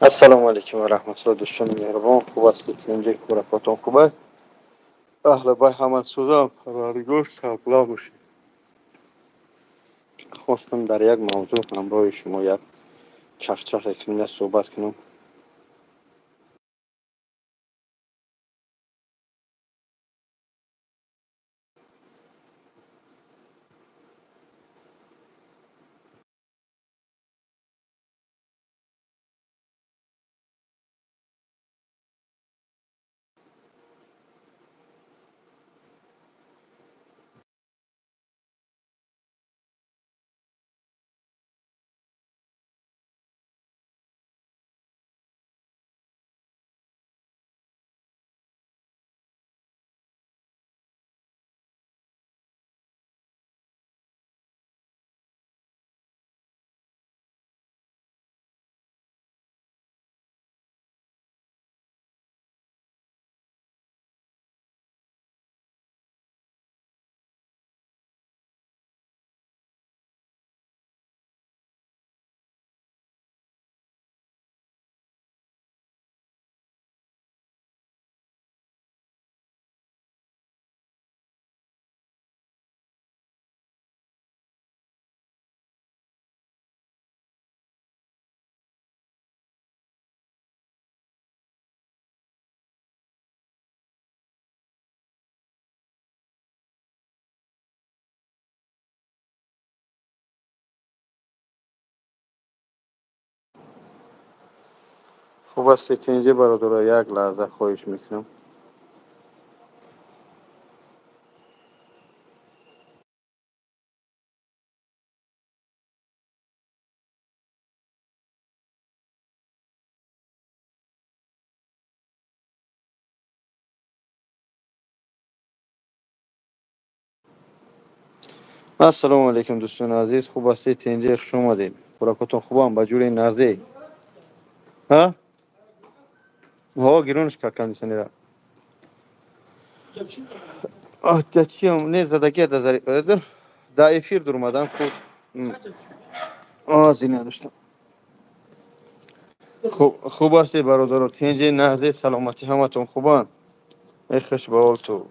السلام علیکم و رحمت الله. دوستان مهربان، خوب هستید؟ اینجا کورکاتون خوبه؟ اهل بای همه سوزم پروردگار سرپلا باشید. خواستم در یک موضوع همراه شما یک چفچف اکنون صحبت کنم. خوب هستید اینجا برادر؟ یک لحظه خواهش میکنم. السلام علیکم دوستان عزیز، خوب هستید اینجا؟ شما دید کورکاتون خوبم با جوری نازی ها ها گیرونش که کندیشنی را چیم نه زدگی دزاری برده دا افیر درمادم خوب زینه داشتم. خوب هستی برادر؟ اینجا نازی سلامتی همتون خوبان؟ ای خوش به حال تو.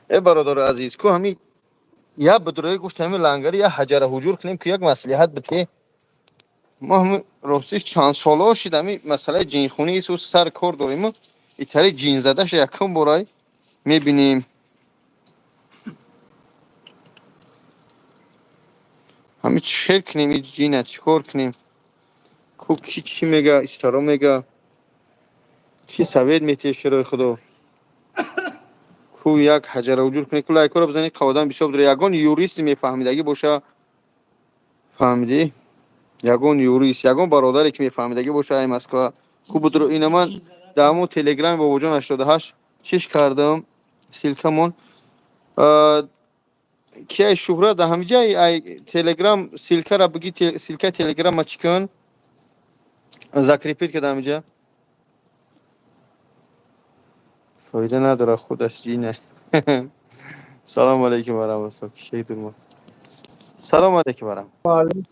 ای برادر عزیز کو همی یا بدروی گفت همین لنگری یا حجر حجور کنیم که یک مصلحت بته. ما هم راستش چند ساله شد همی مسئله جین خونی ایست و سر کار داریم. ایتری جین زدهش یکم برای میبینیم همی چه کنیم این جینه چیکار کنیم؟ کو کی چی میگه استرا میگه چی سوید میتیه شروع خدا کو یک حجر حجور کنی کلای کار بزنی قوادم بسیار داره یگان یوریست میفهمیدگی باشه. فهمیدی؟ یگان یوریست یگان برادری که میفهمیدگی باشه ای مسکو خوب درو اینا من دامو تلگرام با وجون 88 چیش کردم سیلکمون کی شهرت همینجا ای تلگرام سیلکه را بگی سیلکه تلگرام ما چیکن ذکر که همینجا فایده نداره خودش جینه. سلام علیکم و رحمت الله. کی درم؟ سلام علیکم و رحمت. معلم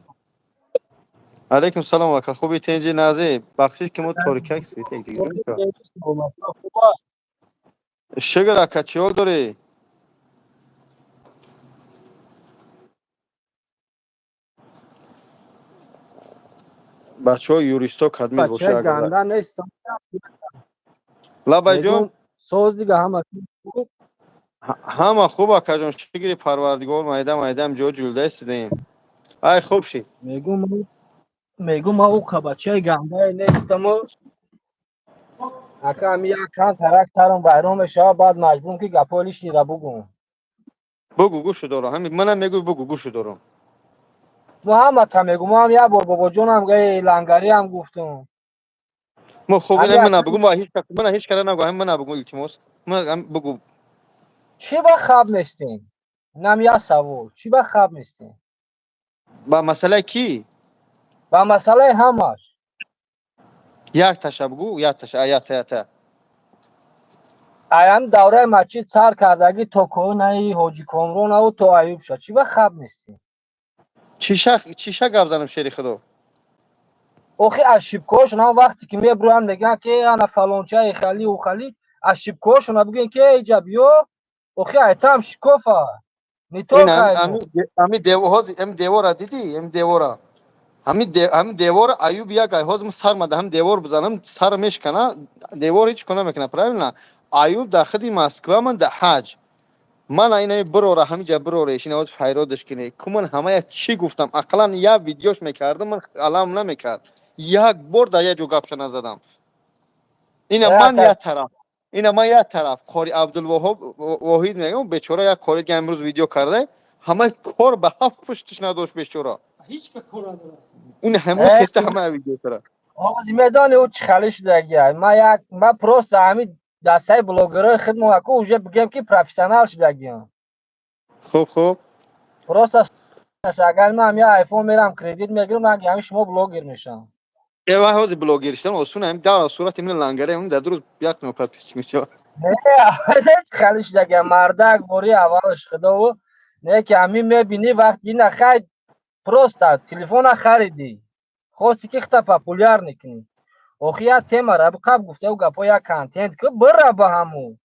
علیکم سلام و خوبی تنجی نازی بخشی که ما ترکیه سویته دیگه خوبه. شگر اکچیال داری بچه ها یوریستا کدمی باشه بچه اگر گنده نیستم. لبای جان میگم سوز دیگه همه خوب. همه خوبه کجان شگری پروردگار مایدم جو جلده استدیم ای خوب شی میگم او که بچه گنده نیستم و اکا همی یک کن ترک ترم بیرون بشه بعد مجبورم که گپالیش نیره بگم بگو گوشو دارم همین منم میگو بگو گوشو دارم ما هم که میگم هم یک بار بابا جونم گه لنگری هم گفتم ما خوب همی اینم من اکا بگو ما هیچ کاری نگو من بگو التماس من بگو چی با خواب میستین؟ اینم یک سوال چی با خواب میستین؟ با مسئله کی با مسئله همش یک تشبگو یک تش آیات ایام دوره مچی سر کردگی تو کنه حاجی کامرون او تو ایوب شد چی با خواب میستین؟ چی شک گپ زنم شیری خدا آخه از شیبکاشون هم وقتی که میبرن میگن که انا فلانچه خالی و خالی از شیبکاشون هم بگن که ایجا بیا آخه ایتام شکوفه این نیتو کایمو همی دیوها هم دیوارا دیدی هم دیوارا همین دیوار ایوب یک هازم سر مده هم دیوار بزنم سر میشکنه دیوار هیچ کنه میکنه правильно ایوب در خدی مسکو من در حج من اینا برو همینجا برو ایشین از فیرادش کنه کمون همه چی گفتم اقلا یا ویدیوش میکردم من علام نمیکرد یک بار در یک جو گپش نزدم اینا من یک طرف اینا من یک طرف قاری عبدالوهاب واحد میگم بیچاره یک قاری که امروز ویدیو کرده همه کار به هفت پشتش نداشت بیچاره هیچ که کار نداره. اون امروز خسته همه ویدیو کرده آز میدان او چی خالی شده گیا ما پروست همین دستای بلوگرای خدمت اکو اوجه بگم که پروفسیونال شده گیا خوب پروست اگر من یا آیفون میرم کردیت میگیرم من همین شما بلوگر میشم یا حاضر بلوگر شدن اصلا هم در صورت من لنگره اون در روز یک نفر پیش میشه نه چی خالی شده گیا مردک بوری اولش خدا و نه که همین میبینی وقتی نخواهی پروست تلفن خریدی خواستی که خطا پاپولار نکنی اوخیا تیما را بقاب گفته و گپا یا کانتنت که برا با همون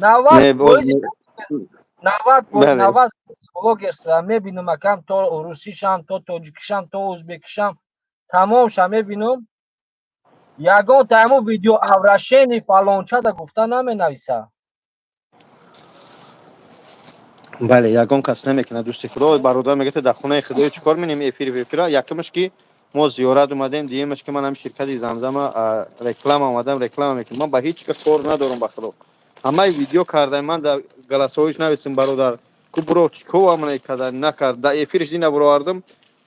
نوات نه بویزی بله نوات بلوگرس را میبینم اکم تو روسیشم تو تاجیکشم تو ازبکشم تمام شم میبینم یگان تایمو ویدیو اورشینی فلانچه دا گفته نمی نویسه بله یگان کس نمیکنه دوستی خدا برادر میگه در خونه خدای چیکار می‌کنیم افیرا یکمش که ما زیارت اومدیم دیمش که من هم شرکت زمزم رکلام اومدم رکلام میکنم من به هیچ کار ندارم به خدا همه ویدیو کردم من در گلاسویش نویسم برادر کو برو کو من کردن نکرد در افیرش دینا برآوردم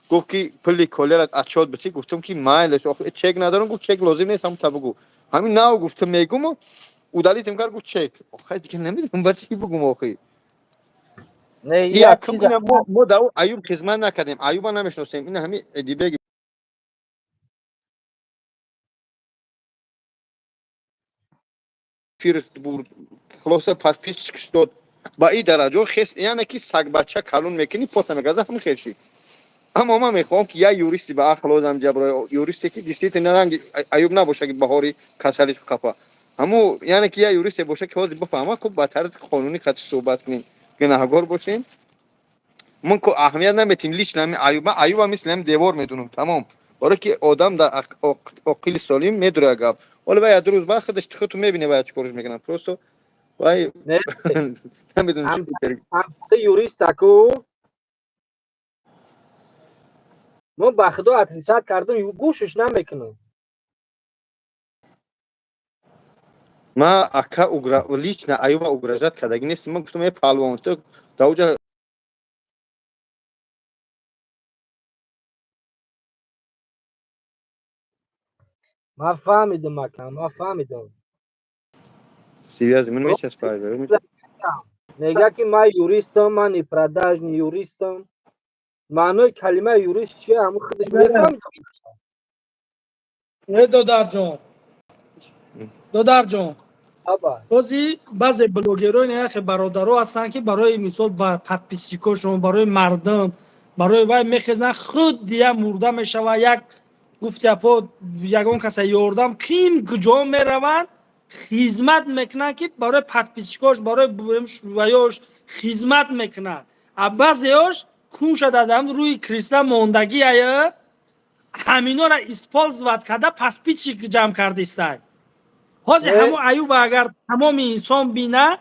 گفت که پلی کولر اچاد بچی گفتم که مایلش آخه چک ندارم گفت چک لازم نیست هم تا بگو همین ناو گفتم میگم او دلیتم کرد گفت چک آخه دیگه نمیدونم با چی بگم آخه نه یا یکم چیز اینا ما در ایوب خدمت نکردیم ایوب نمیشناسیم این همین ادیبه پیر بود خلاصه پس پیش شد با این درجه خس یعنی که سگ بچه کلون میکنی پات میگذه همین خیرشی اما ما میخوام که یا یوریستی با اخلاصم جبرای یوریستی که دیستیت نرنگ ایوب نباشه که بهاری کسلیش خفا اما یعنی که یا یوریستی باشه که حاضر بفهمه که با طرز قانونی خط صحبت کنیم گناهگار باشیم من کو اهمیت نمیتیم لیش نمی ایوب مثل هم دیوار میدونم تمام برای که آدم در عقل سالم میدره گپ ولی باید روز بعد خودش تو میبینه باید چیکارش میکنن پروستو وای نه نمیدونم چی هم بگم یوریست اکو ما با خدا اتریسات کردم گوشش نمیکنم ما اکا اوگرا لیش نه ایوب اوگراجات کردگی نیست من گفتم یه پهلوان تو دوجا ما فهمیدم اکم ما فهمیدم سیویاز من میچسبه میچ میگه که من یوریستم من پراداژنی یوریستم معنای کلمه یوریست چیه همون خودش میفهمید نه دودار جان بابا بازی بعضی بلوگرای نه اخی برادرها هستن که برای مثال با پادپیسیکاشون برای مردم برای وای میخزن خود دیگه مرده میشه و یک گفت اپا یگان کسی یاردم کیم کجا میروند خدمت میکنن که برای پادپیسیکاش برای ویاش خدمت میکنن بعضیاش کون شده دادم روی کریستا موندگی آیا همینا را اسپالز ود کرده پس پیچی جمع کرده است حاضر نه همو ایوب اگر تمام انسان بینه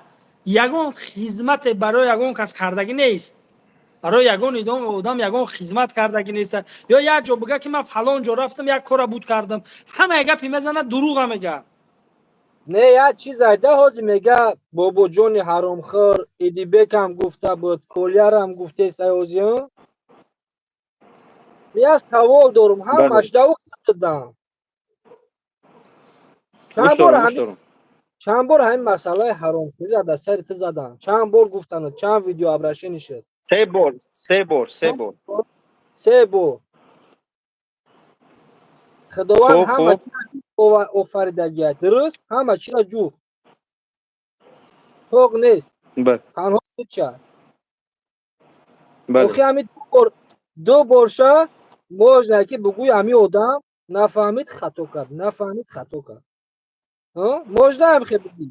یگان خدمت برای یگان کس کردگی نیست برای یگان آدم یگان خدمت کردگی نیست یا یک جا بگه که من فلان جا رفتم یک کار بود کردم همه گپی میزنه دروغ میگه نه یا چیز ایده هازی میگه بابا جون حرامخور ایدی بک هم گفته بود کلیار هم گفته سایوزی ها یه سوال دارم بله همش دو دادم گوش چند بار دارم گوش همین دارم چند بار همین مسئله حرامخوری را در سر تو زدم چند بار گفتن چند ویدیو ابرشینی شد سه بار سه بار خداوند همه خوب چی را آفریدگی درست همه چی را جوخت توق نیست بله تنها سوچه بله اوخی همین دو بار شد можна ки бугӯй ҳамин одам нафаҳмид хато кард, нафаҳмид хато кард. можна ҳамхе бигӣ.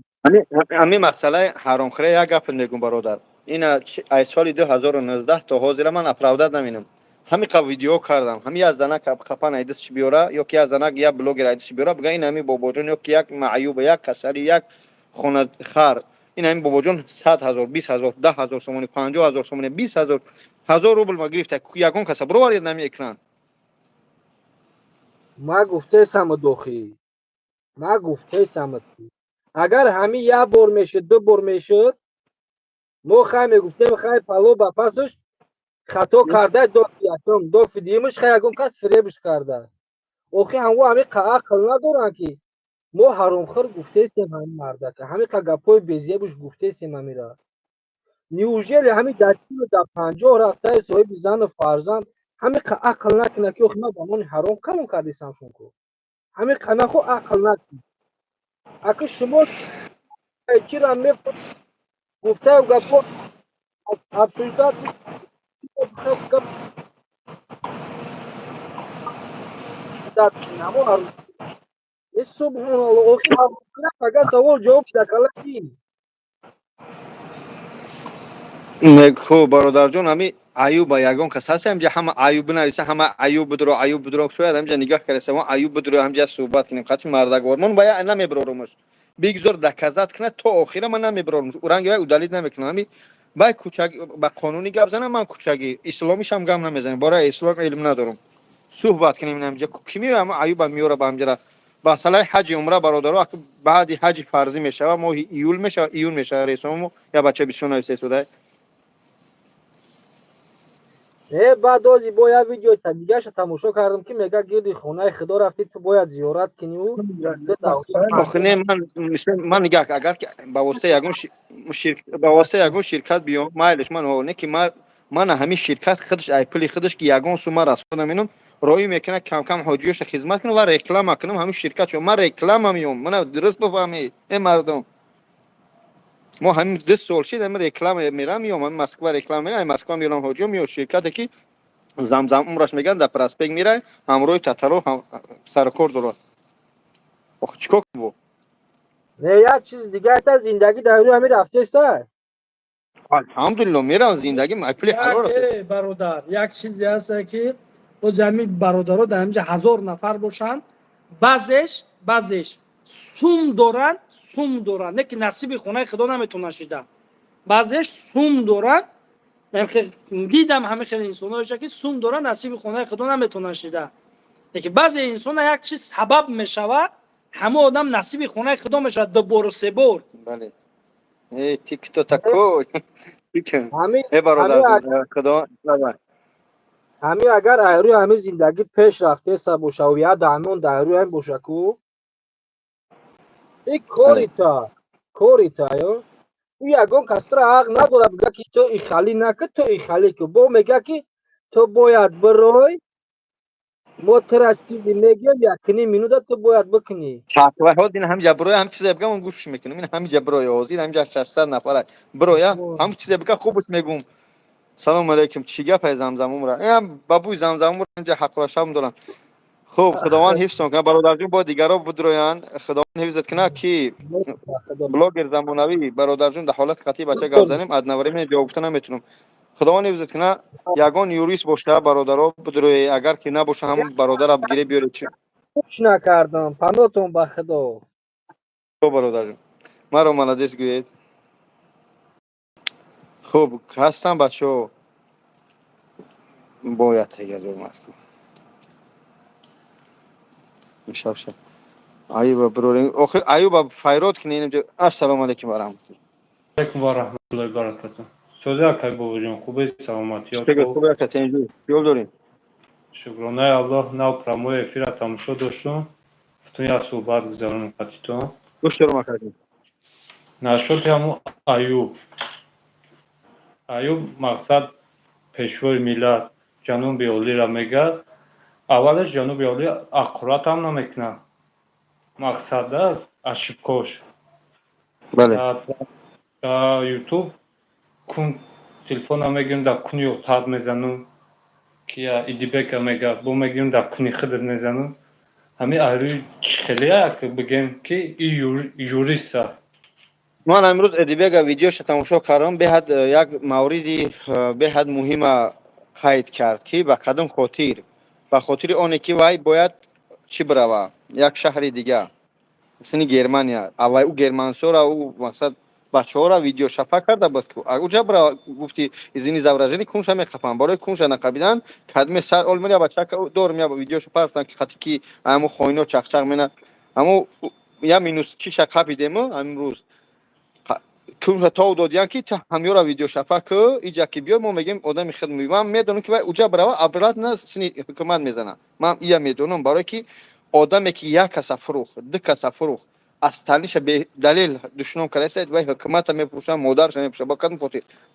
ҳамин масъалаи ҳаромхӯрӣ як гапе мегӯм бародар. Ина аз соли 2019 то ҳозира ман оправдат намедонам. ҳамин қадр видео кардам. ҳамин як занак қапан айдисш биёра ё ки як занак як блогер айдисш биёра бигӯя ин ҳамин бобоҷон ё ки як маъюба, як касари, як хонахар. Ин ҳамин бобоҷон 100,000, 20,000, 10,000 сомонӣ, 50,000 сомонӣ, 20,000, 1,000 рубл ма гирифта. Ягон каса бироваред ҳамин экран. ма гуфтаесам дохӣ. ма гуфтаесам. агар ҳамин як бор мешуд, ду бор мешуд, мо хай мегуфтем хай пало ба пасаш хато карда дофи диюмш хай ягон кас фиребш карда. охи ҳамво ҳамин ақл надоранд ки мо ҳаромхӯр гуфтаесем ҳамин мардака. ҳамин қа гапҳои безебуш гуфтаесем ҳамира. неужели ҳамин дар 50 рафтаи соҳиби зану фарзанд ҳамин қа ақл накунад ки охи ман ба нони ҳаром камон кардисам шунко. ҳамин қа нахо ақл накунад. аки шумо чира мефаҳмед гуфтаю гапҳо обсуждат гап намо ҳаром. субҳоналлоҳ охи агар савол ҷавоб шакалати хуб бародарҷон, ҳамин аюба ягон кас ҳаст ҳамҷа ҳама аюб бинависа, ҳама аюб бидро шояд ҳамҷа нигоҳ кардем аюб бидро ҳамҷа суҳбат кунем қатъи мардагор мон бая намебироримш бигзор доказат кунад то охира ман намебироримш уранги бай удалит намекунам ҳамин бай кӯчаги ба қонунӣ гап занам ман кӯчагӣ исломиш ҳам гап намезанем бораи ислом илм надорам суҳбат кунем ҳамҷа ки меояд аюба меёра ба ҳамҷара масъалаи ҳаҷи умра бародаро баъди ҳаҷи фарзӣ мешава моҳи июл мешава рейсомо я бача бисёр нависед будай. баъд ози бо як видеои дигараша тамошо кардам ки мега гирди хонаи худо рафтӣ ту бояд зиёрат куниву ман нигах агар ба воситаи ягон ширкат биём майлеш ман не ки ман ҳамин ширкат худаш айпили худаш ки ягон сума расход наменам роӣ мекунад кам ҳоҷиёша хизмат кунам ва реклама кунам ҳамин ширкат шо ман реклама меём мана дуруст бифаҳмед мардум мо ҳамин 2 сол шид ҳамин реклама мерам меём ҳамин Москва реклама мерам Москва меёрам ҳоҷиё меё ширкате ки замзам умраш меган дар проспект мирай ҳамроҳи татаро саркор дорад. охи чикор бо як чиз дигаре та зиндагӣ дар рӯи ҳамин рафтеса. алҳамдулилло мерам зиндагим айпили ҳалол рафтеса. бародар як чизе ҳаст ки бози ҳамин бародаро дар ҳамҷа 1000 нафар бошанд баъзеш сум доранд не ки насиби хонаи худо наметавонанд шида баъзеш сум доранд. дидам ҳамин хеле инсонҳоеша ки сум доранд насиби хонаи худо наметавонанд шида лекин баъзе инсона як чиз сабаб мешавад ҳама одам насиби хонаи худо мешавад дубору себор. бале тикто такой ҳамин агар айрӯи ҳамин зиндагӣ пеш рафтеса боша ва як данон дар рӯи ҳамин боша ку ин корита ё ӯ ягон касра ҳақ надорад бига ки то ихалӣ накун то ихалӣ кун бо мега ки то бояд бирой мо тира чизе мегӯем 1 минута ту бояд бикунӣ шахваҳот ин ҳамҷа бироя ҳам чизе бигам он гӯш мекунам ин ҳамҷа бироя ҳозир ҳамҷа 600 нафара бироя ҳам чизе бигам хубус мегӯм салому алайкум чӣ гапай замзамумра ин бабуи замзамумра ҳамҷа ҳақлашам дорам. хуб худованд ҳифзтон кунад бародарҷон бо дигаро бидроянд худованд ҳифзат кунад ки блогер замонавӣ бародарҷон дар ҳолати қатъӣ бача гап занем аднаварӣ ҷавоб гуфта наметунам худованд ҳифзат кунад ягон юрист боша бародаро бидроед агар ки набоша ҳам бародара гире биёред куч накардам панотон ба худо. хуб бародарҷон маро маладес гӯед. хуб ҳастам бачаҳо бояд тегазормат кун шаб аюба бирорем охир аюба файрод кунем ассалому алайкум ва раҳматуллоҳ. алайкум ва раҳматуллоҳи баракатуҳ. Созе акай бобоҷон хубест саломатӣ хуб акатенҷӣ ёл дорем шукронаи аллоҳ нав промои эфира тамошо доштум тун як суҳбат гузаронем қатитон гӯш дорам акатен нашоти ҳамун аюб мақсад пешвои миллат ҷаноби олиро мегӯяд аввалаш ҷаноби олӣ аққуратам намекунад мақсад аст ашибкош ютуб кун телефона мегирем дар кунё таг мезанум کیا ایدیبک مگا بو میگیم دکتنی خدر نزنم همی آری خیلیه که بگم که یوریستا من امروز ادیبگ ویدیوش تماشا کردم بهد یک موردی بهد مهم قید کرد که به کدام خاطر به خاطر آنه که وای باید چی بروه یک شهر دیگه مثل گرمانیا اوای او گرمانسورا او مقصد بچه ها را ویدیو شفا کرده بود که اونجا برا گفتی ازینی زوراجنی کنش هم خفن برای کنش نقبیدن کدم سر اول میره بچه که دور میره ویدیو شفا کردن که خاطی که همو خوینو چخ چخ منه همو یا مینوس چی شقه بیدیم امروز کنش تا دادیان که تا همیو را ویدیو شفا که اینجا که بیا ما میگیم آدم خود میوام میدونم که اونجا برای ابرات نه سنی حکومت میزنه من این میدونم برای که آدمی که یک کس فروخت دو کس فروخت از تنش به دلیل دشمن کرده و حکومت میپوشن مادرش میپوشن با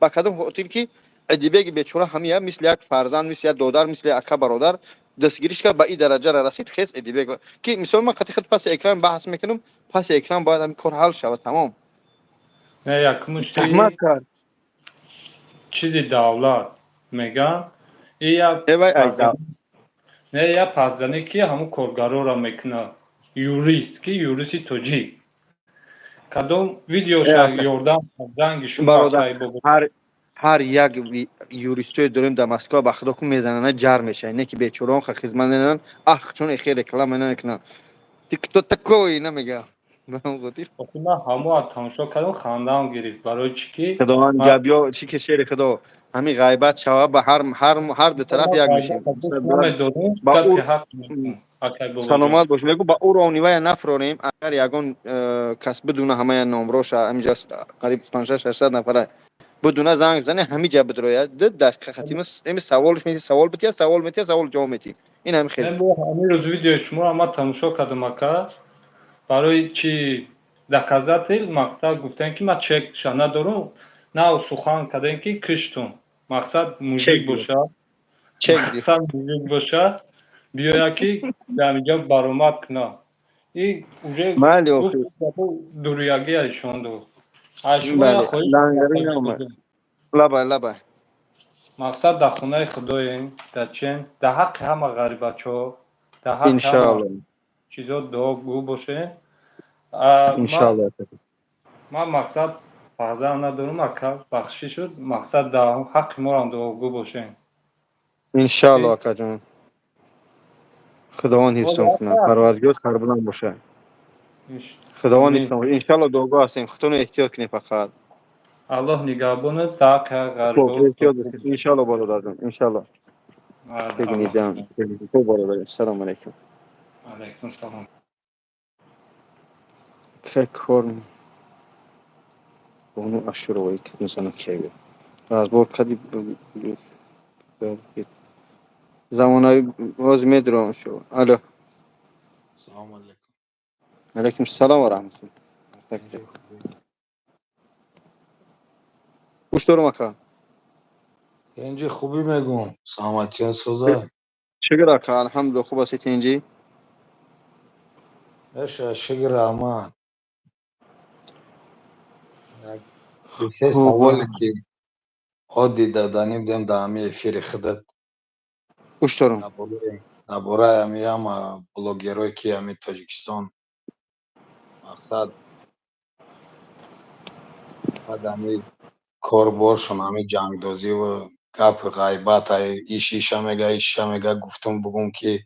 کدوم خاطر که ادیبه بیچاره همیا مثل یک فرزند مثل یک دادر مثل اکا برادر دستگیریش کرد به این درجه را رسید خیس ادیبه که مثلا من خط پس اکران بحث میکنم پس اکران باید همین کار حل شود تمام نه زحمت یکمشی کرد چیزی دولت میگن یا ای پزن نه یا پزنی که همون کارگارا را میکنه یوریست که یوریستی توجی کدوم ویدیوشا یوردم زنگ شما برادر خیلی بگو هر یک یوریستوی داریم در مسکو به خدا کو میزنن جر میشه نه که بیچوران خدمت نمیدن اخ چون خیر رکلام نمیکنن تیک تو تکوی نمیگه به اون گفتی من همو تماشا کردم خندم گرفت برای چی که خداوند من گبیا چی که شعر خدا همین غیبت شوه به هر دو طرف یک بشیم نمیدونم با گپی او حق میکنم اکر بابا جان سلامت باش میگو با او رانیوه نفرانیم اگر یگان کس بدونه همه نامروش همینجا قریب 500 نفره بدون زنگ زنه همه جا بدروید ده دقیقه خطی این سوالش میتی سوال بتیا سوال میتی سوال جواب میتی این هم خیلی من با همین روز ویدیو شما هم تماشا کردم اکر برای چی دکازات مقصد گفتن که من چک شا ندارم نه سخن کردن که کشتم مقصد چک موزیک دیو باشه چک دیو مقصد موزیک باشه بیا که در اینجا برآمد کنه این уже بله گفت اوکی دوریاگی ایشان دو شما یا بله خواهش لنگری نامه لبا لبا مقصد در خونه خداییم در چین در حق همه غریبچه در حق همه انشالله چیزا دعا گو باشه انشالله من مقصد فرزند ندارم اکر بخشی شد مقصد در حق ما هم دعا گو باشه انشالله اکا جان خداوند حفظم کنه اکر پروردگار سربلند باشه خداوند آمین حفظم کنه انشالله دوگاه هستیم خودتون احتیاط کنید فقط الله نگهبانت در حق خب غریبا احتیاط باشید انشالله برادر جان انشالله بگینید الله جان بگینید خب برادر السلام علیکم علیکم السلام که کار اونو اشتروایی که مثلا که از بار کدی زمانهای باز میدرم شو الو السلام علیکم. علیکم السلام و رحمت الله اینجا خوبی؟ گوش دارم اکا اینجا خوبی میگم سلامتی سوزه چقدر اکا الحمدلله خوب هستی اینجی اش شکر رحمت یک سوالی که عادی دادنیم دیم در همه افیر خدت گوش دارم نبوره همی هم بلوگیروی که همی تاجیکستان مقصد بعد همی کاربارشون همی جنگدازی و گپ غیبت های ایشیشا میگه ایشیشا میگه گفتم بگم که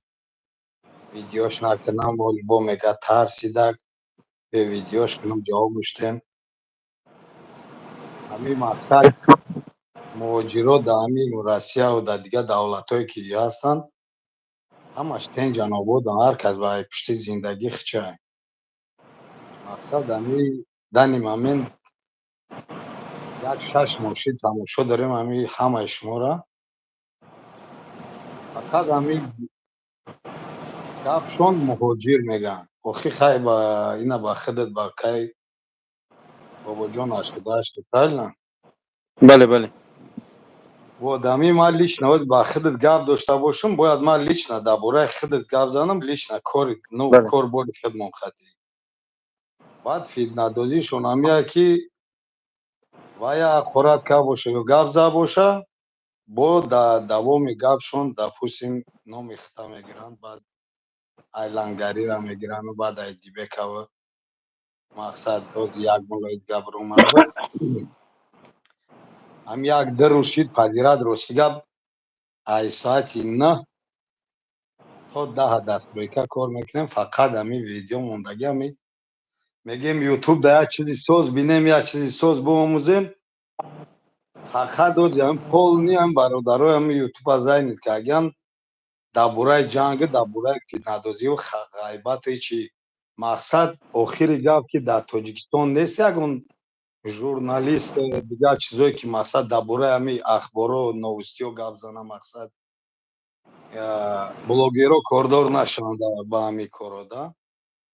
ویدیوش نکنم با میگه ترسیدک به ویدیوش کنم جواب گشتم همی مقصد مهاجرا در همین روسیه و در دیگه دولتایی که هستن همش تنجان آبادن هر کس برای پشت زندگی خچه مقصد همی دنیم همین یک 6 ماه تماشا داریم همی همه شما را فقط همی گپشون مهاجر میگن آخی خیلی با اینا با خودت با کی بابا جان 88 نه بله بله و دمی ما لیچنا با خودت گپ داشته باشم باید ما لیچنا درباره خودت گپ زنم لیچنا کار نو بله کار بود خودم خاطی بعد فیلمنامه‌ریزیشون هم که ویا خوراک که باشه یا گاب زا باشه бо давоми гапшон допустим номи хита мегиранд баъд айлангариро мегирану баъд айдибекава мақсад боз як молоид гап омада буд ҳам як ду рӯз шид пазирад рости гап ай соати 9 то 10 дастройка кор мекунем фақат ҳамин видео мондаги ҳамин мегем ютуб да як чизи соз бинем як чизи соз биомӯзем фақат ози ҳамин полни ҳам бародарои ҳамин ютуба зайнид ки аган дар бораи ҷангу дар бораи фитнадозиву ғайбату ҳичи мақсад охири гап ки дар тоҷикистон нест ягон журналист дигар чизое ки мақсад дар бораи ҳамин ахборо новустиҳо гап зана мақсад блогеро кордор нашаванд ба ҳамин коро да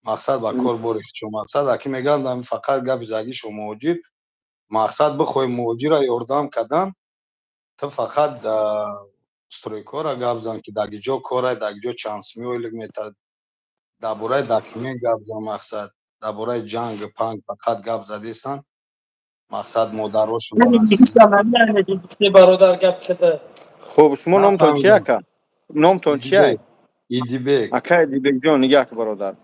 мақсад ба кор борихчо мақсад аки мегӯянд ҳамин фақат гапи загишо муҳоҷир мақсад бихоҳи муҳоҷира ёрдам кардан ту фақат стройкора гап зан ки дар киҷо корай дар киҷо чандсуми ойлик метад дар бораи документ гап зан мақсад дар бораи ҷангу панг фақат гап задистанд мақсад модарошон бародар гап кида. хуб шумо номтон чи ака номтон чи ай идибек ака идибекҷон нигах бародар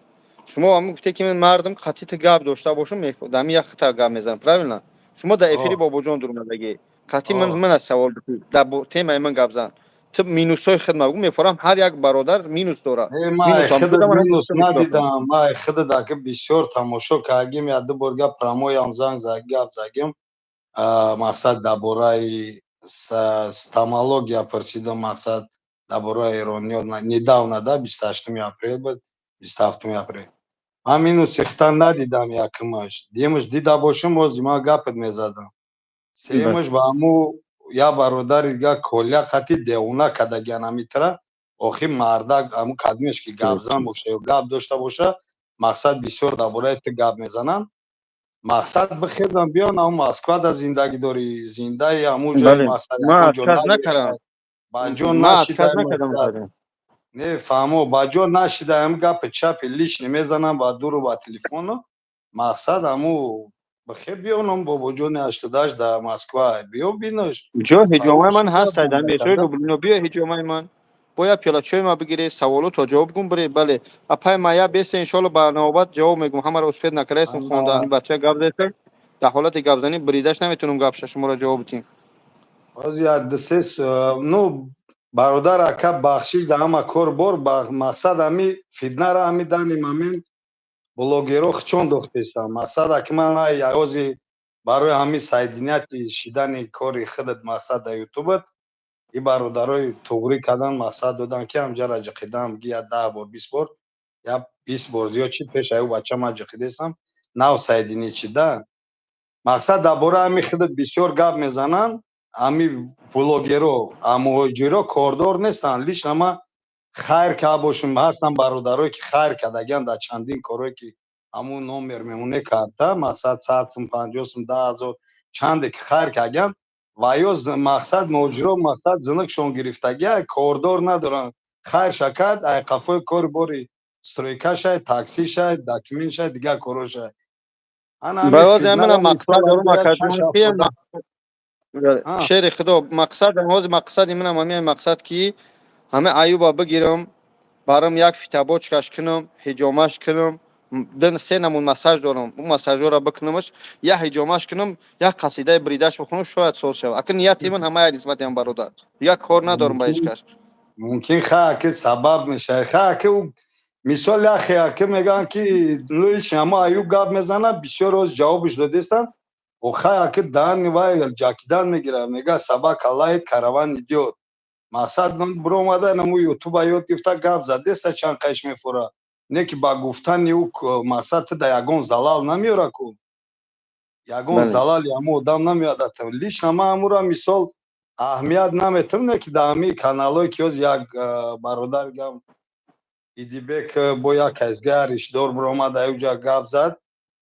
шумо ҳамин гуфте ки мен мардам қатъи гап дошта бошам мефҳамам ҳамин як хита гап мезанам правильно шумо дар эфири бобоҷон дурмадагӣ қатъи ман аз савол дар темаи ман гап зан ту минусҳои хидмат мефарам ҳар як бародар минус дорад минус надидам ман худо даки бисёр тамошо кардагим як ду бор гап прамоям занг гап загим мақсад дар бораи стомология пурсидам мақсад дар бораи эрониёт недавна да 28 апрел буд 27 апрел ман минуси хита надидам якумаш дуюмаш дида бошам боз ман гапат мезадам сеюмаш ба ҳаму як бародари дигар коля қатъи девона кардагиан ҳамитра охир мардак ҳамун кадмеш ки гапзан боша ё гап дошта боша мақсад бисёр дар бораи ту гап мезананд мақсад бихезам биён ҳамун Москва да зиндагӣ дори зиндаи ҳамун ҷои мақсад ба ҷо нашида не фаҳмо ба ҷо нашида ҳам гапи чапи лишни мезанам ба дуру ба телефону мақсад ҳамун бихел биёнам бобоҷони 88 дар Москва биё бинош ҷо ҳиҷомаи ман ҳастай дар метрои Люблино биё ҳиҷомаи ман бо як пиёла чой ма бигирӣ саволото ҷавоб гум бире бале апай мая беста иншоалло ба навбат ҷавоб мегум ҳамаро успед накардаистам хондани бача гап зада дар ҳолати гапзанӣ бридаш наметунам гапша шуморо ҷавоб дим ҳозир як ду се ну бародар ака бахшиш дар ҳама кор бор мақсад ҳамин фитнаро ҳамин дани момент блогеро хичон дохтестам мақсад аки ман ҳозир барои ҳамин соединияти шидани кори худат мақсад дар ютубат и бародарои туғрӣ кардан мақсад додам ки ҳамҷара ҷиқидам ги я 10 бор 20 бор я 20 бор зиёд чӣ пеш аю бача ман ҷиқидестам нав соединӣ чида мақсад дар бораи ҳамин худат бисёр гап мезананд ҳамин блогеро муҳоҷиро кордор нестанд лишна ман хайр карда бошем ҳастанд бародарое ки хайр кардагианд дар чандин корое ки ҳамун номер мемоне карта мақсад 100 сум 50 сум 10 000 чанде ки хайр кардагианд ва ё мақсад муҳоҷиро мақсад зинықшон гирифтагия кордор надоранд хайр шакад ай қафои кори бори стройка шад такси шад документ шад дигар коро шад шери худо мақсад мақсади манам ҳамин мақсад ки ҳама аюба бигирам барам як фитобочкаш кунам ҳиҷомаш кунам дин се намун массаж дорам у массажора бикунамаш як ҳиҷомаш кунам як қасидаи бридаш бихунам шояд соз шава аки нияти ман ҳамаи нисбати ҳам бародар як кор надорам ба ҳеҷ кас мумкин хаки сабаб мешавад хаки мисол яхе аки мегӯянд ки лишни ҳама аю гап мезанад бисёр роз ҷавобиш додестанд охай аки дани вай ҷакидан мегирад мега сабак аллаҳи караван идиот мақсад биромада намо ютуба ёд гирифта гап задеста чанд қайш мефора не ки ба гуфтани ӯ мақсад ту да ягон залал намеёра ку ягон залали ҳама одам намеёдад лишна ман ҳамура мисол аҳамият наметам не ки дар ҳамин каналҳое ки ҳоз як бародар гам идибек бо як казгар ишдор биромад аюҷа гап зад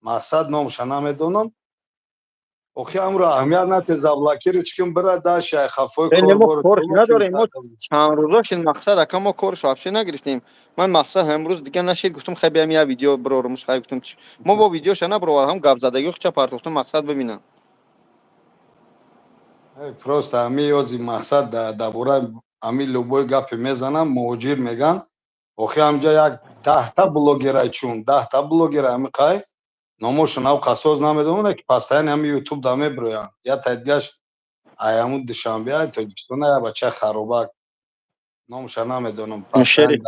мақсад номша намедонам охи амро аҳамият нате завлакиро чиким бира даш яй хафои кор надорем мо чанд рӯза шин мақсад ака мо корш вообще нагирифтем ман мақсад ҳамрӯз дигар нашид гуфтам хай биям я видео бирорумш хай гуфтам мо бо видеоша набировар ҳам гапзадагӣ хуча партохтам мақсад бибинам просто ами ёзи мақсад дар бораи ами любой гапе мезанам муҳоҷир меган охи ҳамҷа як 10 та блогера чун 10 та блогера ами қай номошон ав қасоз намедонам ки пастаяни ами ютуб да мебироян я тайдгаш аяму душанбе ай тоҷикистон я бача харобак номуша намедонам пастаяни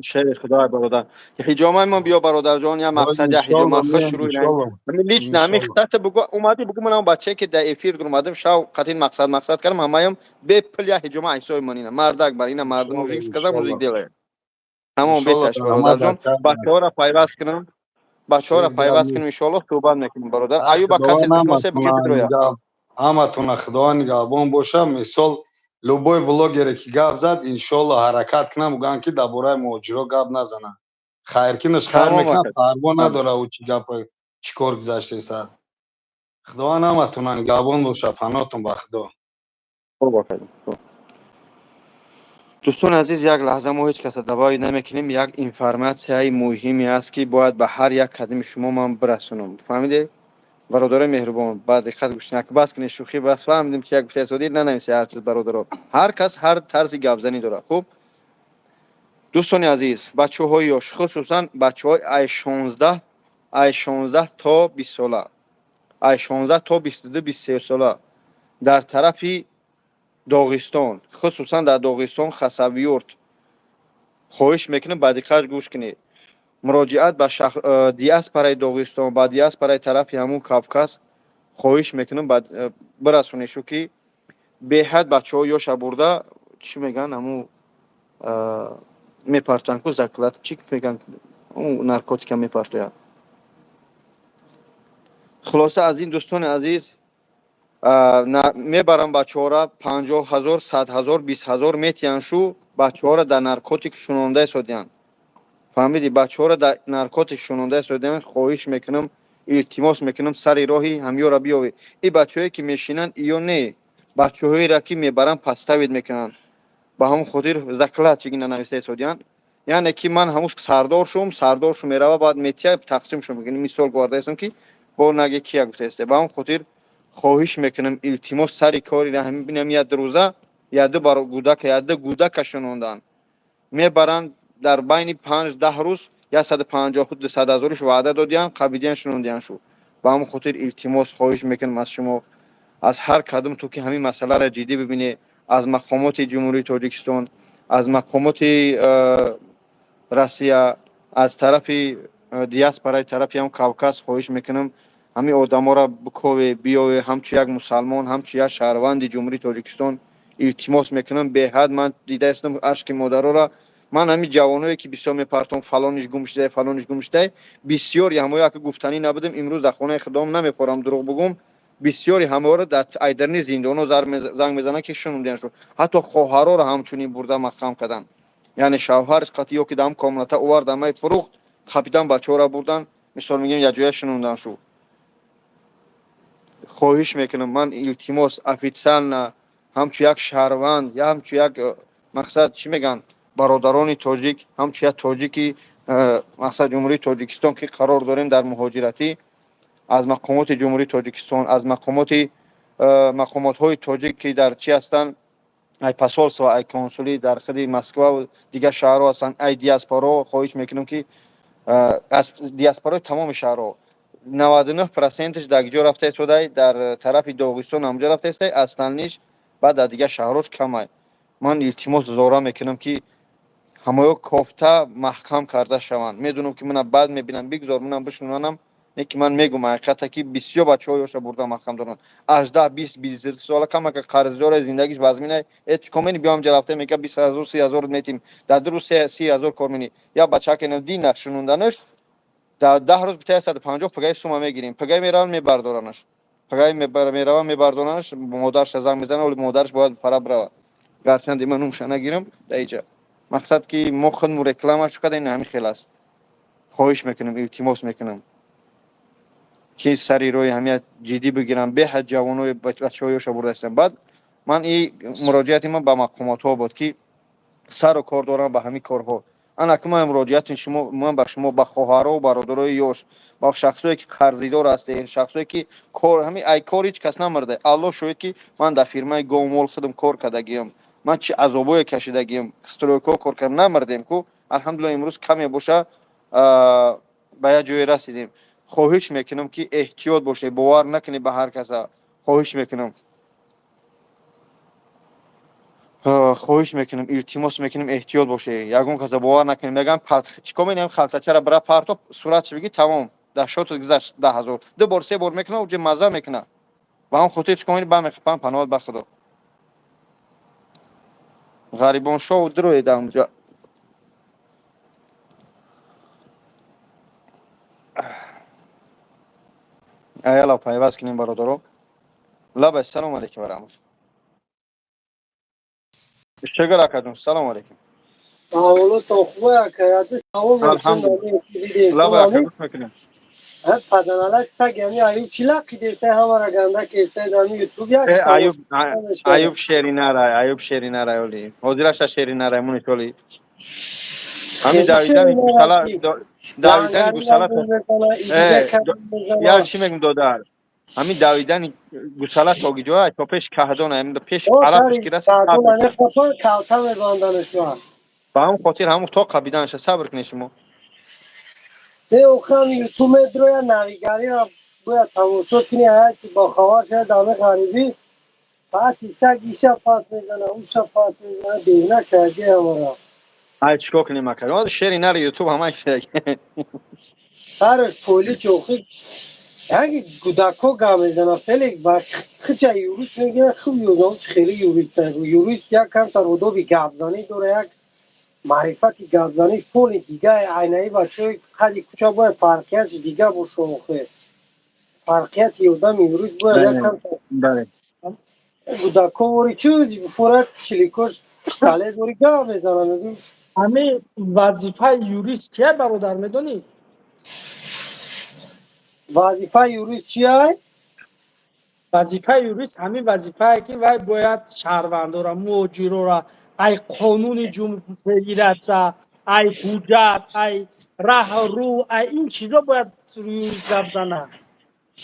شیر خدا برادر حجامه ما بیا برادرجان یا مقصد یا حجامه иншолло خوش меям شروع نه иншолло همین لیست نه همین иншолло خطت بگو اومدی بگو من بچه که در افیر در اومدم شاو قطین مقصد کردم همه هم به پل یا حجامه ایسای منینه مردک بر اینه مرد иншолло موزیک کذا موزیک иншолло دیله همون иншолло بیتش даҳмад برادرجان ака بچه ها را پیوست کنم بچه ها را шерди پیوست ами کنم ان شاء الله صحبت میکنیم برادر ایوب کسی خудованд بشناسه بگید بدرویا ҳаматона худованд нигаҳбон боша мисол любой блогере ки гап зад иншолло ҳаракат кунам гӯям ки дар бораи муҳоҷиро гап назанам хайркинаш хайр тамом мекунад вақт парво тамом надора ӯ чи гапа чӣ кор гузаштеса худованд ҳаматона нигаҳбон боша паноҳтон ба худо خوب وقت دوستان عزیز یک لحظه ما هیچ کس دوایی نمیکنیم یک اینفرماسیای مهمی است که باید به هر یک قدم شما من برسونم فهمیده برادر مهربان بعد دقت گوش نک بس کنه شوخی بس فهمیدیم که یک گفته اسودی نه نمیشه هر چیز برادر هر کس هر طرز گپزنی داره خوب دوستان عزیز بچه‌های یاش خصوصا بچه‌های ای 16 تا 20 ساله ای 16 تا 22 23 ساله در طرف داغستان خصوصا در داغستان خسویورت خواهش میکنم با دقت گوش کنید مراجعت به دیاسپورای داغستان با دیاسپورای طرف همون کافکاس خواهش میکنم بعد برسونید شو که به حد بچه‌ها یاش برده چی میگن همون میپرتن کو زکلات چی میگن اون نارکوتیک میپرتن خلاصه از این دوستان عزیز میبرم بچه‌ها را 50,000 100,000 20,000 میتیان شو بچه‌ها را در نارکوتیک شوننده سودیان فهمیدی بچه‌ها را در نارکوتیک شوننده سودیان خواهش میکنم التماس میکنم سر راهی همیو را بیاوی این بچه‌هایی که میشینن ایو نه بچه‌هایی را که میبرن پستاوید میکنن با هم خودیر زکلات چیگی ننویسه سودیان یعنی که من همون سردار شو میروا بعد میتیا تقسیم شو میگن مثال گوارده هستم که با نگه کیا گفته است با هم خودیر خواهش میکنم التماس سری کاری را همین بینم یاد روزا یاد بار گودک شنوندن میبرن در بین 5-10 روز یا 150 200,000 وعده دادیان قبیدیان شنوندیان شو با هم خاطر التماس خواهش میکنم از شما از هر قدم تو که همین مسئله را جدی ببینه از مقامات جمهوری تاجیکستان از مقامات روسیه از طرف دیاسپورای طرف هم کاوکاس خواهش میکنم همین آدما را بکوه بیاوه همچی یک مسلمان همچی یک شهروند جمهوری تاجیکستان التماس میکنم به حد من دیده استم اشک مادرها را من همین جوانایی که بسیار میپرتم فلانش گم شده بسیاری همه که گفتنی نبودم امروز در خانه خدام نمیخورم دروغ بگم بسیاری همه را در ایدرنی زندان زنگ میزنن که شنوندن شو حتی خواهرها را همچنین برده مقام کردن یعنی شوهرش قطعی که دام کاملتا اوورد همه فروخت خپیدن بچه را بردن مثال میگیم یا جای شنوندن شو خواهش میکنم من التماس افیتسال نه همچو یک شهروند یا همچو یک مقصد چی میگن برادران تاجیک همچو یک تاجیکی مقصد جمهوری تاجیکستان که قرار داریم در مهاجرتی از مقامات جمهوری تاجیکستان از مقامات های تاجیک که در چی هستن ای پاسولس و ای کنسولی در خود مسکو و دیگر شهرها هستن ای دیاسپورا خواهش میکنم که از دیاسپورای تمام شهرها 99%ش در اینجا رفته شده در طرف داغستان همجا رفته است اصلنیش بعد در دیگر شهرهاش کمه من التماس زورا میکنم که همه کوفته محکم کرده شوند میدونم که من بعد میبینم بگذار منم بشنونم نه که من میگم حقیقتا که بسیار بچه‌ها یاش برده محکم دارن 18 20 23 سال کم که قرضدار زندگیش وزمینه هیچ کمینی بیام جرفته میگه 20,000 30,000 میتیم در دو روز 30,000 کارمینی یا بچه که ندی نشونوندنش در 10 روز بتای 150 پگای سوم میگیریم پگای میرن میبردارنش پگای میرن میبردارنش مادرش زنگ میزنه ولی مادرش باید پرا بره گرچند من اونش نگیرم در اینجا مقصد که ما خودمون رکلامش کردیم همین خیلی است خواهش میکنم التماس میکنم که سری روی همیت جدی بگیرم به حد جوانای بچه‌هایش برده هستن بعد من این مراجعت من به مقامات ها بود که سر و کار دارم به همین کارها انا که من مراجعت شما من به شما با خواهرها و برادرای یوش با شخصایی که قرضیدار هستی شخصایی که کار همین ای کار هیچ کس نمرده الله شاید که من در فیرمای گومول خودم کار کردگیم من چی عذابای کشیدگیم استروکو کار کردم نمردیم کو الحمدلله امروز کمی باشه به یه جای رسیدیم خواهش میکنم که احتیاط باشه باور نکنی به هر کس خواهش میکنم خواهش میکنم التماس میکنم احتیاط باشه یگون کس باور نکنیم میگم چیکار میکنم خلطه را برای پرتو صورتش بگی تمام ده شات گذشت 10,000 دو بار سه بار میکنه و چه مزه میکنه و هم خاطر چیکار میکنم میخپم پناه به خدا غریبان شو دروی اونجا ایالا پیوست کنیم برادرو لبا السلام علیکم و رحمت شکر اکدون سلام علیکم Paolo Tohua kaydı savun versin الحمدلله nami dedi لبا nami اکدون میکنیم hep padanala sa gemi ayı çila kidete hamara ganda keste nami YouTube yak savun ایوب شیری نرای ایوب شیری نرای ولی حاضرش شیری نرای مونی تولی همین Kendisi داویدن گوسالا ki داویدن langari گوسالا yazdı sana idide یار kadın چی میگم دادر همین داویدن گوسالا تاگی جوای تو پیش کهدون همین پیش o عربش tari کی رسی kadın صبر ne کن kapı kalta ve bandanışma. با هم خاطر همون تو قبیدنش صبر کنی شما De okram YouTube droya navigari ra boya tamaşa kini hayat ba khavar şe dame garibi بعد ایسا گیشه پاس میزنه اوشا پاس میزنه دیونه کردی همارا ای چیکار کنیم مکر شیری نر یوتیوب همش سرش پولی چوخی اگه گوداکو گام میزنه فلک با خچه یوریس میگیره خوب یوزاوش خیلی یوریس داره یوریس یک کم تا رودو بی گابزانی دوره یک معرفتی گابزانیش پولی دیگه عینهی بچه قدی کچا باید فرقیتش دیگه با شوخه فرقیت یودم یوریس باید یک کم تا بله گوداکو وری چوزی بفورت چلیکوش ساله دوری گام میزنه همه وظیفه یوریست چیه برادر میدونی؟ وظیفه یوریس چیه؟ وظیفه یوریست همین وظیفه که وای باید شهروندو را موجیرو را ای قانون جمهوری بگیرد ای حجت ای ره رو ای این چیزا باید روی یوریست گپ زنه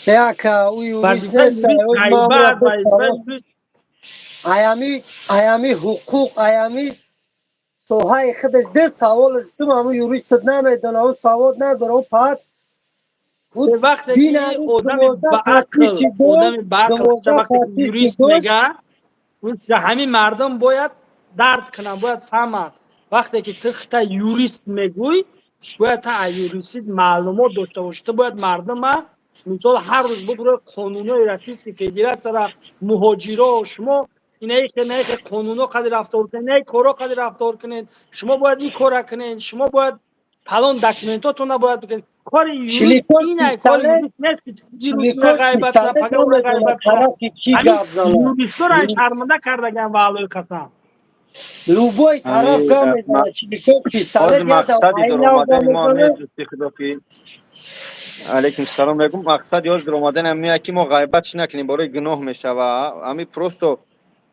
Teaka u yurist وظیفه nesta یوریست od mamra غیبت وظیفه pesava یوریست ayami hukuk ayami sohay خودش ده سوال تو مامو یوریست نمیدونه او سواد نداره او پات او به وقتی دین که علی آدم دموزه با پاتی عقل چی دو آدم با عقل دموزه وقتی که پاتی چی یوریست دوش میگه همین مردم باید درد کنن باید فهمن وقتی که تخت یوریست میگوی باید تا یوریست معلومات داشته باشی تو باید مردم مثال هر روز بود قانونای رسیس که فدرات سره مهاجرا شما اینه قانونا قدر رفتار کنید نه کارا قدر رفتار کنید شما باید این کارا کنید شما باید پلان داکیومنتاتون نباید بکنید کار یوریست چلیکوش اینه کار پیستاله یوریست نیست که یوریست میره چلیکوش غیبت نه پیستاله پگه اون نمیدونه غیبت شه طرف کی همین گاب زنه یوریستو را شرمنده کردگن والای قسم لوبوی طرف امی گام میزنه چلیکوش پیستاله باز دیا دا مقصدی در عین گام آمدن ما میزنه همه دوستی خدا که علیکم السلام میگم مقصد یاز در آمدن همین که ما غیبتش نکنیم برای گناه میشه و همین پروستو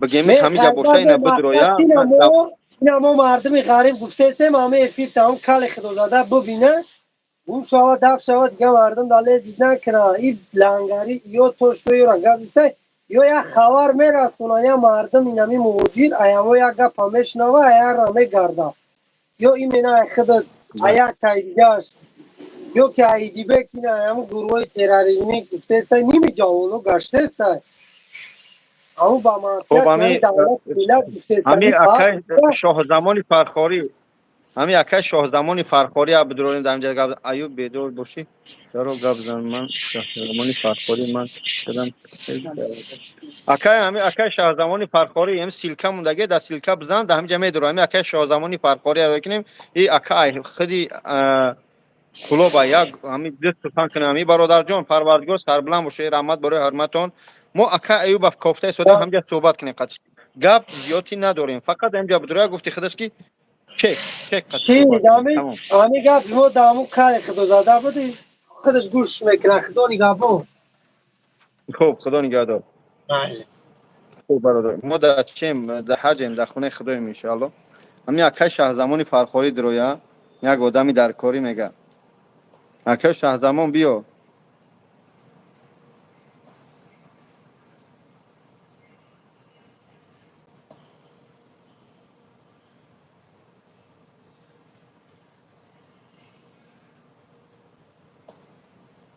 بگیمش نه همین جا باشه غیبت اینا مقصد بدرویا اینمو مردمی غریب گفته سه مامه افیر تمام کل خدا زده ببینه اون شوا دف شوا دیگه مردم داله دیدن کنه این لنگری یا توش تو یورا گفته یا یک خبر میرسونه یا مردم اینمی موجود ایامو یک گپ همش نوه ایا رمه گرده یا این منه خود ایا تاییدیش یا که ایدی بکنه ایامو گروه تروریسمی گفته سه نیمی جوانو گشته سه اما با خب معافیت یعنی همین دولت ملت گفته سه همین این فقط اکای شاه زمانی فرخاری همین اکای شاه زمانی فرخاری عبدالرحیم در اینجا گفت ایوب بیدور باشی درو گفت زن من شاه زمانی فرخاری من شدم اکای همین اکای شاه زمانی فرخاری هم سیلکه موندگی در سیلکه بزن در همین جمعه درو همین اکای شاه زمانی فرخاری رو کنیم این اکای خودی کلوبا یک همین دست سلطان کنه همین برادر جان پروردگار سربلند باشه رحمت برای حرمتون ما اکا ایوب اف کوفته سوده همجا صحبت کنیم قد گپ زیادی نداریم فقط اینجا بدرویا گفتی خودش کی چک قد چی صحبت کنیم دامی تمام آمی گفت ما دامو کاری خدا زده بودی خودش گوش میکنه خدا نگاه بود خب خدا نگهدار خب برادر ما در چیم در حجم در خونه خدایم ان شاء الله همین اکا شه زمانی فرخاری درویا یک آدمی در کاری میگه اکا شهزمان بیا.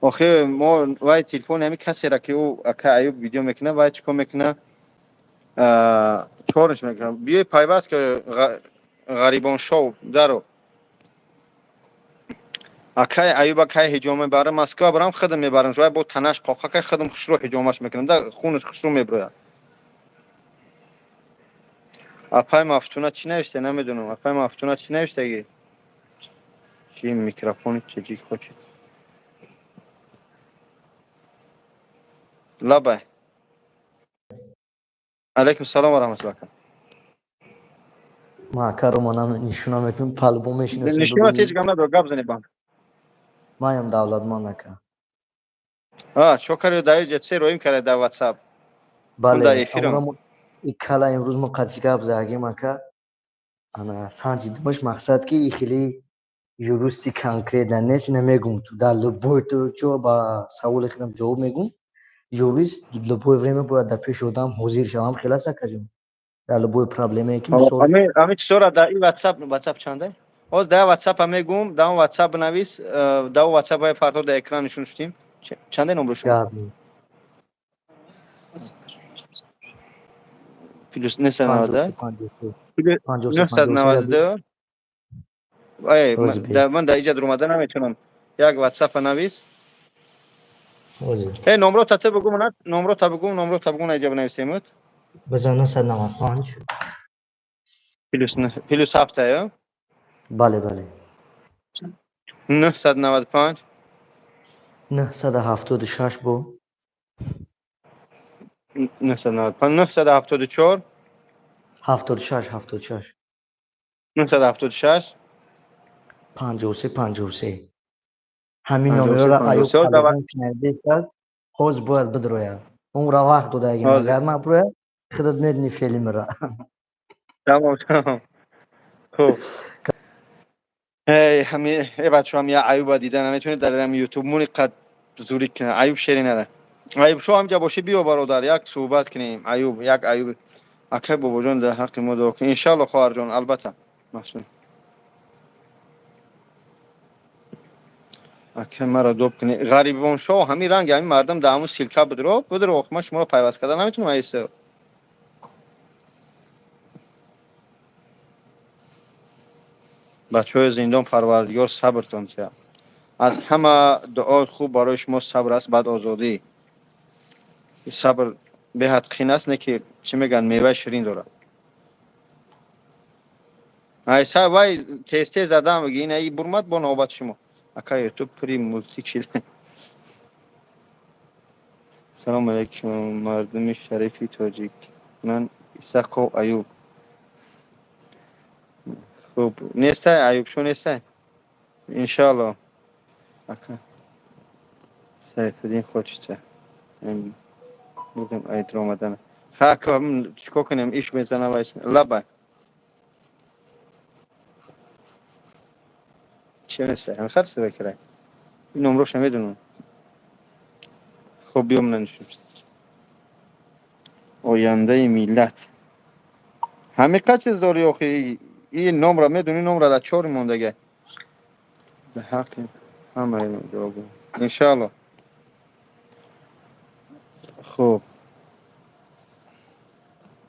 آخه ما وای تلفن همین کسی را که او اکا ایوب ویدیو میکنه وای چیکار میکنه چهارش میکنه بیای پیوست که غریبان شو درو اکای ایوب اکای حجامه برای مسکو برام خدم میبرم وای با تنش قاقا که خدم خشرو حجامش میکنم در خونش خشرو میبره. اپای مفتونه چی نوشته نمیدونم اپای مفتونه چی نوشته چی میکروفون چجی خوشید لبه. علیکم السلام و رحمت الله. ما کارمانم نشونه میتونم پلبو میشناسیم نشونه تیج بگوییم. گام نداره گپ زنی با مایم دولت ما نکه. شکر دایی جتسی رویم کرده در واتساپ اون در بله افیرم امروز کلا امروز ما قصی گپ زدیم که انا سانجی دمش مقصد که خیلی جورستی کانکریت نیست نمیگم تو در لبوی تو چو با سوال خودم جواب میگم جوریست لبوی وریم باید در پیش آدم حاضر شوم خلاص کجم در لبوی پرابلمی که سول امی چطور در این واتساپ چنده باز در واتساپ هم میگم در واتساپ بنویس در واتساپ های فردا در اکران نشون شدیم چنده نمبر شما گپ پلوس 53 990 53 53 992 ای روز بی من در اینجا در اومده نمیتونم یک واتساپ نویس روزی ای نمبر تا بگم نه نمبر تا بگم اینجا بنویسیم بزن 995 پلوس 7 یا بله بله 995 976 بو 995 974 76 76 976 53 53 همین نمره 53 را ایوب 53 دعوت طالبان شنیده است خوز باید بدرویا اون را وقت داده اگه حاضر مگر ما برویا خودت میدنی فیلم را تمام خب همین بچه هم یه ایوب دیدن نمیتونه در یوتیوب مونی قد زوری کنه ایوب شیری نره ایوب شو همجا باشه بیا برادر یک صحبت کنیم یک ایوب اکه بابا جان در حق ما دعا کن ان شاء الله خواهر جان البته مفهوم اکه مرا دوب کنی غریبان شو همین رنگ همین مردم دامو سیلکا بدرو ما شما رو پیوست کردن نمیتونم ایسته بچه های زندان پروردگار صبرتان چه از همه دعای خوب برای شما صبر است بعد آزادی صبر به حد قین است نه که چی میگن میوه شیرین داره ایسا وای تست زدم میگه این ای برمت با نوبت شما اکا یوتیوب پری مولتی شد سلام علیکم مردم شریفی تاجیک من اسحاق ایوب خوب نیسته ایوب شو نیسته ان شاء الله اکا سیفدین خوشته بودم ایت رمضان خاکم چیکار کنم ایش میزنم وایس لبا چه نیسته هم خرس بکره این نمروش نمیدونم خب بیام ننشون آینده ملت همه چیز داری آخه این نمره میدونی نمره در 4 موندگه به حق همه جواب ان شاء الله خب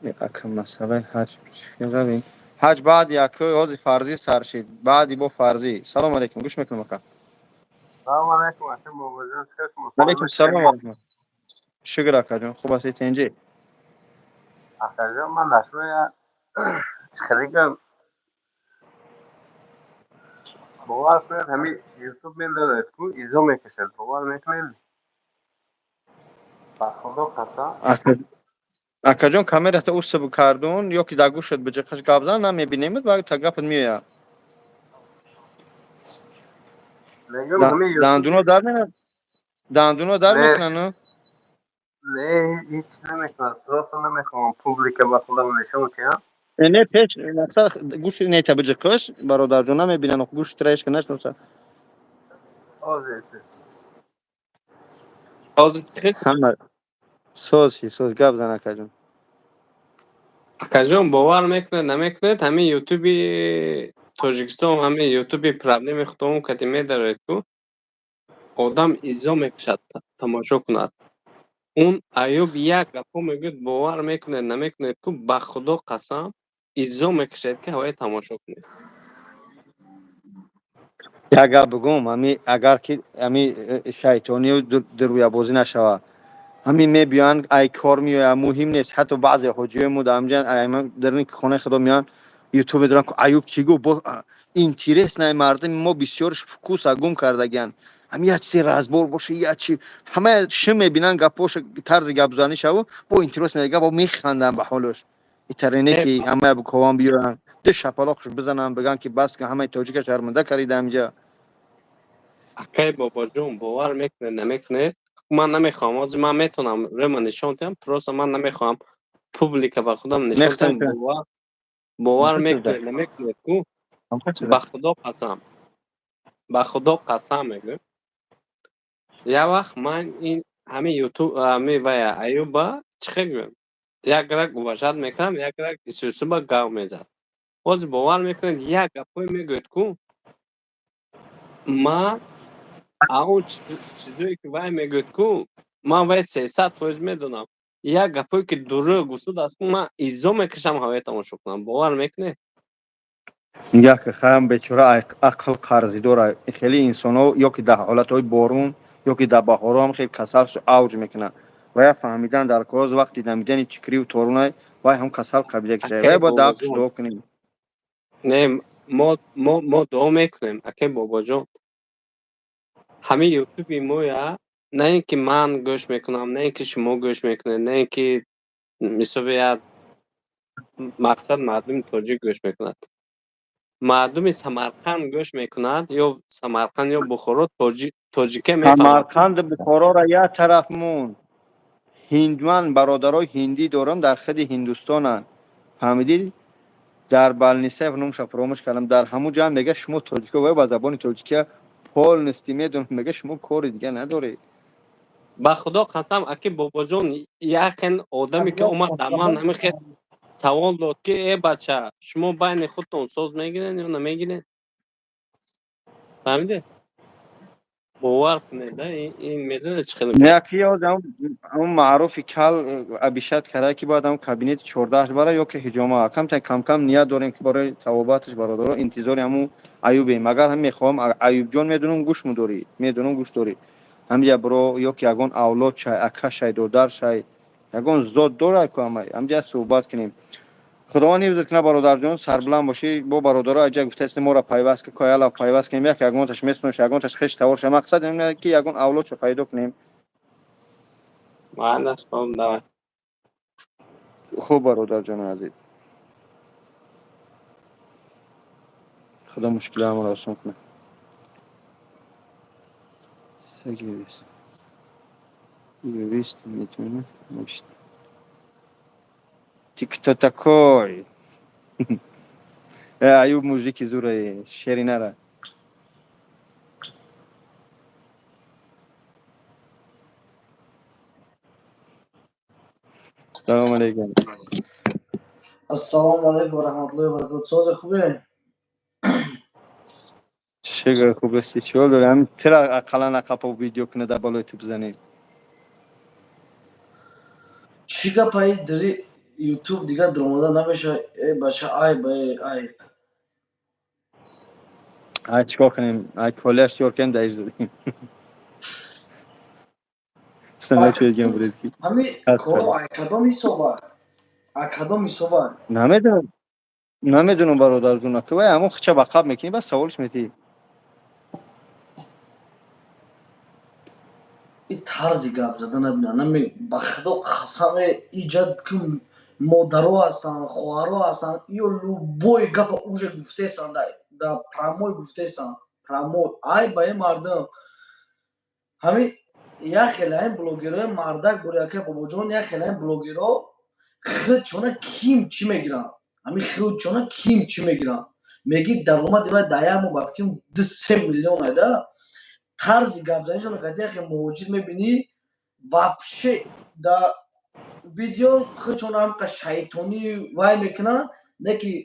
یک مسئله حج رویم حج بعد یک روز فرضی سر شد بعدی با فرضی سلام علیکم گوش میکنم اکا سلام علیکم اصلا موجود است علیکم مصاحبه السلام و کردیم رحمت شکر اکا جان خوب هستی تنجی اصلا من نشروع خیلی باور کنید همین یوتیوب من داره تو ایزو میکشد باور میکنید خدا خطا اکا جان کامera تا اوست کردون یا که در گوشت به جقش قابضان نمیبینیم و تا گپت میاد میگم همین یوتیوب دندونو در نه میکنن نه نه هیچ نمیکنم درست نمیکنم پوبلیک با خودم نشون که نه پیش مثلا گوش نیت بجکش برادر جون نمیبینن گوش ترایش کنش مثلا آزیته Hozir chiqish همه سوز گپ زنه کجون akajon باور میکنه نمیکنه همین یوتیوبی توجیکستان همین یوتیوبی پرابلم خودمون کتیمه داره کو آدم ایزا میکشد تماشا کند اون ایوب یک گپو میگه باور میکنه نمیکنه کو به خدا قسم ایزا میکشد که هوای تماشا کنه یک گپ بگم همی اگر که همی شیطانی و درویا بازی نشوه همین میبیان ای کار میوه مهم نیست حتی بعضی حجیه مو دامجان ایمان درنی که خانه خدا میان یوتیوب درن که ایوب چیگو با اینترس نه مردم ما بسیارش فکوس گم کردگن هم یه چیزی رازبور باشه یه چی همه شم میبینن گپوش طرز گپزانی شو با اینترس نگه با میخندن به حالش ایترینه ای که همه به کوان بیارن ده شپلاقش بزنن بگن که بس که همه توجیک شرمنده کردید اینجا اکای بابا جون باور میکنه نمیکنه من نمیخوام از من میتونم رم نشون بدم پروسا من نمیخوام پوبلیک به خودم نشون نختن بدم چه باور چه میکنه نمیکنه کو به خدا قسم به خدا قسم میگم یه وقت من این همه یوتیوب همه و ایوبا چخه گویم یک رگ وجد میکنم یک رگ سوسو با گاو میزد باز باور میکنه یک گپوی میگوید کو من اون چیزایی که وای میگوید کو من وای 300% میدونم یک گپوی که دوره گوشت است من ایزو میکشم هوای تماشا کنم باور میکنه میگه که خیام بیچاره عقل قرضی داره خیلی انسان ها یا که در حالت های بارون یا که در بهار هم خیلی کسلش اوج میکنه و یا فهمیدن در کاز وقتی نمیدن چکری و تورونه و هم کسل قبیله کشه و اکی با بابا دقش جون دعا کنیم نه ما دعا میکنیم اکی بابا جون همه یوتیوبی مویا نه اینکه من گوش میکنم نه اینکه شما گوش میکنه نه اینکه مثلا مقصد مردم تاجیک گوش میکند مردم سمرقند گوش میکند یا سمرقند یا بخارا تاجیکه میفهمد سمرقند بخارا را یک طرف مون هندوان برادرای هندی دارم در خد هندوستانن فهمیدید در بلنیسه نمش فراموش کردم در همون جمع میگه شما تاجیکا و با زبان تاجیکی پول نستی میدون میگه شما کار دیگه نداری به خدا قسم اکی بابا جان یقین آدمی که اومد در من نمیخواد سوال داد که ای بچه شما بین خودتون ساز میگیرین یا نمیگیرین فهمیده باور کنید این میدونه چه خیلی با یکی از اون معروف کل ابیشت کرده که باید اون کابینت 14 بره یا که حجامه کم کم نیت داریم که برای ثواباتش برادر انتظار همون ایوبی مگر هم میخوام ایوب جان میدونم گوش مداری میدونم گوش داری هم یا برو یا که یگان اولاد شای اکا شای دودر شای یگان زود داره که هم یا صحبت کنیم خداوند حفظت کنه برادر جان سربلند باشی با برادرها اجا گفته است ما را پیوست که کایلا پیوست کنیم یک یگانش میسنوش یگانش خش تور شه مقصد اینه که یگان اولاد شو پیدا کنیم معلش خواهم داره خوب برادر جان عزیز خدا مشکل همون را آسان کنه سگیریست یویست میتونه نوشت تیک تاکای ایوب موزیکی زوره شیری نره سلام علیکم السلام علیکم و رحمت الله و برکاته. ساز خوبه؟ چه خوب استی چول داره همین تر اقلا نقپا ویدیو کنه در بالای تو بزنی چی گپایی داری یوتیوب دیگه درآمده نمیشه؟ ای بچه ای ای چیکار کنیم ای کالیش یور کنیم دایش زدیم سنگا چوی گیم برید کی همین از کارو خالی کدام حسابه نمیدونم برادر جون که وای همون خچه بقب میکنی بس سوالش میتی این طرز گپ زدن نبینه نمی بخدا قسم ایجاد که مادرها هستن خواهرها هستن یا لوبوی گپ اوش گفته سن در پراموی گفته سن پراموی ای با این مردم همین یا خیلی این بلوگرهای مردک بوده که بابا جون یا خیلی این بلوگرها خود چونه کیم چی میگیرن همین خیلی چونه کیم چی میگیرن میگی درآمد باید دایم و بافکیم 2 میلیون ایده طرز گابزایشون که که موجود میبینی вообще دا ویدیو خودشون هم که شیطانی وای میکنن نه که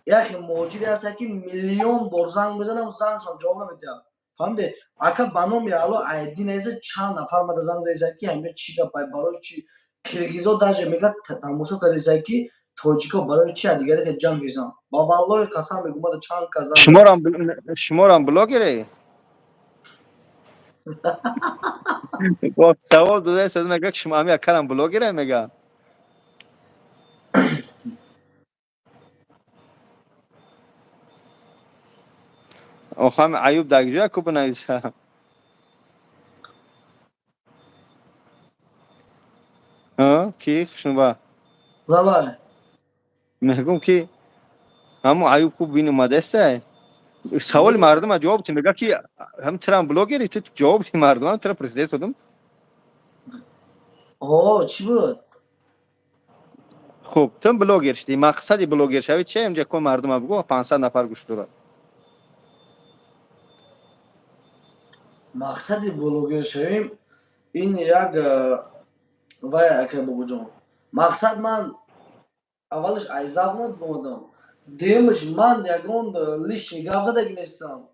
یکی موجودی هست که میلیون بار زنگ بزنه و زنگشان جواب نمیده فهمیده اکا بانوم یا الو ایدی نیست چند نفر مده زنگ زیزه که همه چی که برای چی کلگیزو داجه میگه تماشا کردیزه که توجیکا برای چی دیگری که جمع بیزن با والله قسم میگم ده چند که زنگ زد شما هم بلاگره با سوال دوده ساز میگه که شما هم یک کارم بلاگره میگه آخه هم عیوب دگجوه که بنویسه ها کی شما زبای میگم که همون عیوب خوب بین اومده است سوال مردم ها جواب چی میگه که هم ترام بلاگری تو جواب چی مردم ها ترا پرسیده شدم اوه چی بود خب تو بلاگر شدی مقصد بلاگر شوی چه اینجا کو مردم ها بگو 500 نفر گوش دارن مقصد بلوگر شویم این یک وای اکه بابا جان مقصد من اولش айзабнут будам дуюмаш ман ягон лишни гап задаги нестам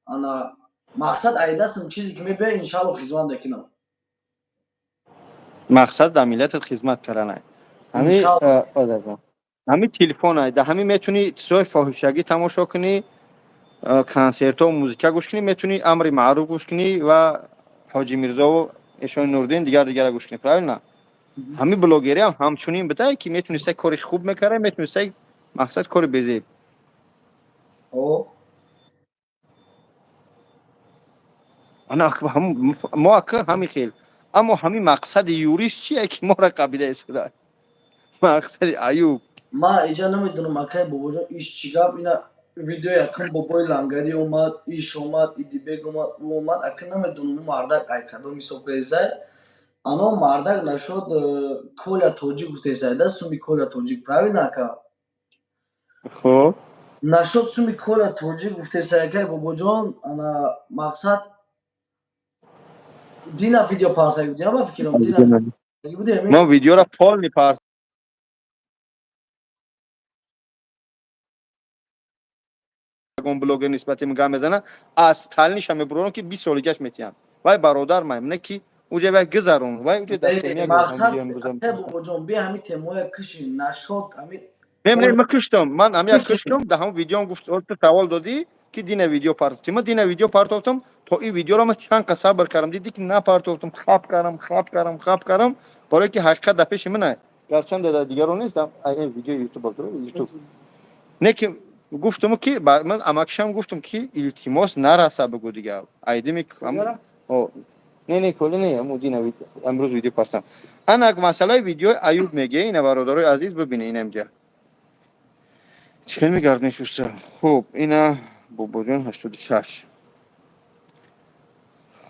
ана мақсад айдастам чизе ки мебия иншалло хизмат мекунам مقصد در ملت خدمت کردن همین иншалло همین تلفن های ده همین میتونی چیزای فاحشگی تماشا کنی کنسرت ها و موزیک گوش کنی میتونی امر معروف گوش کنی و حاجی میرزا و اشان نوردین دیگر گوش کنی правильно همین بلاگری هم همچنین بده که میتونی سه کارش خوب میکنه میتونی سه مقصد کار بزی о انا هم ما که همین خیل اما همین مقصد یوریست چیه که ما را قبیله است مقصد ایوب ман иҷа намедонам акай бобоҷон иш чӣ гап ина видео якин бобои лангарӣ омад иш омад идибег омад ӯ омад акин намедонам ӯ мардак ай кадом ҳисоб кардисай ано мардак нашуд коля тоҷик гуфтесай да суми коля тоҷик правильно ака خب нашуд суми коля тоҷик гуфтесай акай бобоҷон ана мақсад дина видео партаги буди ама фикрам дина видео буди ами ما ویدیو را پال میپرد اون بلوگر نسبت میگم میزنه از تلنیش هم برونم که 20 سالگیش میتیم وای برادر من نه کی اوجه وای گذرون وای اوجه دستمی گفتم мақсад ویدیو امروز акай бобоҷон бия ҳами темоя киши нашуд ами نمیدونم коля من کشتم من همیا киши کشتم ده هم ویدیو هم گفت تو سوال دادی که دین ویدیو پارت ما دین ویدیو پارتوتم تو این ویدیو را من چند قصه بر کردم دیدی که نه پارتوتم خواب کردم برای که حقیقت در پیش منه گرچند در دیگران نیستم این ویدیو یوتیوب داره یوتیوب نه که گفتم که من اماکشم گفتم که التماس نرسه بگو دیگه ایده میکنم او نه کلی نه امو دین ویدیو امروز ویدیو پارتم انا مسئله ویدیو ایوب میگه این برادرای عزیز ببینه اینجا چه میگردنش دوستا خب اینا باباجان 86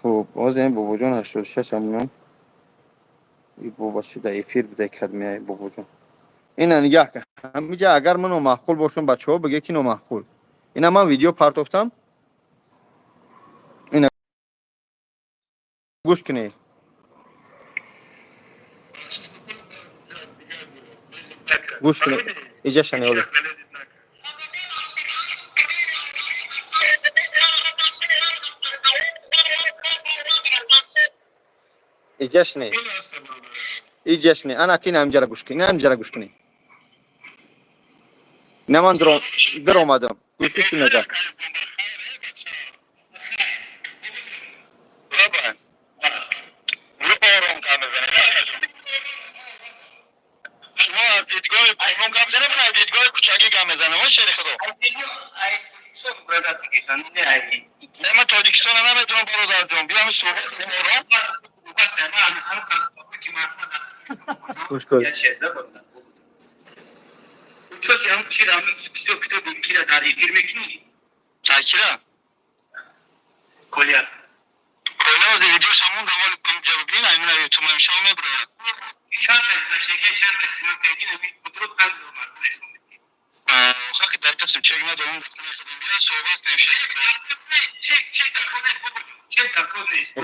خب باز این باباجان 86 هم این بابا شده افیر بده کدمیه باباجان اینا نگاه کن همینجا اگر منو معقول باشم بچه ها بگه که نو معقول اینا من ویدیو پارتوفتم اینا گوش کنی گوش کنی ایجا شنیالی ایجا شنی انا کی نام جرا گوش کنی نه من در اومدم گوش کنی نگاه شما از دیدگاه کنون گپ زنه من از دیدگاه کوچکی گپ میزنم ما شریک خدا نه من تاجیکستان نمیدونم برادر جان بیام صحبت کنم گوش کن Uçak yanlış rağmen bize bir kira dari firme ki. Çakira. Kolya. Kolya da video samun da mal cevabin aynen YouTube memşam mı bro? İnşallah bize şey geçer de sinir dediğin bir kutup kan var. که در دستم چک ندارم بیا صحبت کنیم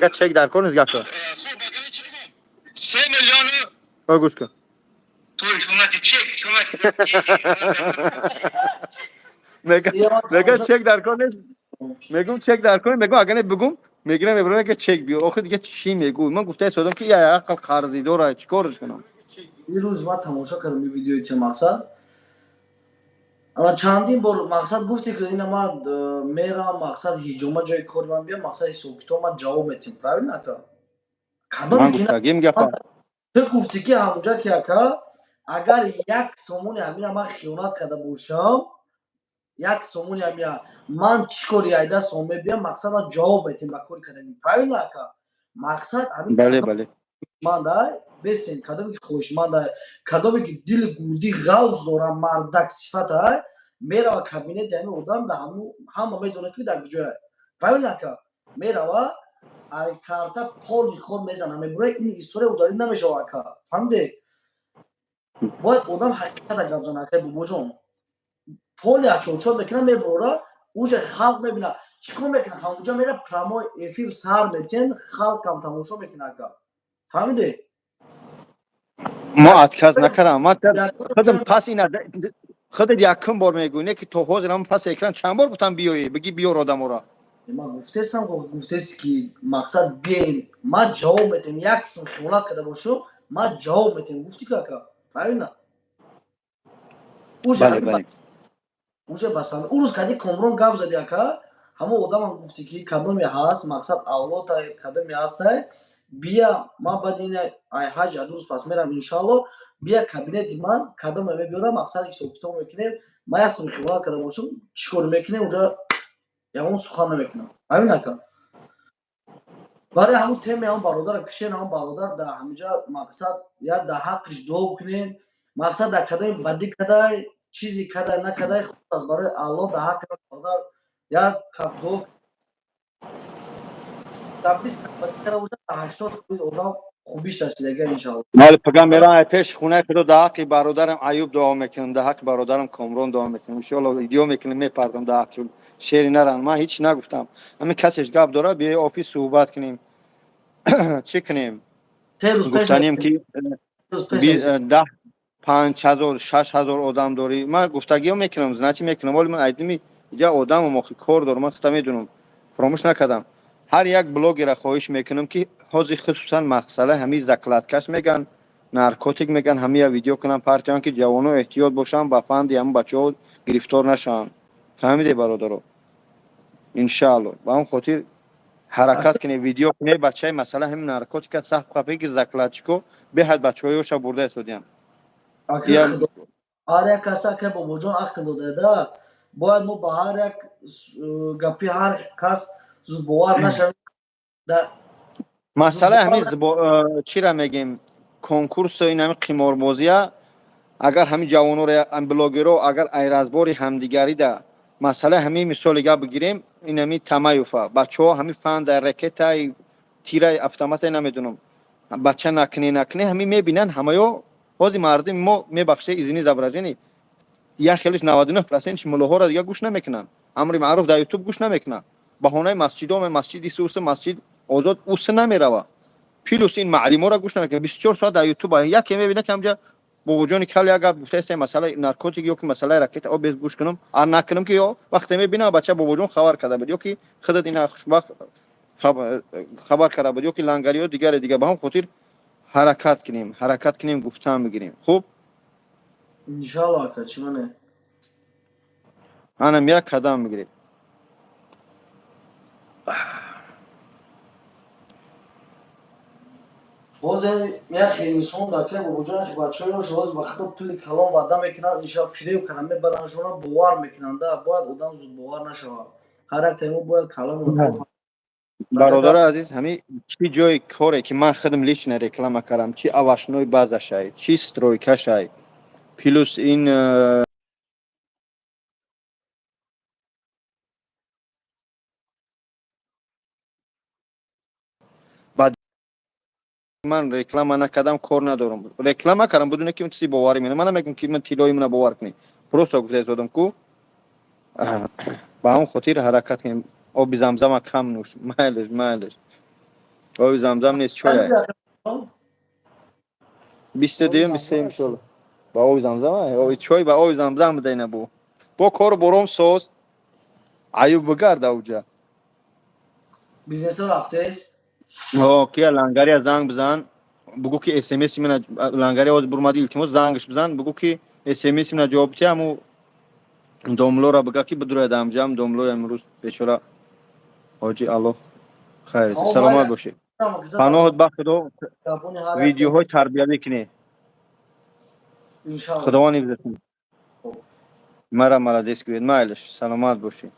چک چک در کار نیست گپ کن 3 میلیون رو گوش کن تو شما چک میگه چک در کار نیست میگم چک در کار میگم اگه بگم میگیرم میبرم که چک بیار آخه دیگه چی میگو من گفته سودم که یا عقل قرضی داره چیکارش کنم این روز ما تماشا کردم این ویدیوی چه مقصد اما چندین بار مقصد گفتی که اینا ما میرم مقصد هیجوما جای کار من بیام مقصد سوکتو ما جواب میتیم правильно ака من کدام که گفتم گپ تو گفتی که همونجا که ака اگر یک سومونی همین من خیانت کرده باشم یک سومونی همین من چیکاری ایده سومه بیام مقصد ما جواب میتیم با کاری کردن правильно ака مقصد همین بله بله مانده بسین کدامی که خوشمنده کدامی که دل گودی غوز داره مردک صفته میره و کابینت همین آدم ده همه میدونه که در کجا правильно که میره و ای کارتا پولی خود میزنه میبره این استوری وداری نمیشه که فهمیدی باید آدم حقیقت گپ زنه که بابا جون پولی چوچو بکنه میبره اوج خلق میبینه چیکار میکنه همونجا میره پرامو افیر سر میکن خلق هم تماشا میکنه که فهمیدی ما اتکاز نکردم ما خودم پس این خودت یکم بار میگونی که تو حاضرم پس اکران چند بار گفتم بیایی بگی بیار آدم را من گفتستم گفتست که مقصد بیاین ما جواب میتیم یک سن خیانت کرده باشم ما جواب میتیم گفتی که اکا правильно اوج بله همین بله اوج بسان اون روز کدی کامرون گپ زدی اکا همه آدم هم گفتی که کدومی هست مقصد اولاد کدومی هست بیا ما بعد این ای حاج روز پس میرم انشالله بیا کابینت من کدوم میبرم مقصد سوکتو میکنه ما یک سن خیانت کرده باشم چیکار میکنه اونجا یا اون سخن نمیکنم правильно اکا برای همون تیم هم برادر کشین هم برادر در همینجا مقصد یا در حقش دعا کنین مقصد در کدای بدی کدای چیزی کدای نکدای خود از برای الله در حق برادر یا کفدو در 20 بدی کرده باشه تا 80 آدم خوبیش رسیدگی انشاءالله بله پگم میرم پیش خونه که در حق برادرم ایوب دعا میکنم در حق برادرم کامران دعا میکنم ان شاء الله ویدیو میکنم میپردم در حق شعری نرن من هیچ نگفتم همین کسیش گپ داره بیا آفیس صحبت کنیم چی کنیم 3 روز پیش گفتنیم که 10 5000 6000 آدم داری من گفتگی میکنم زنچی میکنم ولی من ایدمی یا آدم و مخی کار دارم من خودم میدونم فراموش نکردم هر یک بلاگی را خواهش میکنم که حاضر خصوصا مسئله همین زکلاتکش میگن نارکوتیک میگن همین ویدیو کنن پارتیان که جوانو احتیاط باشن با فند هم بچه‌ها گرفتار نشن فهمیدی برادرو ان شاء الله با اون خاطر حرکت کنه ویدیو کنه بچه مسئله همین نارکوتیک صح قفی که زکلاتچکو به حد بچه‌هایش برده شدن آخه خدا هر یک کس که با وجود عقل داده باید ما با هر یک گپی هر کس زود باور نشویم مسئله همین چی را میگیم کنکورس این همین قماربازی اگر همین جوانو را ام بلاگرو اگر ایرازباری همدیگری ده مسئله همین مثال گپ بگیریم این همین تمایوفا بچه‌ها همین فن در رکت تیر اتومات نمیدونم بچه نکنه همین میبینن همه بازی مردم ما میبخشه ایزنی زبرجنی یا خیلیش 99% ملوها را دیگه گوش نمیکنن امر معروف در یوتیوب گوش نمیکنن بهونه مسجدی سوس مسجد آزاد اوس نمیره پیلوس این معلمو را گوش نمیکنه 24 ساعت در یوتیوب یکی میبینه که همجا با وجود کلی اگه گفته مسئله نارکوتیک یا که مسئله راکت او بیس گوش کنم ار نکنم که یا وقتی میبینه بچه با وجود خبر کرده بود یا که خودت اینا خوشبخت خبر کرده بود یا که لنگریو دیگه با هم خاطر حرکت کنیم گفتن بگیریم خوب ان شاء الله که چی منه انا یک قدم میگیریم باز یک انسان در که با وجود بچه‌ها شواز وقتا پلی کلام وعده میکنن انشاء فریب کنن میبرنشون باور میکنن ده باید آدم زود باور نشود هر یک تیمو باید کلام برادر عزیز همین چی جای کاره که من خودم لیچن رکلام کردم چی اواشنوی بازشای چی سترویکاشای پیلوس این بعد من رکلام نکردم کار ندارم رکلام کردم بدون که چیزی باوری منه من میگم که من تیلوی من باور کنی پروسا گفته زدم کو با اون خاطر حرکت کنیم. آب زمزم کم نوش. مایلش آب زمزم نیست چای. 20 دیم 20 میشول. با آب زمزم آب چای با آب زمزم بدین با کار برام ساز ایوب بگرد اوجا. بیزنس ها رفته است. که لنگری زنگ بزن بگو که اس ام اس من لنگری از برمادی التماس زنگش بزن بگو که اس ام اس من جواب تیامو دوملو را بگه که بدور ادم جام دوملو امروز بیچاره حاجی الله خیر اما سلامت باید باشه. اما کسا پناهت با خدا تلفن هر یک ویدیوهای تربیت میکنه. انشاءالله. خداوند حفظتون. مرا ملادیس گوید مایلش سلامت باشه.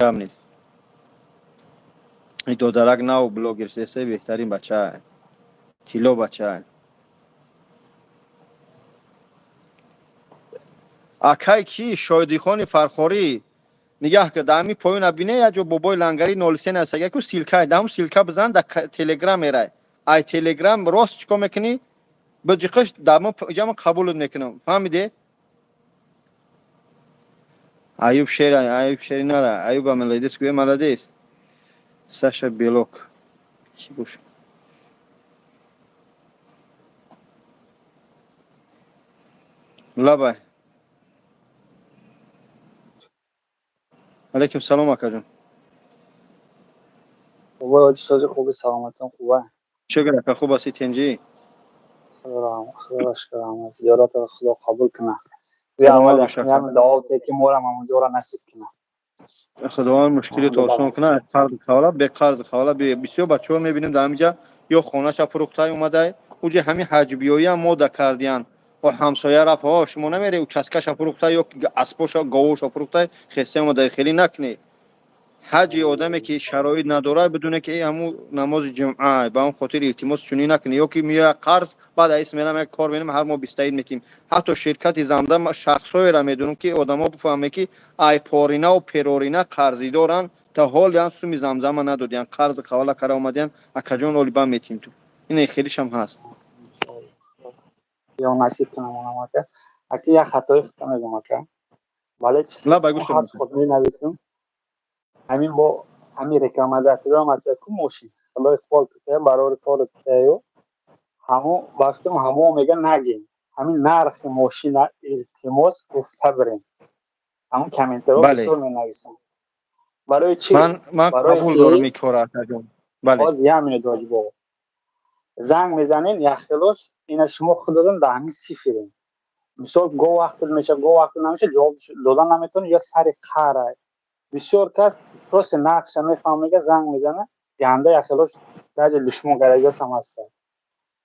کم نیست. این دو درک ناو بلوگر سه بهترین بچه های. کیلو بچه های. اکای کی شایدی خان فرخوری نگاه که دامی پایین ابینه یا جو بابای لنگری 03 است اگه کو سیلکا دام سیلکا بزن در تلگرام میره ای تلگرام راست چیکار میکنی بجقش دام جام قبول نکنم فهمیدی ایوب شیر نره ایوب ملادیس گوی ملادیس ساشا بیلوک کی باشه لبای علیکم سلام آقا جان خوبه استاد خوبی سلامتون خوبه چه که خوب هستی تنجی خدا شکرم از زیارت خدا قبول کنه بیا سلامت اول باش یقین آقا هم دعوت که مورم همونجا را نصیب کنه خداوند مشکلی تو آسان کنه قرض خوالا به قرض خوالا به بسیار بچه‌ها می‌بینیم در اینجا یا خونه‌ش فروخته اومده اوجه همین حجبیایی هم ماده کردیان و همسایه رفت ها شما نمیری او چسکش فروخته یا اسبوش گاوش فروخته خسته ما داخلی نکنی حج آدمی که شرایط نداره بدونه که همو نماز جمعه با اون خاطر التماس چونی نکنه یا که میاد قرض بعد اسم میرم یک کار ببینم هر ماه 25 میتیم حتی شرکت زمزم شخصایی را میدونم که آدما بفهمه که ای پارینا و پرورینا قرضی دارن تا حال یان سومی زمزم ندادن قرض قوالا کرا اومدن اکجون اولی با میتیم تو این خیلیش هم هست یا نصیب کنه اونم که اگه یک خطای خطا میگم که ولی لا بگوش خط خود می نویسم همین با همین رکامنداتی را مثلا کو ماشین الله اقبال که برای کار تیو همو وقتی همو میگه نگین همین نرخ ماشین التماس گفته بریم همون کامنت رو بله بسیار می نویسم برای چی من برای قبول دارم که این کار اکجون بله باز همین داج با زنگ میزنین یخلوش اینا شما خودتون در همین صفرین مثال گو وقت میشه گو وقت نمیشه جواب دادن نمیتونه یا سر قره بسیار کس پروس نقش میفهمه که زنگ میزنه گنده یخلوش در دشمن گرایش هم هست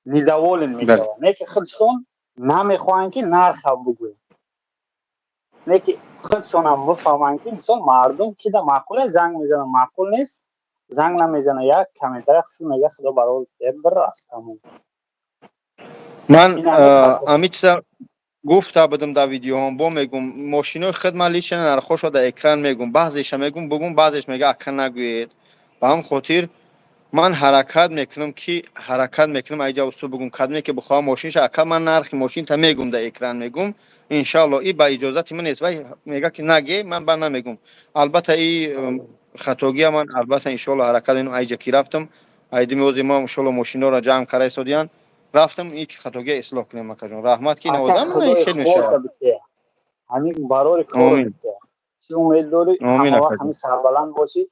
نیدوالین میشه بله نه که خودشون نمیخوان که نرخ بگوین نه که خودشون هم بفهمن که مثلا مردم که در معقول زنگ میزنه معقول نیست زنگ نمیزنه یک کامنتر خودشون میگه خدا برای برفت تموم من این همه خطا امیت گفته بودم در ویدیو هم با میگم ماشینای خدمت لیشن نرخوش رو در اکران میگم بعضیش میگم بگم بعضیش میگه اکن نگوید با هم خاطر من حرکت میکنم ایجا وسو بگم کدومی که بخوام ماشینش اکن من نرخ ماشین تا میگم در اکران میگم ان شاء الله ای با اجازت من است میگه که نگی من با نمیگم البته ای خطاگی من البته ان شاء الله حرکت اینو ایجا کی رفتم ایدی میوزی ما ان شاء الله ماشینا رو جمع کرای سودیان رفتم این خطاگی اصلاح کنم مکجون رحمت کی اکر نوادم من خدا خیلی اقبال میشه تا بته همین برای کار آمین بته چی امید داری آمین همه وقت همین اکجون سربلند باشی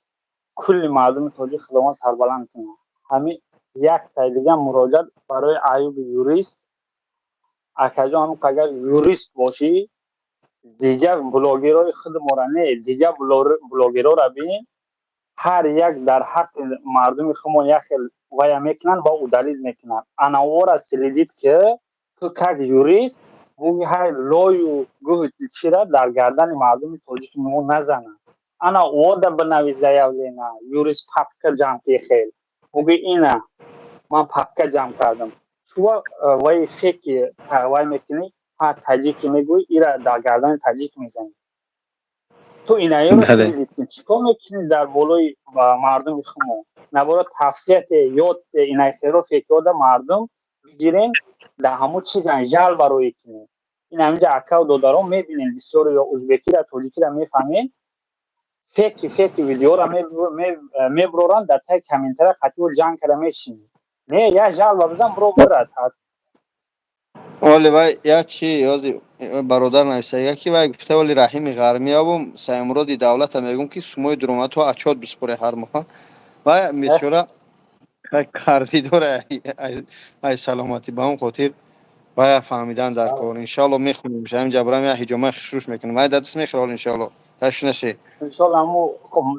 کل مردم توجه خدمات سربلند کنه همین یک تا دیگه مراجعه برای ایوب یوریست اکجان هم اگر یوریست باشی دیگه بلاگرای خود مورنه دیگه بلاگرا را ببین هر یک در حق مردم خمون یک ویا میکنن با او دلیل میکنن انوار سلیدید که تو که یوریست بوی های لایو گوه چیره در گردن مردم توجیه مو نزنن انا او در بنوی زیاولینا یوریست پاپکر جمع خیل بوی اینا من پاپکر جمع کردم شو وای فکر وای میکنی ها تاجیک میگوی ایرا در گردن تاجیک میزنی تو اینایی رو بله سلیزید که چیکار میکنید در بالای مردم شما نباید تفسیت یا اینایی رو فکر مردم بگیرین در همون چیز انجال برای کنید این همینجا اکا و دودارم میبینین بسیار یا ازبکی را توجیکی را میفهمین феки видеоро мебуроранд дар таи комментария қатиҳо ҷанг карда мешинӣ. Не як жалба бизан биро мурад. оли вай як чи ёзи бародар нависта яки вай гуфта оли раҳими ғармиёву саимуроди давлата мегум ки сумои дуромату отчёт биспоре ҳар моҳа вай бечора қарзидор ай саломатӣ ба он хотир вай фаҳмидан дар кор иншалло мехунем шамин ҷабрам я ҳиҷома хушруш мекунем вай даст мехӯрад иншалло ташнаше иншалло аму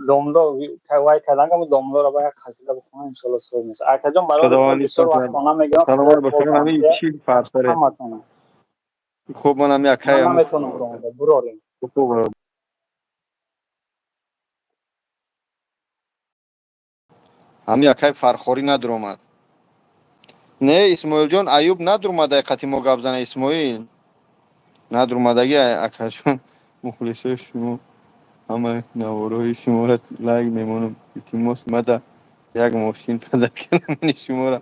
домло вай кадангамо домлоро ба як қасида бихонам иншалло соҳиб меша. Акаҷон барои бисёр вақтона мегирам. саломат бошед ҳамин чи фарсаре ҳаматона хуб монам якай ман наметонам бурорем. ҳамин якай фархорӣ надуромад. Не исмоилҷон аюб надурмадай қати мо гап зана исмоил надурмадаги акаҷон мухлисои шумо ҳамаи навораи шуморо лайк мемонам илтимос мада як мошин паза кардам шуморо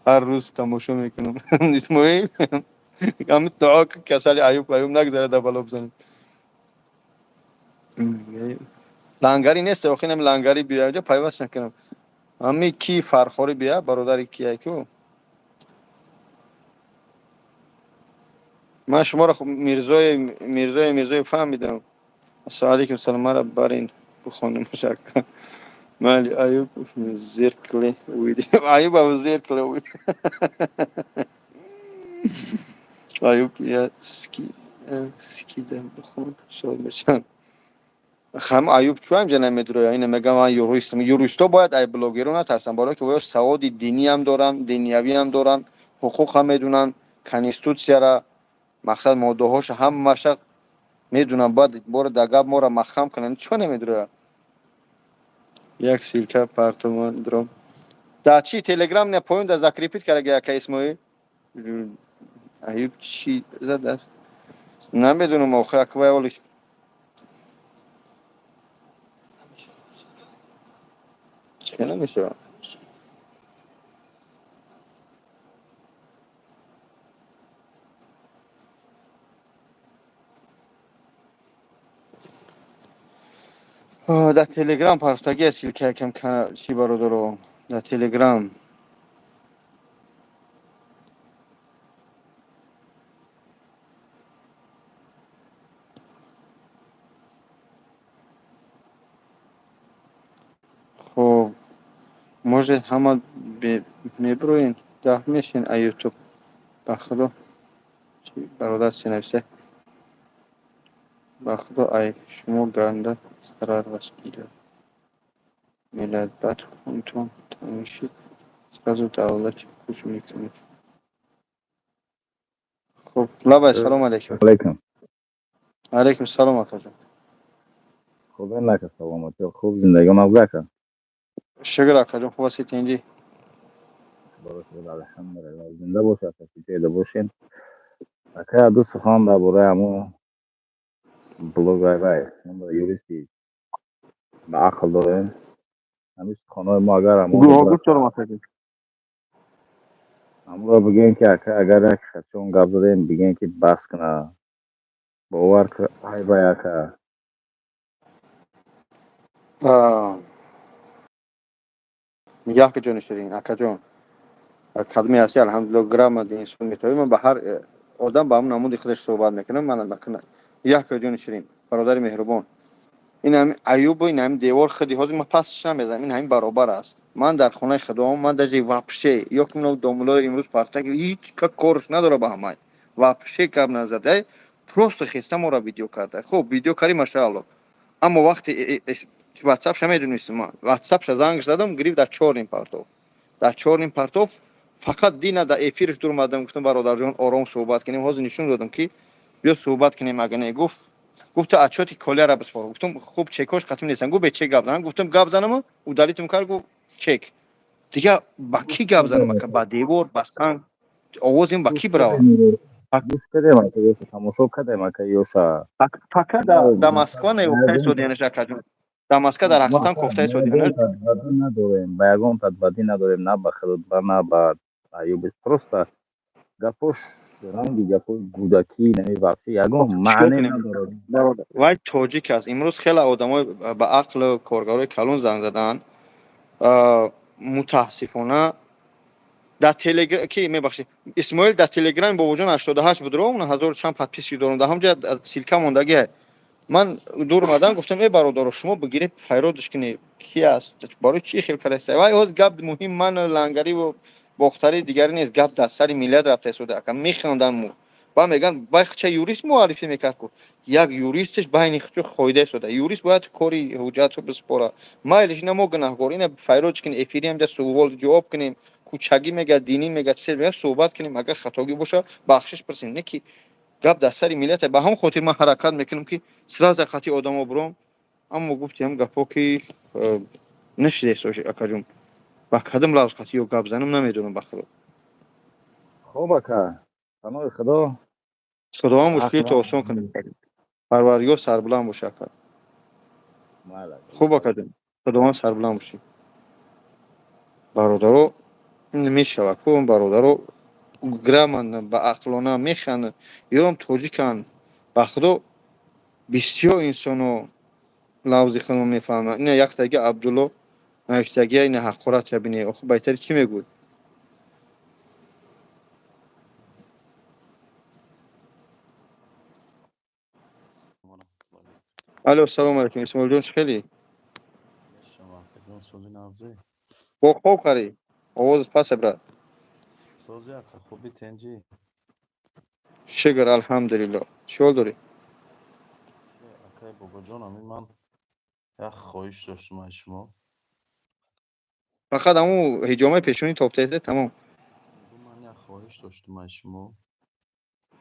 ҳар рӯз тамошо мекунам исмоил ҳамин дуо касали аюб нагзарада бало бизанем лангари нест охин ҳам лангари бия ҷа пайваст накунам ҳамин ки фархори бия бародари кияку ман шуморо мирзои фаҳмидам. ассалому алайкум саломара барин бихонем шакка мали аюб зеркале увидел аюба в зеркале увидел аюб я скидам бихон шод бошам хам аюб чуам ҷа намедроя ина мегам ман юристам юристо бояд ай блогеро натарсан боро ки воё саводи динӣ ам доранд динявӣ ам доранд ҳуқуқ ам медунанд конститутсияра мақсад моддаҳоша ҳамаша медунам бояд бора да гап моро махам кунанд чо намедроя як силка партоман дром да чи телеграм не поин да закрепит карага яка исмоил аюб чи задаст намедунам охир аквай оли чӣ намешавад дар телеграм парафтагия силка якам чӣ бародаро дар телеграм хоб может ҳама мебироин даҳ мешин а ютуб ба худо бародар чӣ нависта ба худо ай шумо ганда зарар васкида миллат бад хунтон тамошид сразу давлати куш мекунед хуб лабай салом алейкум алейкум алейкум салом акаҷон хуб нака саломати хуб зиндагӣ мавгака шукр акаҷон хуб ҳастед инҷи алҳамдулилла зинда боша ҷойда бошед ака ду сухан дар бораи ҳамо блогерай юристи ба ақл дорем ҳамин суханҳои мо агар ҳамро бигем ки ака агар як хачон гап задем бигем ки бас куна бовар ҳай ба яка як ҷони ширин акаҷон академия ҳасти алҳамдулилла грамота инсон метавонад ман ба ҳар одам ба ҳамун намуди худаш суҳбат мекунам ман як ҷони ширин бародари меҳрубон ин ҳамин аюбу ин ҳамин девор худи ҳозир ман пасш намезанам ин ҳамин баробар аст ман дар хонаи худом ман даже вапше ё ки домло имрӯз партак ҳеҷ корш надора ба ҳамай вапше гап назадай просто хеста моро видео карда хуб видеокарӣ машаалло аммо вақте ватсапша медонистм ман ватсапша занг задам гирифт дар 4 ним партов дар 4 ним партов фақат дина дар эфирш дур омадам гуфтам бародарҷон ором суҳбат кунем ҳозир нишон додам ки биё суҳбат кунем ага не гуфт отчёти колияра бисфор гуфтам хуб чекош қатъи нестан гуфт бе чек гап занам гуфтам гап занама удалитм кард гуфт чек дига ба ки гап занам ака ба девор ба санг овозим ба ки биравад тамошо кардем ака ёша фақат дар москва не воқеъ содиянаш акаҷон дар москва дар ҳақиқатан кофтаи содиянаш надорем ба ягон тадбадӣ надорем на ба хилотба на ба аюб просто гапош دارم دیگه گودکی نمی وقتی یگم چیکار معنی کنیم نداره. برادر وای توجیک است امروز خیلی آدمای با عقل و کارگرای کلون زنگ زدن متاسفانه در تلگرام کی میبخشی اسماعیل در تلگرام با وجود 88 بود رو اون 1000 چند پادپیسی دارم در همجا سیلکا موندگی من دور اومدم گفتم ای برادر شما بگیرید فیرودش کنی کی است برای چی خیلی کرسته وای از گپ مهم من لنگری و باختری دیگری نیست گپ در سر میلاد رفته شده که میخوندن مو با میگن باید چه یوریست معرفی میکرد کو یک یوریستش بین خچو خویده شده یوریست باید کاری حجت رو بسپره مایلش نمو گناهگار اینه فیروز کنی افیری هم در سوال جواب کنیم کوچگی میگه دینی میگه سر میگه صحبت کنیم اگر خطاگی باشه بخشش پرسیم نه کی گپ در سر ملت به هم خاطر ما حرکت میکنیم که سراز خطی آدم برام اما گفتیم گپا که نشده سوش اکجون با کدام لحظ خطی و گپ زنم نمیدونم بخدا خوب که پناه خدا خدا هم مشکل حق تو آسان کنیم پروردگار سربلند باشه کرد مالا خوب کردیم خدا هم سربلند باشه برادرو نمیشه کون برادرو گرامن با عقلانه میخوان یوم توجیکن بخدا بسیار انسانو لفظی خودم میفهمم این یک تاگه عبدالله نوشتگی این حقارت بینی آخه بهتر چی میگوی الو سلام علیکم اسماعیل جان خیلی با خوب کاری آواز پس برات شکر الحمدلله چیکار داری فقط همون حجامه پیشونی توپ تیزه تمام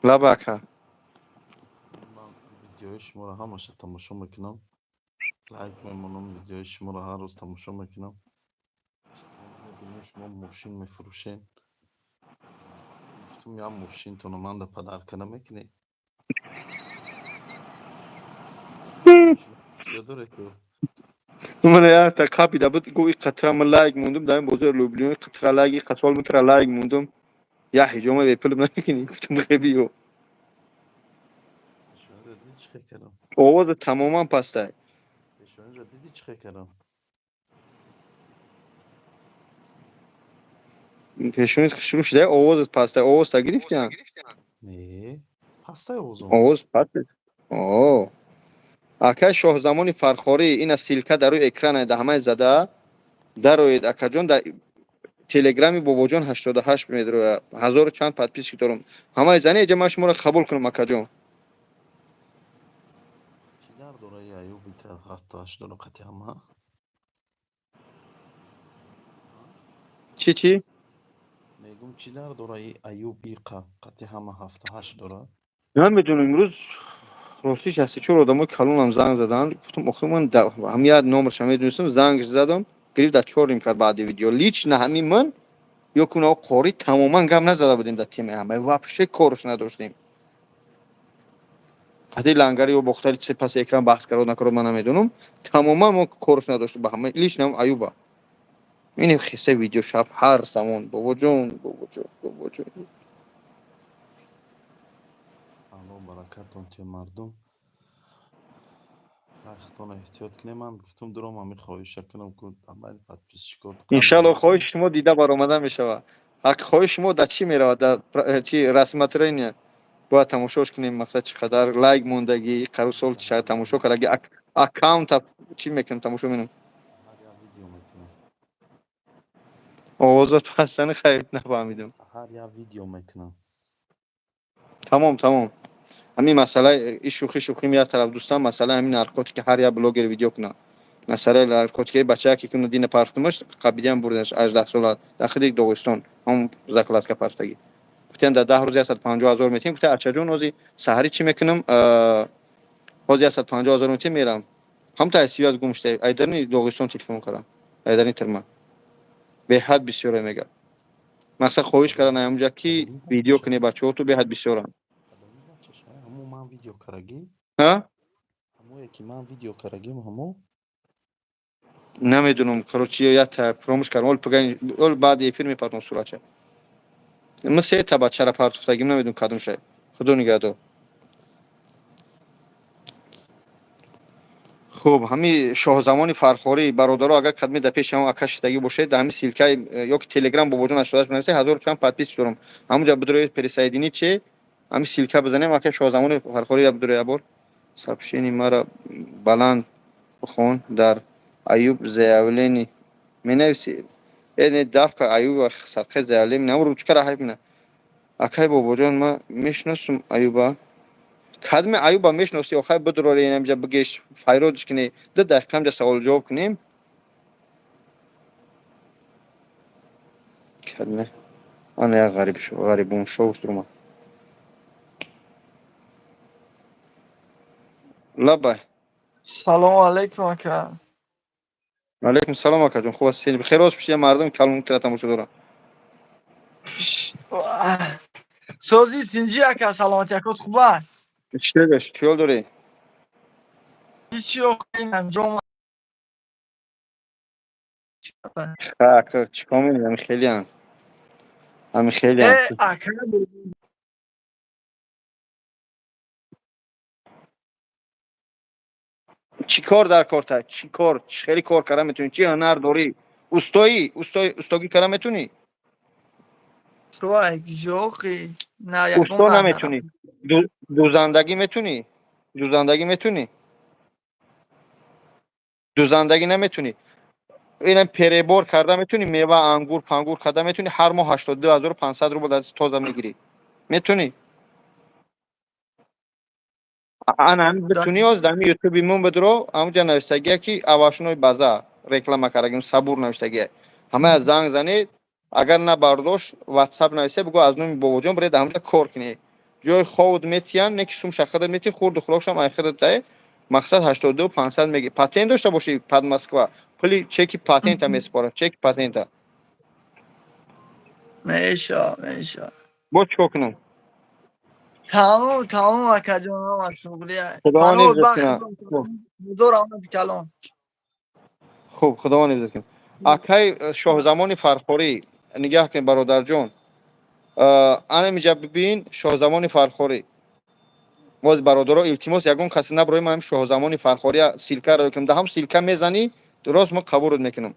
لبکه من یا تا کپی دبت گوی قطره من لایک موندم دایم بازار لوبلیون قطره لایکی قسال متر لایک موندم یا حجامه به پلم نکنی گفتم خبیو آواز تماما پسته پیشونیت شروع شده آواز پسته آواز تا گرفتی آواز پسته آه اکا شاه زمانی فرخاری این سیلکه در روی اکران ده همه زده در روی اکا جان در تلگرامی بابا جان 88 میدره 1000 چند پادپیس دارم همه زنه اجا من شما را قبول کنم اکا جان چی نمیدونم امروز راستش هستی چون آدمای کلون هم زنگ زدن گفتم آخه من هم یاد نمرش هم میدونستم زنگ زدم گرفت در چهاریم کرد بعد ویدیو لیچ نه همین من یا کنه قاری تماما گم نزده بودیم در تیم همه واپشه کارش نداشتیم حتی لنگری و بختری چه پس اکران بحث کرد نکرد من نمیدونم تماما ما کارش نداشتیم به همه لیچ نم ایوبا این خیسه ویدیو شب هر زمان بابا جون بابا جون بابا جون انشالله خواهش شما دیده بر آمده میشود حق خواهش شما در چی میرود در چی رسمت رینه باید تماشاش کنیم مقصد چقدر لایک موندگی قروسال شاید تماشا کرد اگه اکاونت چی میکنم تماشا میکنم آوازات پستن خیلی نفهمیدم تمام همین مسئله این شوخی میاد طرف دوستان مسئله همین نارکوتیک که هر یا بلاگر ویدیو کنه مسئله نارکوتیک بچه که کنه دین پارتمش قبلی هم بردنش 18 سال داخل داغستان هم زکلات که پارتگی گفتن در 10 روز 150,000 میتیم گفت اچا جون روزی سحری چی میکنم روزی 150,000 میتیم میرم هم تا سیاز گمشته ایدرنی داغستان تلفن کردم ایدرنی ترما به حد بسیار میگه مقصد خواهش کردن اونجا کی ویدیو کنی بچه‌ها تو به حد بسیار ها نمیدونم کروچی یا تا فراموش کردم اول پگین اول بعد یه فیلم پاتون صورت ما سه تا بچه را پرتوفتگیم نمیدون کدوم شه خدا نگهدار. خب همین شاه زمانی فرخاری برادرها اگر کدمی در پیش هم اکش شدگی باشه در همین سیلکای یا که تلگرام با وجود نشدهش بنویسه 1000 تومان پادپیس دارم همونجا بدروی پرسایدینی چه همین سیلکا بزنیم اکش شاه زمانی فرخاری بدروی ابر سبشینی مرا بلند بخون در ایوب زیاولینی منویسی یعنی دفع ایوب صدقه زیاولین نمو روچ کرا هایبنا اکای بابا جان ما میشناسم ایوبا کدم ایوبا میشناسی آخر بدروی اینجا بگیش فایرودش کنی 2 دقیقه همجا سوال جواب کنیم کدمه انا یا غریب شو غریبون شو استرما لبا سلام علیکم اکا. علیکم سلام آقا جون خوب هستی بخیر باش پیش مردم کلام ترا تماشا دارم سوزی تینجی اکا سلامتی اکات خوبه؟ چی داشت چیول داری هیچی اوقیم جوم خاک چیکار می‌کنی همین خیلی هم اکا چی کار در کارت چی کار خیلی کار کردن میتونی چی هنر داری استاگی کردن میتونی سوای جوقی نه یکم استا نظرم نمیتونی دوزندگی میتونی دوزندگی نمیتونی اینم پریبور کرده میتونی میوه انگور پنگور کرده میتونی هر ماه 82500 روبل از تازه میگیری میتونی انا هم بتونی از دم یوتیوب مون بدرو همونجا نوشتگیه که اواشنوی بازا реклама کردیم صبور نوشتگیه همه از زنگ زنید اگر نه برداشت واتساپ نوشته بگو از نوم باباجان برید همونجا کار کنی جای خود میتیان نکی سوم شخصت میتی خورد خلاص هم اخرت ده مقصد 82500 میگی پاتنت داشته باشی پد مسکو پلی چکی پاتنت هم اسپاره چک پاتنت میشه با چوکنم تمام اکا جان هم شغلیه خدا پناه نفرت بخش کنه بزرگ آمد کلام خوب خدا نفرت کنه اکای شاه زمان فرخوری نگاه کن برادر جان انا میجا ببین شاه زمان فرخوری باز برادرها التماس یگون کسی نبروی ما هم شاه زمان فرخوری سیلکا رو کنم ده هم سیلکا میزنی درست ما قبول میکنم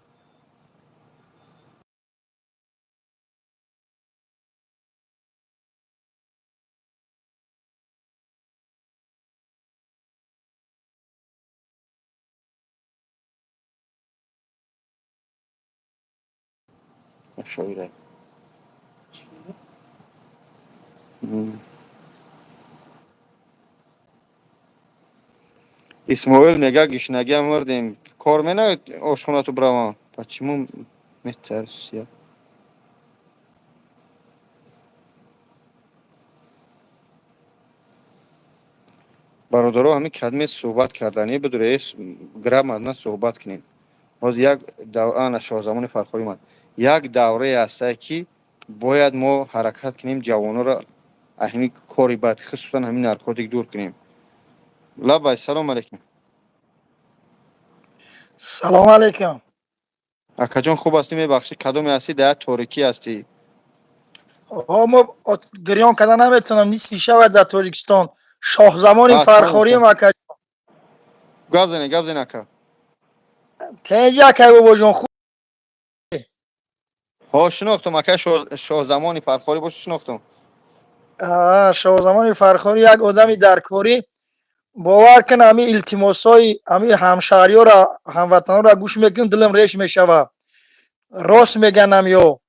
شویره اسماعیل میگه گشنگی هم مردیم کار منه آشخوناتو برامان پچمون میترسیه برادرها همین کدمی صحبت کردنی بدون گرام از صحبت کنیم باز یک دوره شاه زمان فرخوری من یک دوره است که باید ما حرکت کنیم جوانو را همین کاری بد خصوصا همین نارکوتیک دور کنیم لبای سلام علیکم سلام علیکم اکا جان خوب هستی میبخشی کدومی هستی در تاریکی هستی آقا ما گریان کردن نمیتونم نیستی شود در تاریکستان شاه زمان فرخاری مکه گاب زنی اکا تنجی اکا بابا جان خوب ها شناختم اکا شاه زمان فرخوری باشه شناختم شاه زمان فرخاری یک آدمی درکاری باور کن همین التماسای همین همشهری‌ها را هموطنان را گوش میکنم دلم ریش میشوه راست میگنم یا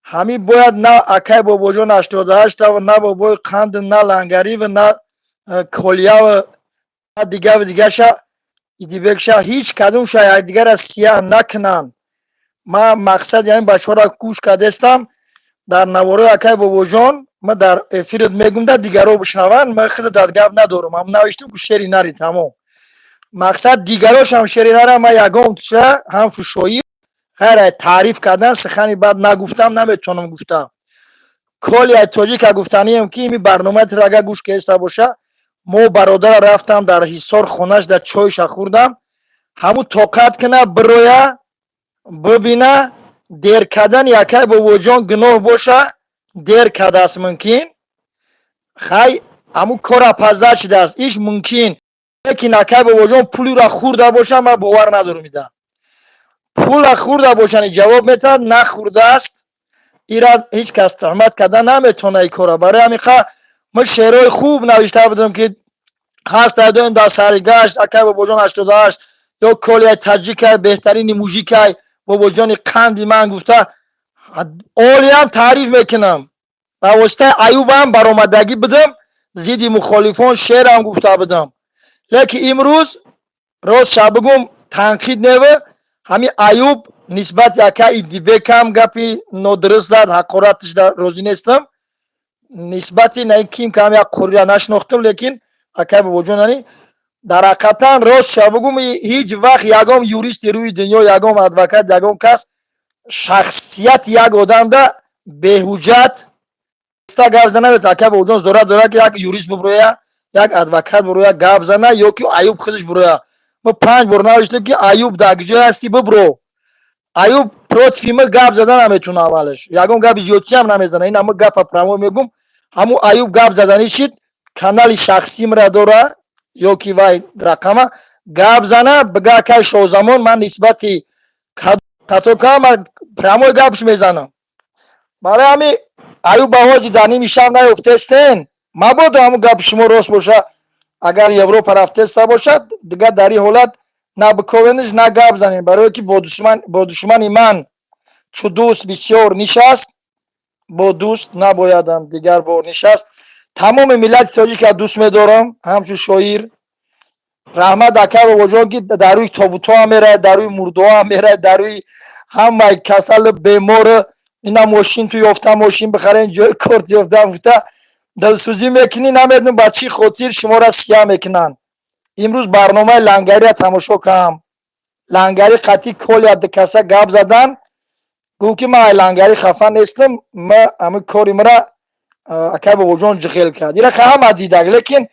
همین باید نه اکای بابا جان 88 و نه بابای قند نه لنگری و نه کلیه و نه دیگه و دیگه شا ایدیبکشا هیچ کدوم شا دیگر از سیاه نکنن ما مقصد یعنی بچه ها را کوش کردستم در نواره اکای بابا جان ما در افیرت میگم در دیگر رو بشنون ما خود دادگاه ندارم هم نوشتم که شعری نری تمام مقصد دیگراش هم شعری نره ما یگام چه هم فشایی غیر تعریف کردن سخنی بعد نگفتم نمیتونم گفتم کلی توجی که گفتنیم که می برنامه ترگه گوش کیسته باشه مو برادر رفتم در حصار خونش در چایش خوردم همو طاقت کنه برویه ببینه دیر کردن یکی بابا جان گناه باشه دیر کداست ممکن خای امو کارا پزا شده است ایش ممکن که نکه به وجون پولی را خورده باشم من باور ندارم میده پول خورده باشن جواب میتاد نخورده است ایران هیچ کس تهمت کردن نمیتونه ای کارا برای همین ما شعرهای خوب نوشته بودم که هست دادیم در سرگشت اکای بابا جان 88 یا کلی تاجیک بهترین موزیک بابا جان قندی من گفته اولی هم تعریف میکنم و واسطه ایوب هم برآمدگی بدم زیدی مخالفان شعر هم گفته بدم لیکن امروز روز شبگم تنقید نوه همین ایوب نسبت یکا دیبه کم گپی ندرست زد حقارتش در روزی نیستم نسبتی نه کیم که همین قوری را نشناختم لیکن اکای به وجود در حقیقتا روز شبگم هیچ وقت یگام یوریست روی دنیا یگام ادوکات یگام کس شخصیت یک آدم ده به حجت گفته گپ زنه به اکای به وجود ضرورت داره که یک یوریست ببروه یک ادوکات بروه گپ زنه یا که ایوب خودش بروه ما 5 بار نوشتم که ایوب در کجا هستی ببرو ایوب پروت فیلم گپ زدن نمیتونه اولش یگام گپ زیوتی هم نمیزنه این همه گپ پرامو میگم همو ایوب گپ زدنی شید کانال شخصی مرا داره یا کی وای رقمه گپ زنه بگه که شو زمان من نسبتی کاتو کام پرامو گپش میزنم برای همین ایوب باوجی دانی میشم نیفته استن مبود همو گپ شما راست باشه اگر یوروپا رفته است باشد دیگه در این حالت نه بکوونش نه گپ زنین برای که با دشمن من چو دوست بسیار نشست با دوست نبایدم دیگر بار نشست تمام ملت تاجیک که دوست میدارم همچون شاعر رحمت اکر و وجان که در روی تابوت ها میره در روی مرده ها میره در روی همه کسل بیمار اینا ماشین توی یافته ماشین بخرین جای کارت یافته گفته دلسوزی میکنی نمیدونم بچی خاطر شما را سیاه میکنن امروز برنامه لنگری را تماشا کنم لنگری قطعی کلی از کسا گپ زدن گو که من لنگری خفه نیستم ما همه کاری مرا اکای با وجون جخیل کرد ایره خواهم دیدگ لیکن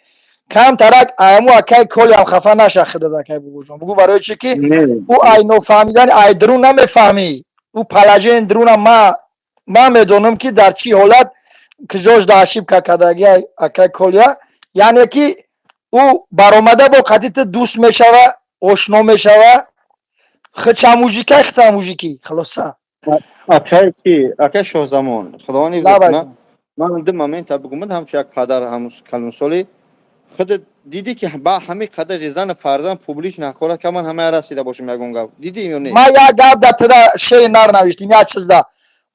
کم ترک ایمو اکای کلی هم خفه نشخده در اکای با وجون بگو برای چی که نه او ای نفهمیدن ای درون نمیفهمی او پلاجین درون ما میدونم که در چی حالت که جوش داشیب که کدگی اکای کلیا یعنی که او برآمده با قدیت دوست میشوه آشنا میشوه خچا موزیکای خطا موزیکی خلاصه اکای چی اکای شو زمان خداوند حفظ لا کنه من در مومنت بگم همش یک پدر هم کلمسولی خود دیدی که با همه قدر زن فرزند پوبلیش نخوره که من همه رسیده باشم یگون گپ دیدی یا نه ما یک گپ در تدا شعر نر نوشتیم یک چیز ده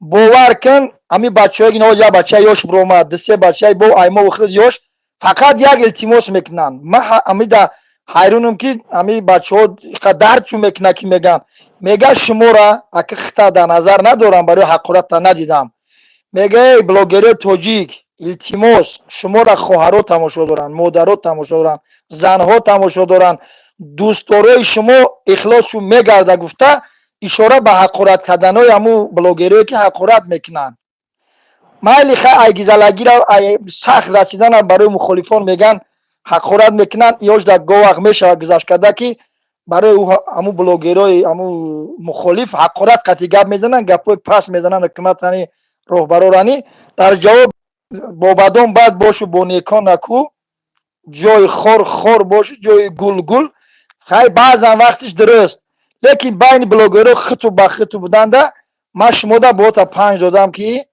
باور کن امی بچه های نو یا بچه یوش برومد دسته بچه با ایما و خود یوش فقط یک التماس میکنن ما امی ده حیرونم که امی بچه ها قدر چون میکنه که میگه شما را اگه خطا در نظر ندارم برای حقارت تا ندیدم میگه بلاگر تاجیک التماس شما را خواهرها تماشا دارن مادرها تماشا دارن زنها تماشا دارن دوستدارای شما اخلاصشون میگرده گفته اشاره به حقارت کردن های همو بلاگری که حقارت میکنن مایلی خیلی ایگیزلگی را سخت رسیدن برای مخالفان میگن حقارت میکنن یاش در گوه میشه گذشت کرده که برای همو بلاگری همو مخالف حقارت قطعی گپ میزنن گپوی پس میزنن حکومت رانی راهبرانی در جواب بابادون بعد باشو با نیکان نکو جای خور باشه جای گل خیلی بعضا وقتش درست لیکن بین بلاگرها خط و بخط بودن ده من شما ده با تا 5 دادم که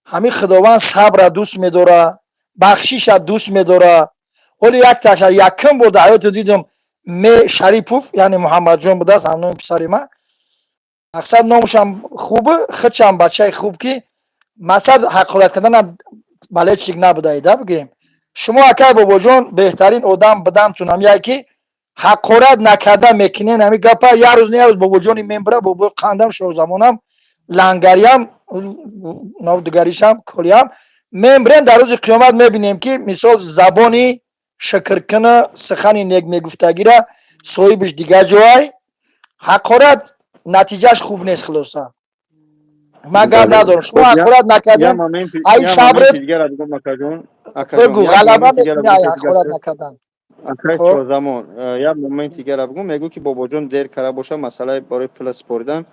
همین خداوند صبر دوست میداره بخشش دوست میداره ولی یک تکر یکم بود حیات دیدم می شریپوف یعنی محمد جان بوده هم نام پسری من مقصد نامش هم خوبه خودش هم بچه خوب که مقصد حقارت کردن بله چیک نبوده ایده بگیم شما اکای بابا جان بهترین آدم بدم تونم یکی حقارت نکرده میکنین همین گپا یه روز نه یه روز بابا جانی ممبره بابا قندم شو زمانم لنگریم نو دگریشم کلیم ممبرن در روز قیامت میبینیم که مثال زبانی شکرکنه سخنی نگ میگفتگی را صاحبش دیگه جای حقارت نتیجهش خوب نیست خلاصه من گپ بله ندارم شما خب حقارت یا نکردین ای مومنت صبرت دیگر را دیگه مکاجون بگو یک غلبه مومنت دیگر را میکنی دیگه ای حقارت دیگه نکردن اکای خب شو زمان یک مومنت دیگر بگم میگو که بابا جان دیر کرده باشه مسئله برای پلاس بردن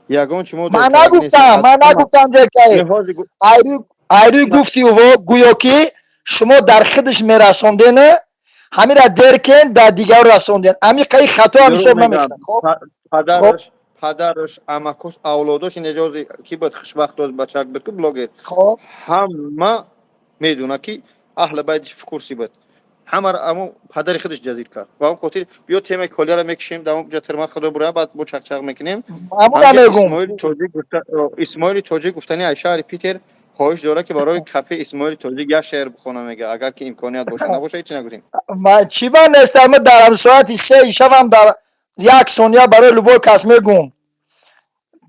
یگان شما دیر من کرده نیست از همه نگفتم جای که لحاظ ایرو айрӯи гуфти ӯ гӯё ки шумо дар хидиш мерасонден, ҳамира деркен дар дигару расонден. Ҳамин қаи хато ҳам دروغ ҳисоб میگم намешавад. خب خب پدرش امکش اولادش این اجازه کی بود خوشبخت بود بچه بود که بلاگر خب همه میدونه که اهل بیتش فکرسی بود همه را اما پدر خودش جزیر کرد و اون خاطر بیا تیم کلیه را میکشیم در اونجا ترما خدا برای بعد با چق چق میکنیم ҳамуна همجا мегӯм. اسماعیل تاجی گفتنی ای شهر پیتر خواهش داره که برای کپی اسماعیل تاجی یک شعر بخونه میگه اگر که امکانیت باشه نباشه هیچ نگویم چی با нестам дар соати 3 шавам дар 1 сония барои любой кас мегӯм.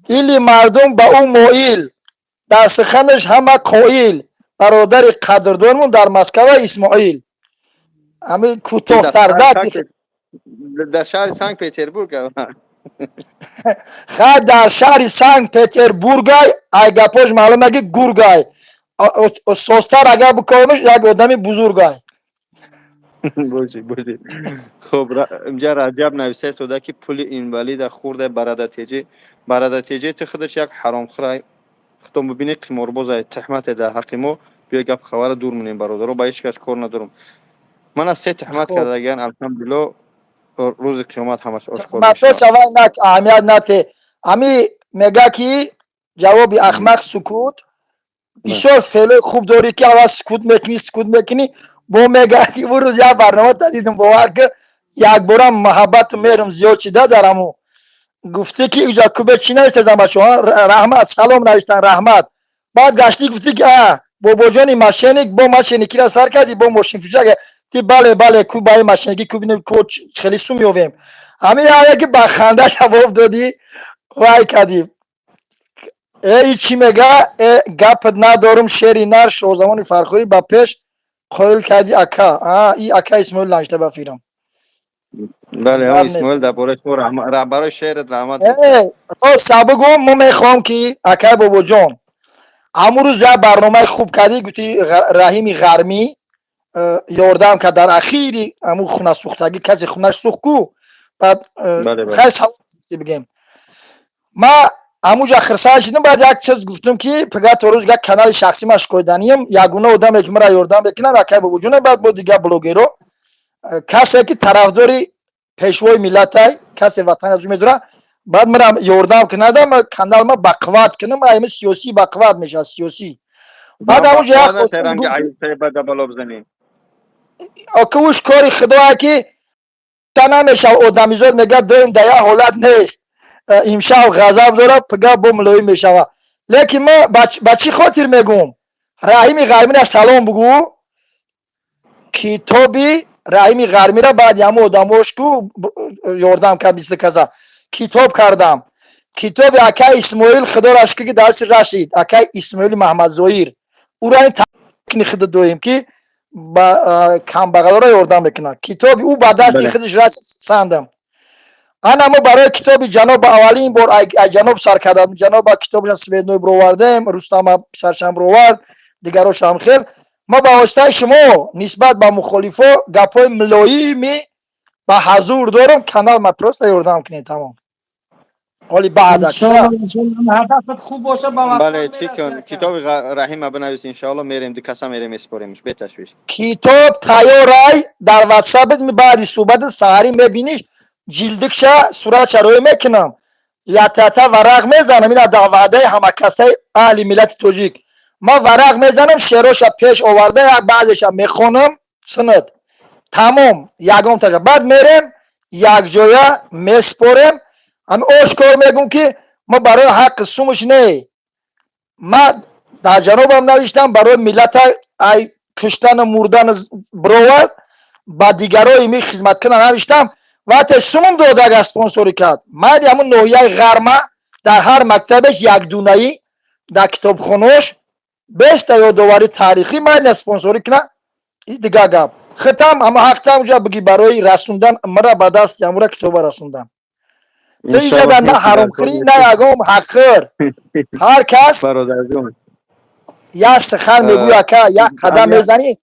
Дили мардум ба ӯ моил, дар суханаш ҳама қоил. Бародари қадрдонмон дар Москва Исмоил. Ҳамин кӯтоҳтар در شهر سنگ پتربورگ хай дар шаҳри Санкт Петербургай ай гапош маълума ки гургай. Состар агар бикоримш як одами бузургай. باشی خب اینجا رجب نویسه سوده که پول اینوالید خورده برادتیجی تو خودش یک حرام خورای خطا مبینه قمارباز تهمت در حق ما بیا گپ خبر دور مونیم برادر رو با هیچ کس کار ندارم من از سه تهمت کرده گن الحمدلله روز قیامت همش آشکار تهمتو میشه шавай нак аҳамият нате. Ҳами мега ки ҷавоби ахмақ сукут. Бисёр феълои хуб дорӣ ки аввал сукут мекунӣ бо мега ки ӯ рӯз як барнома дидим бовар ки якбора муҳаббату меҳрум зиёд шида дар ҳамун гуфтӣ ки иҷа кӯбе чӣ навиштадан ба шумо раҳмат салом навиштан раҳмат баъд гаштӣ гуфтӣ ки бобоҷони мошеник бо мошеникиро сар кардӣ бо мошинфӯшак ти бале кӯ ба ин мошеники кӯ бинем хеле сум ёвем ҳамин ҳае ки ба ханда ҷавоб додӣ вай кардӣ чӣ мега гапат надорум шери нар Шоҳзамони Фархорӣ ба пеш қоил кардӣ ака и ака Исмоил навишта бафирам. بله هم اسماعیل در باره شما برای شعرت رحمت سابق گم ما میخوام که اکای بابا جان امروز یک برنامه خوب کردی گفتی رحیم غرمی یاردم که در اخیری امو خونه سوختگی کسی خونش سوخت کو بعد خیلی سلام بگیم ما اموجا خرسان شدیم بعد یک چیز گفتم که پگاه تو روز یک کانال شخصی ما شکایدنیم یگونه آدم که مرا یاردم بکنم اکای بابا جان بعد با دیگه بلوگرو کسی که طرفداری پیشوای ملت های کسی وطن از میدونه بعد مرا یاردم که ندم کانال ما بقوات کنم ایمه سیاسی بقوات میشه سیاسی بعد همونجا یک خواستم اکوش کاری خدا که تا نمیشه آدمیزاد میگه دویم در یک حالت نیست امشب غضب داره پگاه با ملوی میشه لیکن ما بچی خاطر میگم رحیم غرمی را سلام بگو کتابی رحیم غرمی را بعد یمو آدموش کو یاردم که بیست کذا کتاب کردم کتاب اکای اسماعیل خدا رشکی که درس رشید اکای اسماعیل محمد زویر او را این تکنی خود دویم که با کم بغل را یاردم بکنه کتاب او با دست خودش رشید سندم انا ما برای کتاب جناب اولین بار جناب سر کردم جناب کتاب سوید نوی برآوردم رستم سرشم برآورد دیگراش هم خیر ما با واسطه شما نسبت به مخالفا گپای ملایمی با حضور دارم کانال ما پروست یاردم کنید تمام حالی بعد هدفت خوب باشه با بله چیکن کتاب رحیم بنویس ان شاء الله میریم دیگه میریم اسپوریمش به تشویش کتاب تیارای در واتساپ می بعد صحبت سحری میبینیش جلدکشا سورا چروی میکنم یا تا ورق میزنم اینا در وعده همه کسای اهل ملت توجیک ما ورق میزنم شعرش پیش آورده یک بعضش میخونم سند تمام یگم تا بعد میرم یک جایا میسپرم هم آشکار میگم که ما برای حق سومش نه ما در جنوبم نوشتم برای ملت ای کشتن مردن برآورد با دیگرای می خدمت کنن نوشتم وقتی سومم داد اگه اسپانسوری کرد من همون نوحیه غرمه در هر مکتبش یک دونه‌ای در کتابخونه‌اش 20 یادآوری تاریخی من اسپانسوری کنه دیگه گپ ختم اما حق اونجا بگی برای رسوندن مرا به دست امورا کتاب رسوندن تو اینجا نه حرام خوری نه یگم حقیر هر کس یا سخن میگوی که یا قدم میزنی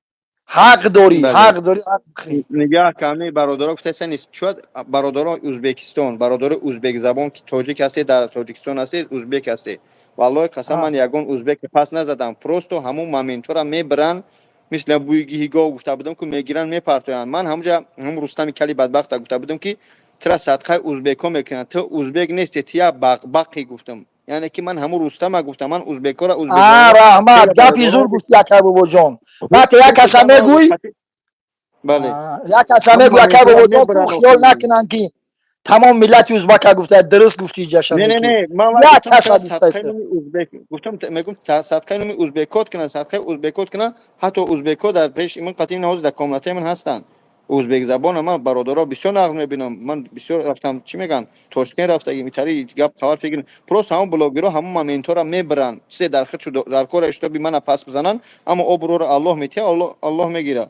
حق داری حق بخری نگاه کنی برادرها گفتن نیست شاید برادرها ازبکستان برادر ازبک زبان که تاجیک هستی در تاجیکستان هستی ازبک هستی والله قسم من یگان ازبک پس نزدم پروستو همون مامنتورا میبرن مثل بویگیگا گفته بودم که میگیرن میپرتوین من همونجا هم رستم کلی بدبخت گفته بودم که ترا صدقه ازبکا میکنن تو ازبک نیستی تیا بقبقی گفتم یعنی که من همون رستم گفتم من ازبکا را ازبک زبان رحمت گپی زور گفتی اکای بابا جان وقتی یک کس میگوی بله یک کس میگوی اکای بابا جان تو خیال نکنن که تمام ملت ازبک گفته درست گفتی جشن نه میکی من یک گفتم کس ترا گفته صدقه نومی ازبک گفتم میگم صدقه نومی ازبکات کنن صدقه ازبکات کنن حتی ازبکا در پیش من قطعی نهاز در کاملته من هستن ازبک زبان من برادرها بسیار نقل میبینم من بسیار رفتم چی میگن توشکن رفته میتاری گپ خبر فکر پروس همون بلاگرها همون مامنتورا میبرن سه در خود در کار اشتباهی من پس بزنن اما ابرو رو الله میتیه الله میگیره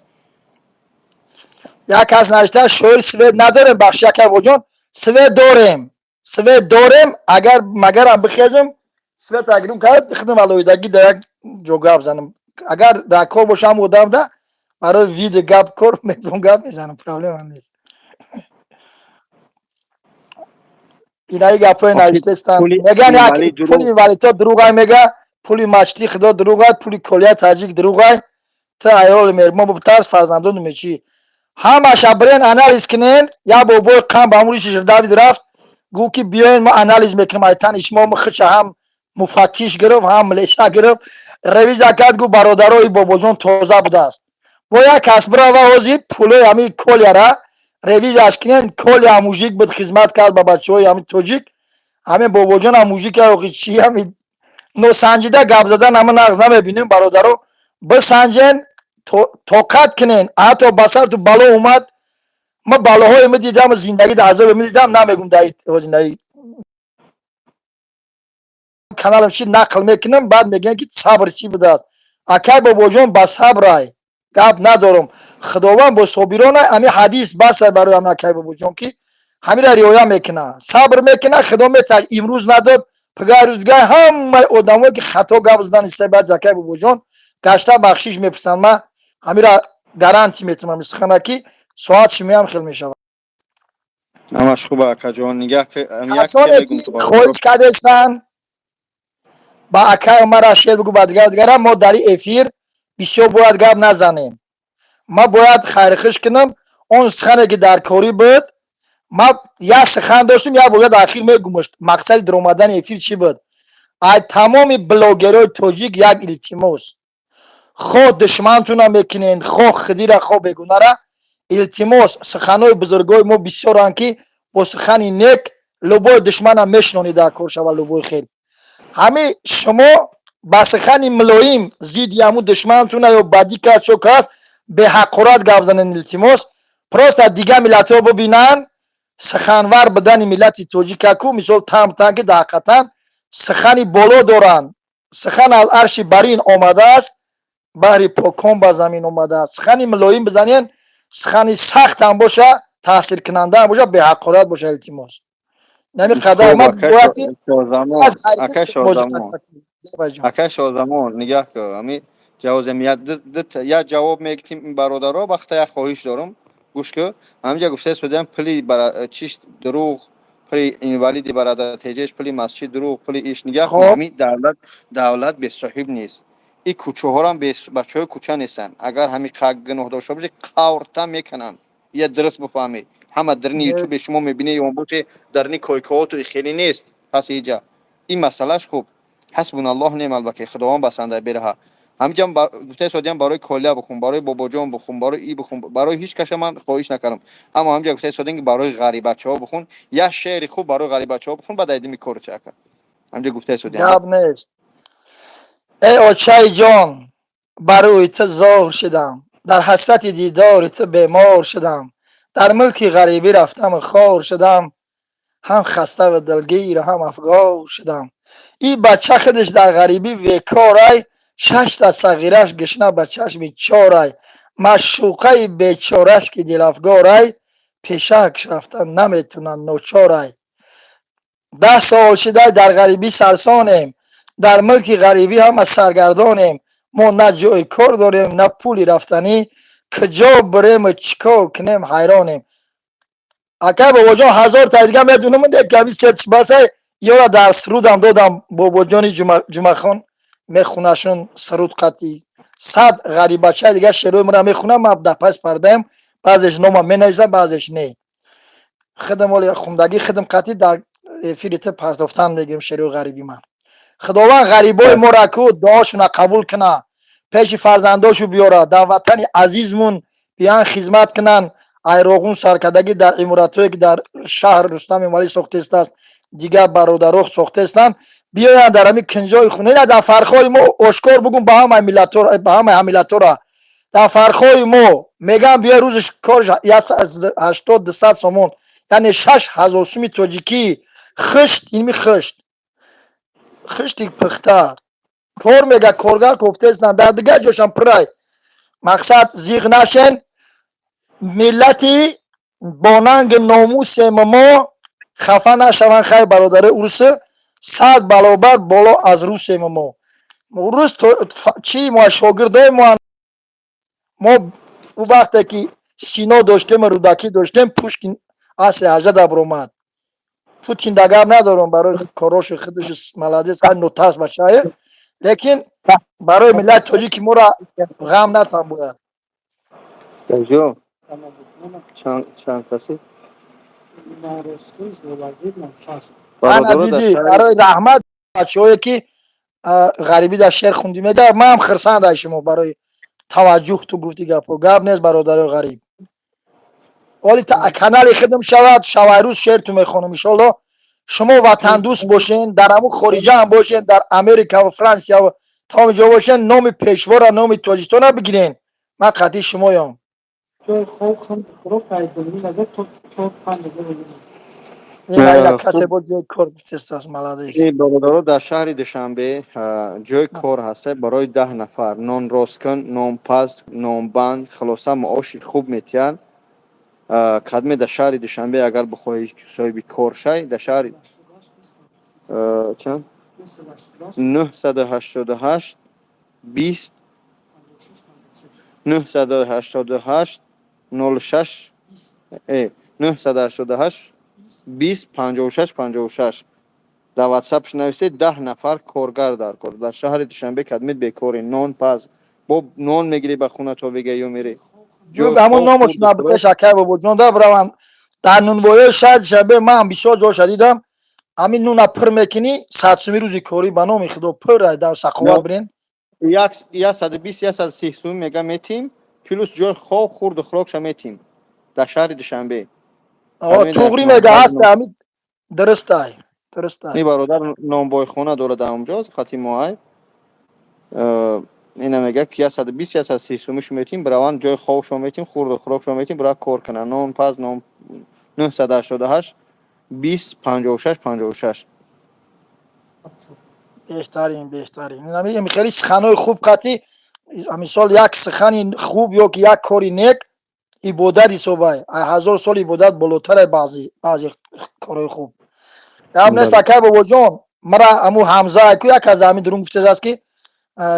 یک کس نشته شویر سوید نداریم بخش اکای بابا جان سوید داریم اگر مگرم بخیزم سوید اگرم کرد خدم علویدگی در یک جو گپ زنم اگر در کار باشم بودم ده برای وید گپ کار میتونم گپ میزنم پرابلم هم نیست اینایی گپای نوشته استن میگن یک پولی ولی تو دروغ میگه پولی مشتی خدا دروغ پولی کلیه تاجیک دروغ تا ایال مرما با ترس فرزندان میچی همش برین انالیز کنین یا بابای قام با امروز داوید رفت گو که بیاین ما انالیز میکنیم ایتان اشما مخچ هم مفکیش گرفت هم ملیشا گرفت رویزا کرد گو برادرای بابا جان توزه بوده است با یک کس برا و حوزی پولای همی کلیه را رویزش کنین کلی موژیک بود خدمت کرد با بچه های همی توجیک همین بابا جان هم موژیک رو چی همی نو سنجیده گپ زدن همه نغز نمیبینیم برادرو بسنجین توقت کنین حتی بسر تو بالا اومد ما بالاهای می دیدم زندگی در عذاب می دیدم نمیگم در زندگی کانالم چی نقل میکنم بعد میگن که صبر چی بوده است اکای بابا جان با صبر گپ ندارم خداوند با صابرانه همین حدیث بس برای هم اکای بابا جان که همین را رویا میکنه صبر میکنه خدا میتاج امروز نداد پگاه روزگاه همه آدمایی که خطا گپ زدن سبب زکای بابا جان گشته بخشش میپسن ما همین را گارانتی میتونم سخنه که ساعت شمی هم خیلی میشود همش خوبه اکا جان نگاه که یک چی کسانی که میگم تو برادرها خواهش کردستن با اکای مرا شیر بگو با دیگر ما در افیر بسیار باید گپ نزنیم ما باید خیرخش کنم اون سخنه که در کاری بود ما یا سخن داشتیم یا باید اخیر میگمشت مقصد در اومدن افیر چی بود ای تمام بلاگرای توجیک یک التماس خود دشمنتون هم میکنین خود خدی را خود بگونه را التماس سخنای بزرگای ما بسیارن که با سخن نیک لبای دشمن هم میشنونی در کار شود لبای خیر همه شما با سخن ملایم زید یامو دشمنتون یا بدی که چوک هست به حقارت گپ زنن التماس پروست دیگه ملت ها ببینن سخنور بدن ملت توجیک کو مثال تام که دقیقاً سخنی بالا دارن سخن از عرش برین آمده است بحری پاکان با زمین آمده است سخنی ملایم بزنین سخنی سخت هم باشه تاثیر کننده هم باشه به حقارت باشه التماس نمی قدر خوب ما اکا باید شازمان اکا موجود شازمان اکا شازمان نگاه که همین جوازمیت یا جواب میگتیم این برادرها وقتا یا خواهش دارم گوش که همینجا گفته است بدیم پلی برا چیش دروغ پلی اینوالیدی برادر تیجش پلی مسجد دروغ پلی ایش نگاه کن خب همین دولت به صاحب نیست این کوچه ها هم بچه های کوچه نیستن اگر همین گناه داشته باشه قاورتا میکنن یا درست بفهمی همه درنی یوتیوب شما میبینی یا باشه درنی کویکوات و خیلی نیست پس اینجا این مسئلهش خوب حسبنا الله نعم الوکیل خداوند بسنده بره همینجا گفته سودیان برای کالا بخون برای بابا جان بخون برای ای بخون برای هیچ کس من خواهش نکردم اما همینجا گفته سودیان که برای غریب بچه‌ها بخون یا شعر خوب برای غریب بچه‌ها بخون بعد ایدی میکور چکا همینجا گفته سودیان گپ نیست ای آچای جان برای تو زار شدم در حسرت دیدار تو بیمار شدم در ملک غریبی رفتم و خار شدم هم خسته و دلگیر هم افگار شدم این بچه خودش در غریبی وکارای 6 تا صغیرش گشنه به چشم چارای مشوقه بیچارش که دل افگارای پیشکش رفتن نمیتونن نوچارای 10 سال شده در غریبی سرسانیم در ملک غریبی هم از سرگردانیم ما نه جای کار داریم نه پولی رفتنی کجا بریم و چیکار کنیم حیرانیم اکای بابا جان 1000 تا دیگه میدونم ده کمی سرچ باسه یورا در سرودم دادم بابا جان جمعخان میخونشون سرود قطعی 100 غریبچه دیگه شعرهای مرا میخونم من در پس پرده‌ام بعضش نام مینویسم بعضش نه خدم ولی خوندگی خدم قطعی در افیریت پرتافتن میگیم شعر غریبی من خداوند غریبای ما را کو دعاشون قبول کنه پیش فرزنداشو بیاره در وطن عزیزمون بیان خدمت کنن ایروغون سرکردگی در اماراتایی که در شهر رستم ولی ساخته است دیگر برادرها ساخته هستند بیاین در همین کنجای خونه در فرخای ما اشکار بگم به همه ملت‌ها به همه ملت‌ها در فرخای ما میگم بیا روزش کارش 80 200 سومون یعنی 6000 سوم تاجیکی خشت اینمی خشتی پخته کار میگه کارگر گفته هستند در دیگه جاشم پرای مقصد زیغ نشن ملتی باننگ ناموس ما خفه نشون خیلی برادر عرس 100 برابر بالا از روس ما روس چی ما شاگردای ما او وقتی که سینا داشتیم رودکی داشتیم پوشکین اصل حجد برآمد پوتین دگم ندارم برای کاراش خودش ملادیس خیلی نوترس بچه لیکن برای ملت تاجیک ما را غم نتن باید جو چند کسی من دیدی برای رحمت بچه هایی که غریبی در شهر خوندی میده من هم خرسند شما برای توجه تو گفتی گپ نیست برادر غریب ولی تا کانال خدم شود روز شعر تو میخونم ان شاء الله شما وطن دوست باشین در همون خارجه هم باشین در امریکا و فرانسه و تا جا باشین نام پیشوا را نام تاجیکستان بگیرین من قطعی شمایم این کسی بود جای کار است ملادیس این برادرها در شهر دوشنبه جای کار هست برای 10 نفر نان راسکن نان پز نان بند خلاصه معاش خوب میتین کدمه در شهر دوشنبه اگر بخوای صاحب کار شای در شهر چند 988 20 988 06 988 20 56 56 در واتساپش نویسید 10 نفر کارگر در کار در شهر دوشنبه کدمت بیکاری نان پز با نان میگیری به خونه تو بگی یا میری جو همون نامش نبوده شکر بابا جان دا برام در نونوای شهر شبه من بسیار جا شدیدم همین نون پر میکنی 100 سومی روزی کاری به نام خدا پر در سخاوت برین 120 130 سوم میگه میتیم پلوس جای خواب خورد و خوراکش میتیم در شهر دوشنبه توغری میگه هست همین درسته این برادر نانبای خونه داره در اونجا خاطی ماهای اینا میگه که 120 130 سومش میتیم بروان جای خوابش میتیم خورد و خوراکش میتیم برای کار کنن نان پس نان 988 20 56 56 بهترین نمیگم خیلی سخنای خوب قطعی مثال یک سخن خوب یا یک کاری نیک عبادت حسابه 1000 سال عبادت بالاتر بعضی کارهای خوب هم نیست که بابا جان مرا امو حمزه کو یک از همین درون گفته است که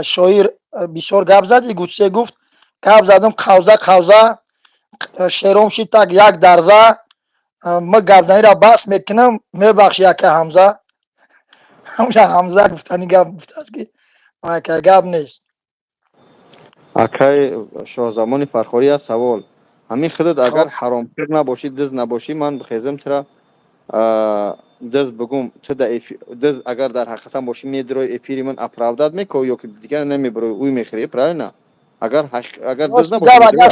شاعر بسیار گپ زد گوشه گفت گپ زدم قوزه شعرم شید tak یک درزه ما گپزنی را بس میکنم میبخش یک حمزه حمزه گفتنی گپ گفته است که گپ نیست اکای شاهزمان فرخاری از سوال همین خودت اگر حرامخور نباشی دز نباشی من بخیزم ترا دز بگم تو دز اگر در حقیقت باشی میدروی افیری من اپراوداد میکو یا که دیگه نمیبروی اوی میخری پرای نه اگر دز نباشی اگر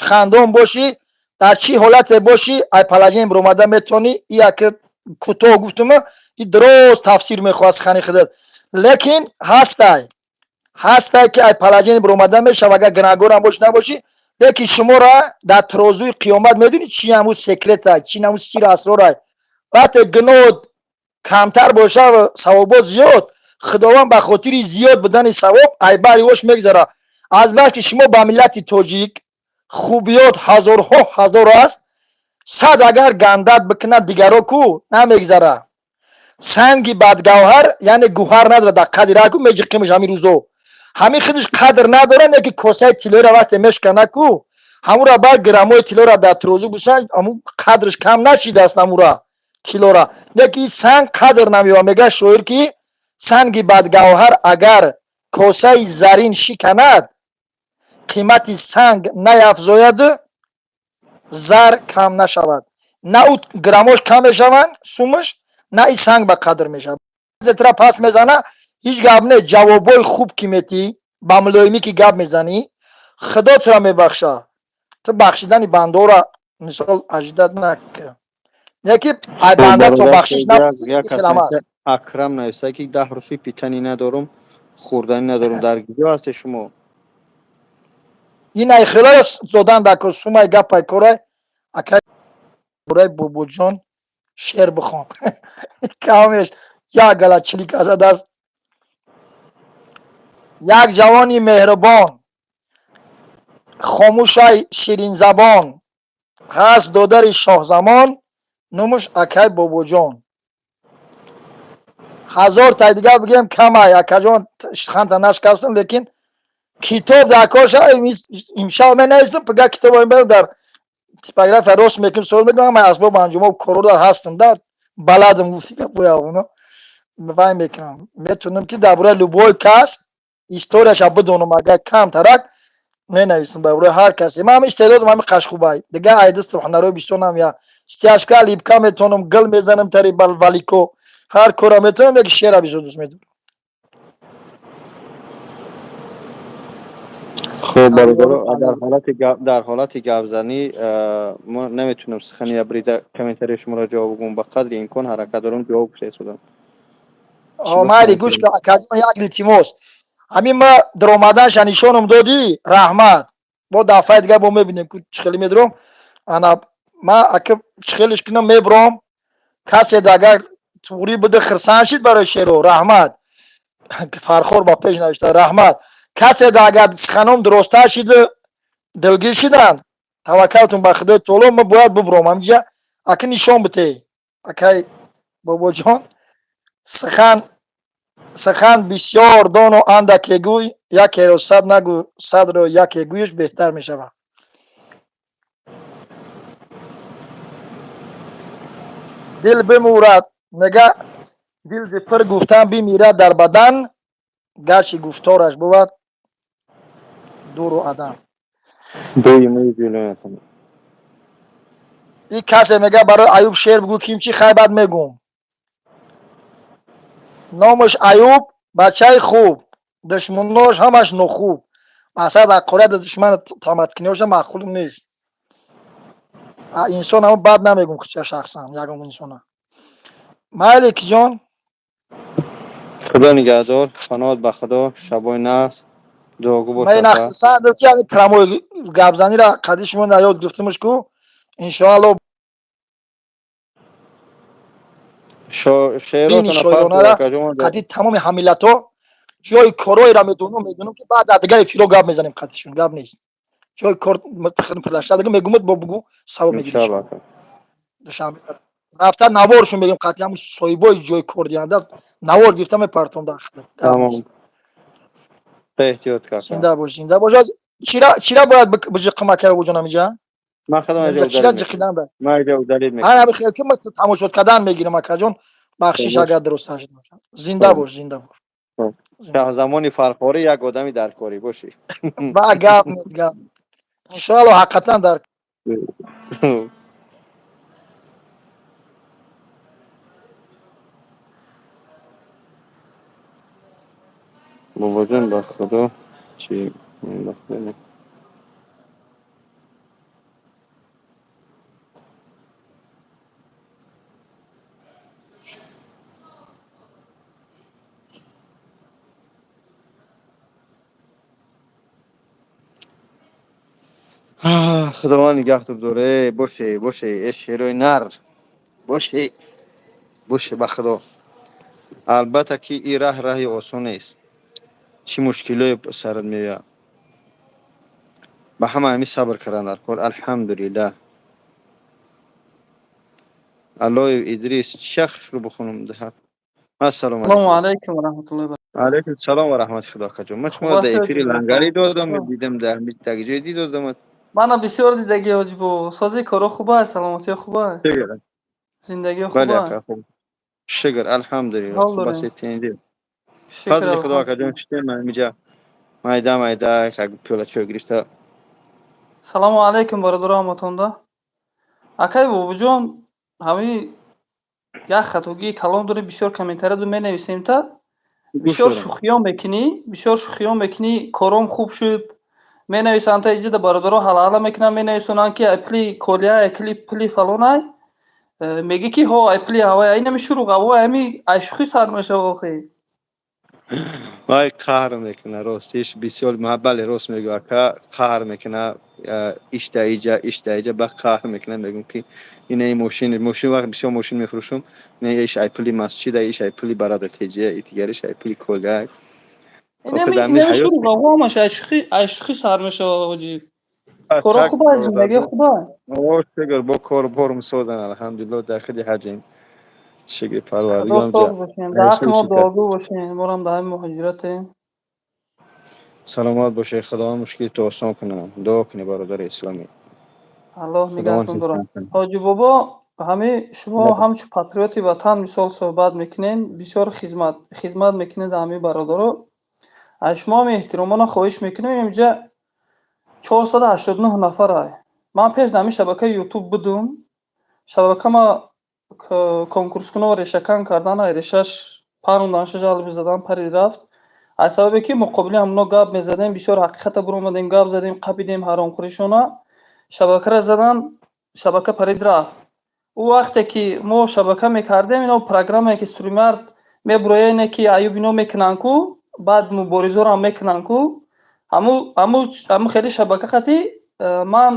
خندان باشی در چی حالت باشی ای پلاجین بروماده میتونی یک کوتاه گفتم این درست تفسیر میخواست خانی خودت لیکن هسته که ای پلاجین بروماده میشه و اگر گناهگار هم باش نباشی لیکن شما را در ترازوی قیامت میدونی چی همون سکرت چی همون سیر اسرار وقتی گناه کمتر باشه و ثوابات زیاد خداوند به خاطر زیاد بدن ثواب ای بری واش میگذره از بس که شما با ملت تاجیک خوبیات هزار است 100 اگر گندت بکنه دیگرا کو نمیگذره سنگی بدگوهر یعنی گوهر نداره در قدر کو میجقیمش همین روزو همین خودش قدر نداره نه که کاسه طلا را وقت مشکنه کو همون را بر گرمای طلا را در ترازو بسنج همون قدرش کم نشیده است همون را کیلو را یکی سنگ قدر نمیوا میگه شویر که سنگ بدگوهر اگر کاسه زرین شکند قیمت سنگ نیافزاید زر کم نشود نه او گرامش کم میشوند سومش نه این سنگ به قدر میشود زترا پس میزنه هیچ گپ نه جوابای خوب کی میتی با ملایمی که گپ میزنی خدا تو را میبخشه تو بخشیدن بنده را مثال اجداد نکن یکی ای خب بنده تو برادر بخشش یک نکنی کسی خیلی که است اکرم نوشته که 10 روزی پیتنی ندارم خوردنی ندارم در کجا هست شما این ای خیلی زدن دکو سومای گپ ای کوره اکای کوره بوبو جان شعر بخوان کامش یا گلا چلیک از دست یک جوانی مهربان خاموشای شیرین زبان هست دادر شاه زمان نومش اکای بوبو جان هزار تا دیگه بگم کم ای اکا جان خانت نشکستم لیکن کتاب دکاش امشب من نیستم پگه کتاب این برم در تیپاگراف راست میکنم سوال میکنم من اسباب انجام و کرور هستم در بلدم گفتی که بویا اونا وای میکنم میتونم که درباره لوبوی کس هیستوریاش بدونم اگر کم ترک می نویسم درباره هر کسی من همیشه تعداد من قشخوبای دیگه ایدست هنرو بیشونم یا استیاشکا لیبکا میتونم گل میزنم تری ولیکو هر کورا میتونم یک شعر بیشتر دوست میدونم خب امیال برادر علی در حالت گپزنی ما نمیتونم سخنی ابریده کامنتری شما را جواب بگم به قدر امکان حرکت دارم جواب فرستادم چی ماری بخوام گوش که اکادمی یک التماس همین ما در اومدنش نشونم دادی رحمت با دفعه دیگه با میبینیم که چخیلی میدرم انا ما اگه چخیلش کنم میبرم کسی دیگر توری بده خرسان شید برای شیرو رحمت فرخور با پیش نوشته رحمت کسی دیگر سخنم درسته شید دلگیر شدن توکلتون به خدای طولو ما باید ببرم همینجا اگه نشون بده اگه بابا جان سخن بسیار دان و اندکی گوی یکی رو صد نگو صد رو یکی گویش بهتر می شود دل بمورد نگه دل ز پر گفتن بمیرد در بدن گرچه گفتارش بود دور و عدم دوی موی بیلونتم این کسی میگه برای ایوب شعر بگو کیم چی خیبت میگم نامش ایوب بچه خوب دشمناش همش نخوب اصلا در قرآن دشمن تامتکنیوش معقول نیست انسان همه بد نمیگم که شخصا یکم انسان مالک جان خدا نگهدار فناد به خدا شبای نحس دعاگو ما این باشه اختصار دو که یعنی پراموی گابزانی را قدیش من یاد گرفتمش کو انشاءالله بینی شعراتون پخش شاعرانه یک را جمع قدید تمام حمیلت ها جای کارهای را میدونم که بعد دیگه فیلو گاب میزنیم قدیشون گاب نیست جای کار خدمت پلشتر دیگه میگم با بگو ثواب میگیری شب انشاءالله دوشنبه رفتن نوارشون بگیم قطعا هم سایبای جای کردیانده نوار گرفتم پرتون در خدمت گاب تمام نیست احتیاط کاکا زنده باش چیرا باید بجی کمک وجود نمیجا من خودم نمیجا اینجا چیرا دلیل میکنم جخیدن ده من اینجا دلیل انا میکنم بخیر که ما تماشا کردن میگیرم اکا جون بخشش خب اگر درست هست زنده باش زنده باش خب. زنده شه زمانی فرخوری یک آدمی در کاری باشی با گاب نیست گاب ان شاء الله حقیقتا در بابا جان به خدا چی بخدا خداوند نگهت بداره باشه ای شیروی نر باشه به خدا البته که این راه آسان نیست چی مشکلی سرت میاد به همه همی صبر کردن در کار الحمدلله الله ادریس شخص رو بخونم ده السلام السلام علیکم علیکم و رحمت الله و علیکم السلام و رحمت خدا کجا من خوب شما در است افیر حاجی لنگری دادم دیدم در تگجه دادم من بسیار دیدگی حاجی با سازی کارو خوبه سلامتی خوبه چه زندگی بله خوبه؟ اکا خوب شکر الحمدلله حال خوب است داری؟ تینجی شکر فضل خدا اکا جان الحمدلله. چطور من میجا مایدا یک پیولا چای گرفته سلام علیکم برادرام اتوندا. акай бобоҷон ҳамин як хатогии калон дори бисёр комментарият менависем та گوش бисёр دارم шӯхиён мекунӣ кором хуб шуд менависанд та иҷида бародаро ҳалаҳала мекунанд менависонанд ки айпли колия айпли пли фалонай мегӣ ки ҳо айпли ҳавай айнами шуруғ авой ами айшухӣ сар мешава охӣ. وای قهر میکنه راستیش بسیار بله راست میگه اکا قهر میکنه ایش تا ایجا با قهر میکنه میگم که این ماشین وقت بسیار ماشین میفروشم نه ایش ایپلی مسجد ایش ایپلی برادر تیجه ایتیگرش ایپلی کلگای آخه دمی инами حیات шуруғ авоамаш айшухӣ сар мешава ҳоҷӣ. кора تک хуба зиндагӣ برادر хуба. آه شکر با کار بارم سازن الحمدلله داخل حجیم شکر худо پروردگارم соз جا бошем عیسی даҳқи мо شکر дуогӯ бошем морам дар ҳамин муҳоҷиратем. سلامت باشه خدا مشکل تو آسان کنه دعا کنی برادر اسلامی аллоҳ خداوند нигаҳтон дорад. حفظتون کنه ҳоҷи бобо ҳамин шумо ҳамчун патриоти ватан мисол суҳбат мекунед бисёр хизмат мекунед ҳамин бародаро. аз шумоам эҳтиромона хоҳиш мекунем инҷа 489 нафарай. ман пеш дар ҳамин шабакаи ютуб будум. шабакама конкурскунова решакан карданай решаш парондан жалоби задан пари рафт. аз сабабе ки муқобили ҳамуно гап мезадем бисёр ҳақиқата буромадем гап задем қабидем ҳаромхӯришона шабакаро задан шабака парид рафт. ӯ вақте ки мо шабака мекардем ино программае ки стримард мебурояне ки аюб ино мекунанд ку баъд муборизаам мекунанд ку ҳаму хели шабака хати ман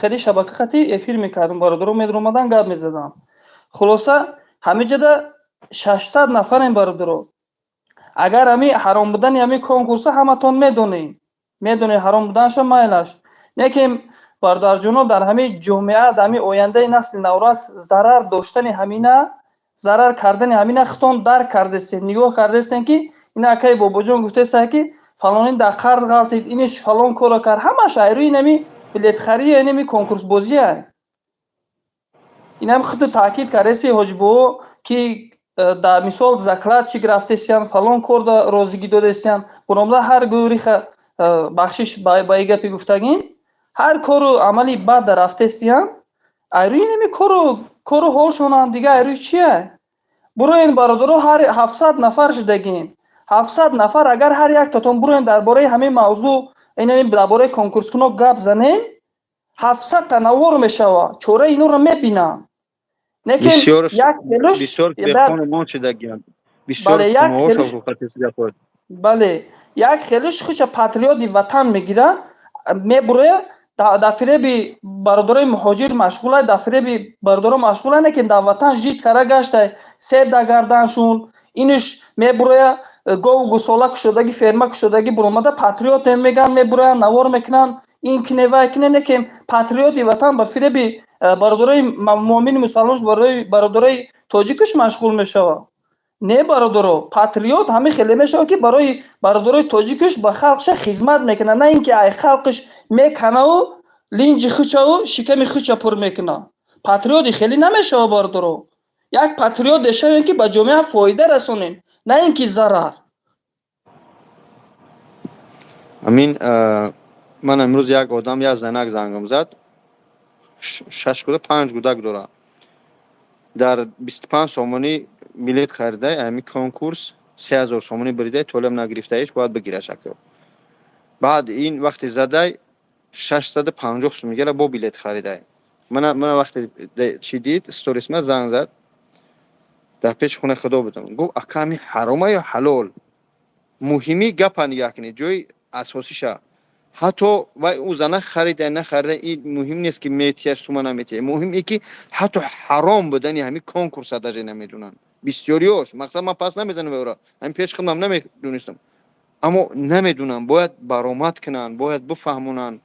хели шабака хати эфир мекардам бародаро медромадан гап мезадам. хулоса ҳамиҷада 600 нафарем бародаро. агар ҳамин ҳаром будани ҳамин конкурса ҳаматон медонед ҳаром буданша майлаш не ки бародарҷонон дар ҳамин ҷомеа дар ҳамин ояндаи насли наврас зарар доштани ҳамина зарар кардани ҳамина хитон дарк кардестед нигоҳ кардестед ки ина акаи бобоҷон гуфтесай ки фалонин дар қард ғалтид иниш фалон коро кард ҳамаш айрӯи инами билетхарии инами конкурсбозиай. инам худ таъкид кардаси ҳоҷибоо ки дар мисол закладчик рафтесиян фалон корда розигӣ додесиян буромда ҳар гӯриха бахшиш ба и гапи гуфтагим ҳар кору амали бад рафтесиян айрӯи инами кору ҳолшонам дига айрӯи чияй. буроен бародаро ҳар 700 нафар шудагин 700 нафар агар ҳар яктатон буроен дар бораи ҳамин мавзӯъ инами дар бораи конкурскунок гап занем 700 та навор мешава чораи инро мебинам. بسیار بسیار بخون شدگیان بسیار کنهاش افروخته سیاپور бале як хелиш хуша патриоти ватан мегира мебуроя дар фиреби бародарои муҳоҷир машғулай дар фиреби бародаро машғулай не ки дар ватан жид кара гаштай себ дар гарданшун иниш мебуроя гову гусола кушодаги ферма кушодаги буромада патриотем меган мебуроя навор мекунанд ин кине вай кине не ки патриоти ватан ба фиреби бародарои муомини мусалмонш бародарои тоҷикаш машғул мешава. не бародаро патриот ҳамин хеле мешава ки барои бародарои тоҷикаш ба халқша хизмат мекуна на ин ки ай халқаш меканаву линҷи хучаву шиками хуча пур мекуна. патриоти хеле намешава бародаро. як патриот дешавем ки ба ҷомеа фоида расонем на ин ки зарар. амин ман амрӯз як одам як занак зангам зад 6 гуда 5 гудак дора дар 25 сомонӣ билет харидай ами конкурс 3000 сомонӣ биридай толем нагирифтаиш бояд бигираш ака баъд ин вақти задай 650 сом мегира бо билет харидай мана вақти чи дид сторисма занг зад дар пеши хуна худо будам гуфт ака ами ҳарома ё ҳалол муҳими гапа нигоҳ кунед ҷои асосиша ҳатто вай ӯ зана харидай нахаридай ин муҳим нест ки метияш сума наметия муҳим ин ки ҳатто ҳаром будани ҳамин конкурса даже намедунанд бисёриёш мақсад ман пас намезанам ӯро ҳамин пеши худам намедонистам аммо намедунанд бояд баромад кунанд бояд бифаҳмонанд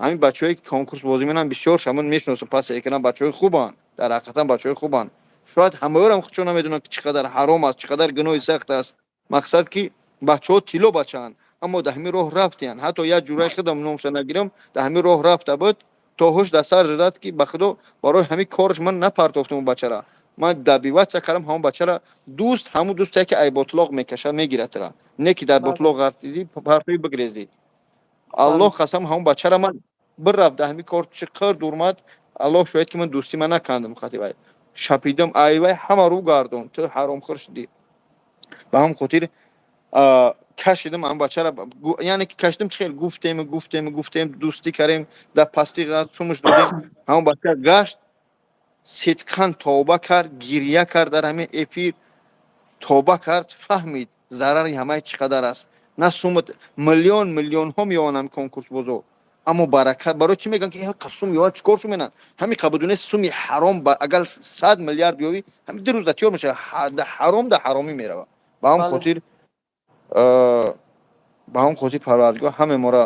ҳамин бачаҳое ки конкурс бозӣ менам бисёр шамон мешиносам пас екунам бачаҳои хубанд дар ҳақиқатан бачаҳои хубанд шояд ҳамаёрам худшон намедонанд ки чӣ қадар ҳаром аст чӣ қадар гуноҳи сахт аст мақсад ки бачаҳо тилло бачаанд аммо дар ҳамин роҳ рафтиянд ҳатто як ҷурай худам номша нагирам дар ҳамин роҳ рафта буд то ҳуш дар сар зидад ки ба худо барои ҳамин корш ман напартофтам он бачара. ман дабиватса кардам ҳамон бачара дӯст ҳамун дӯсте ки ай ботлоқ мекашад мегиратра. Не ки дар бале ботлоқ гартиди партои бигрезди. бале аллоҳ қасам ҳамон бачара ман бирафт дар ҳамин кор чӣ қадр урмад аллоҳ шоҳид ки ман дӯстӣ ман накандам хати вай. Шапидам ай вай ҳама рӯ гардон ту ҳаромхӯр шудӣ. ба ҳамин хотир кашидам ҳамон бачара яъне ки кашидам чӣ хел гуфтем дӯстӣ кардем дар пастӣ сумаш додем ҳамон бачара гашт сидқан тавба кард гирья кард дар ҳамин эфир тавба кард фаҳмид зарари ҳамаи чӣ қадар аст. на сумат миллионҳо меёванд ҳамин конкурсбозо аммо баракат барои чӣ мегӯянд ки сум ёвад чӣ кор шо менанд ҳамин қабудуне суми ҳаром агар 100 миллиард ёвӣ ҳамин 2 рӯза тёр мешавад ҳаром дар ҳаромӣ меравад. ба ҳамин хотир ба ҳамин хотир парвардигор ҳамаи моро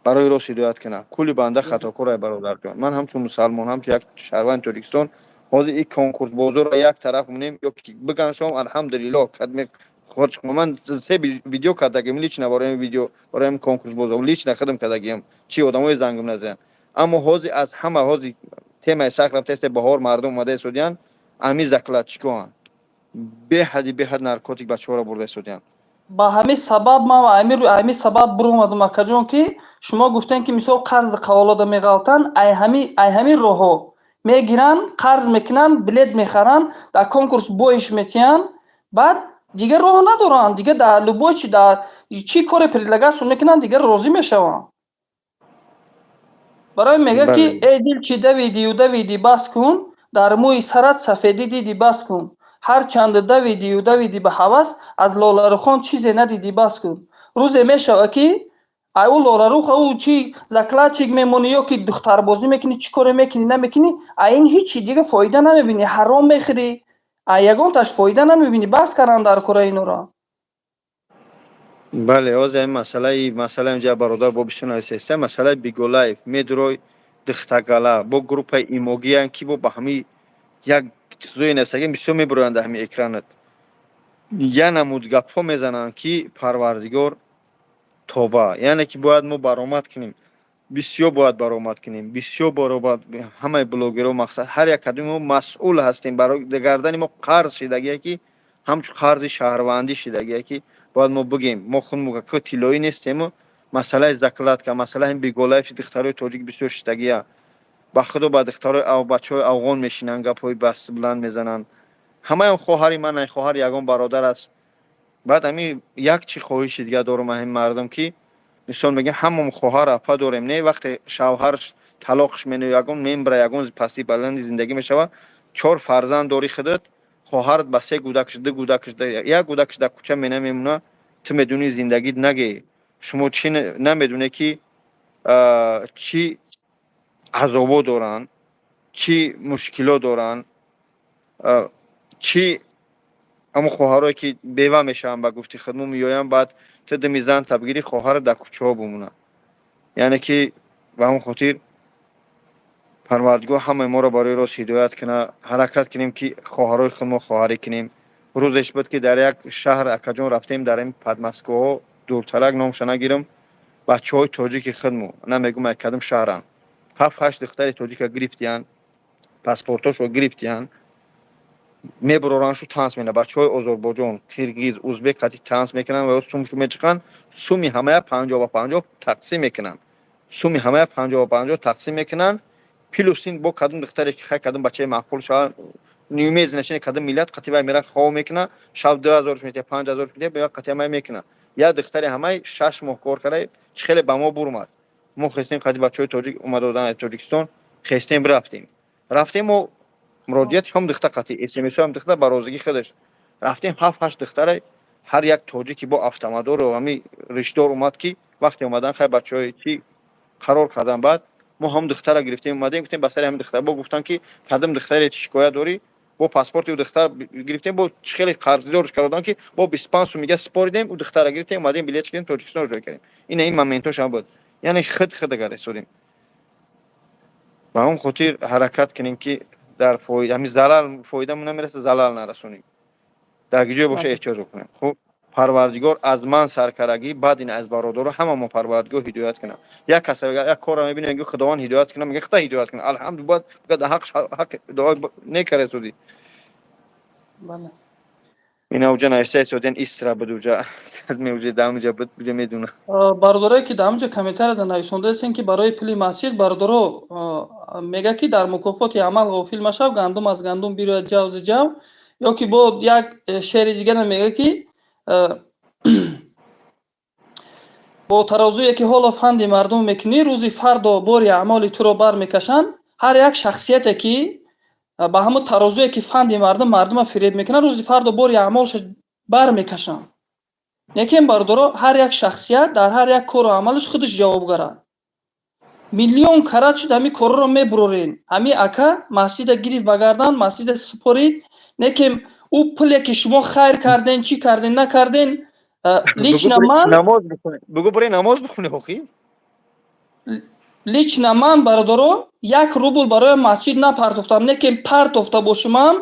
барои рост ҳидоят кунад. кулли банда хатокор ай бародарҷон. ман ҳамчун мусалмон ҳамчун як шаҳрванди Тоҷикистон ҳозир ин конкурсбозоро як тараф монем ё ки биганшом алҳамдулиллоҳ кадме ман се видео кардагим лично бораи видео бораи конкурсбозо лично хидм кардагим чӣ одамои зангим назидан. аммо ҳозир аз ҳама ҳозир темаи сахт рафтаст баҳор мардум омада истодиан ами заклад чикоан беҳад наркотик бачаҳоро бурда истодиан. ба ҳамин сабаб ман ҳамин сабаб буромадам акаҷон ки шумо гуфтем ки мисол қарзи қавлода меғалтанд ай ҳамин роҳҳо мегиранд қарз мекунанд билет мехаранд дар конкурс бойш метиҳанд баъд дигар роҳ надоранд дигар дар любой чӣ коре предлагатшон мекунанд дигар розӣ мешаванд. барои мега ки эй дилчи давиди бас кун дар мӯи сарат сафедӣ диди бас кун ҳарчанд давиди ба ҳавас аз лоларухон чизе надиди бас кун. рӯзе мешавад ки ай ӯ лоларух ӯ чӣ закладчик мемонӣ ё ки духтарбозӣ мекунӣ чӣ коре мекунӣ намекунӣ ай ин ҳичи дига фоида намебинӣ ҳаром мехӯрӣ ай ягонташ фоида намебинӣ бас карданд дар кораи инора. бале ҳозир ин масъала инҷа бародар бо бисёр нависеста масъалаи Биголаев медурой дихтагала бо группаи имогиян ки бо ба ҳами як чизои нависагӣ бисёр мебуроянд дар ҳамин экранат я намуд гапҳо мезананд ки парвардигор тоба яъне ки бояд мо баромад кунем бисёр бояд баромад кунем бисёр баромад ҳамаи блогерҳо мақсад ҳар як кадоми мо масъул ҳастем барои гардани мо қарз шидагие ки ҳамчун қарзи шаҳрвандӣ шидагие ки бояд мо бигем мо худмо тиллоӣ нестему масъалаи закладка масъалаи Биголаеви духтарои тоҷик бисёр шидагия ба худо ба духтарои бачаҳои афғон мешинанд гапҳои басти буланд мезананд ҳамаам хоҳари манай хоҳар ягон бародар аст. баъд ҳамин як чӣ хоҳиши дига дорам ҳамин мардум ки мисол мегӯям ҳамамо хоҳар апа дорем не вақте шавҳарш талоқш менӯ ягон мембра ягон пасти баланди зиндагӣ мешавад 4 фарзанд дори худат хоҳарат ба 3 кӯдакаш 2 кӯдакаш як кӯдакаш дар кӯча менамемона ту медунӣ зиндагӣ нагӣ шумо чӣ намедоне ки чӣ азобот доранд чӣ мушкилот доранд чӣ ҳамон хоҳарое ки бева мешаванд ба гуфти худ мо меоянд баъд ту дами зан табгирӣ хоҳарат дар кӯчаҳо бимонад. яъне ки ба ҳамон хотир парвардигор ҳамаи моро барои рост ҳидоят кунад ҳаракат кунем ки хоҳарои худмо хоҳарӣ кунем. рӯзеш буд ки дар як шаҳр акаҷон рафтем дар ин падмаскӯҳо дуртарак номша нагирам бачаҳои тоҷики худмо намегӯм ай кадом шаҳранд 7-8 духтари тоҷика гирифтиянд паспортошро гирифтиянд мебурорааншу танс менад бачаҳои озорбойҷон қиргиз узбек қати танс мекунанд ва сумшо мечиқанд суми ҳамая 50-50 тақсим мекунанд суми ҳамая 50-50 тақсим мекунанд плюс ин бо кадом духтаре ки хай кадом бачаи маъқул шавад нимез нашини кадом миллат қати вай мера хов мекунад шав 2000 метия 5000 метия бо як қати ҳамай мекунад як духтари ҳамай 6 моҳ кор карда чӣ хеле ба мо бурмад мо хестем қати бачаҳои тоҷик омада буданд Тоҷикистон хестем рафтем мо муроҷиати ҳам духта қати смсо ҳам духта ба розигӣ худаш рафтем 7-8 духтаре ҳар як тоҷики бо автоматдору ҳами риштдор омад ки вақте омадан хай бачаҳои чӣ қарор кардан баъд мо ҳам духтара гирифтем омадем гуфтем ба сари ҳамин духтар бо гуфтан ки кадом духтаре шикоят дорӣ бо паспорти ӯ духтар гирифтем бо чӣ хеле қарздорш кардан ки бо 25 сумига споридем ӯ духтара гирифтем омадем билет шидем Тоҷикистонро ҷой кардем ин моментош ҳам буд яъне худ агар истодем ба ҳамин хотир ҳаракат кунем ки дар фоида ҳамин залал фоидамон намераса залал нарасонем дар гиҷое боша эҳтиёт бикунем. хуб پروردگار از من سرکرگی بعد این از برادر همه ما پروردگار هدایت کنه. یک کس یک کار میبینه میگه خداوند هدایت کنه، میگه خدا هدایت کنه الحمدلله بعد حق دعا نکره سودی بله. این اوجه نایسته سودن استرا بدوجا میوجه دامجا بده میدونه. برادرایی که дамҷа комментарияда нависонда ҳастанд ки барои пули масҷид бародаро мега ки дар мукофоти амал ғофил машав, гандум аз гандум бирояд ҷавзи ҷав, ё ки бо як шеъри дигара мега ки бо таразуе ки ҳоло фанди мардум мекунӣ, рӯзи фардо бори аъмоли туро бармекашанд. ҳар як шахсияте ки ба ҳамун таразуе ки фанди мардума фиреб мекунад, рӯзи фардо бори аъмолшо бармекашанд. лекин бародаро ҳар як шахсият дар ҳар як кору амалаш худаш ҷавобгар аст. миллион карат шуд ҳамин корро мебурорен. ҳамин ака масҷида гирифт ба гардан, масҷида супорид, лекин ӯ пуле ки шумо хайр карден, чӣ карден, накарден, лично ман намоз бихоне. Бугу буре намоз бихоне охи. лично ман бародаро 1 рубл барои масҷид напартофтам, лекин партофта бошумам,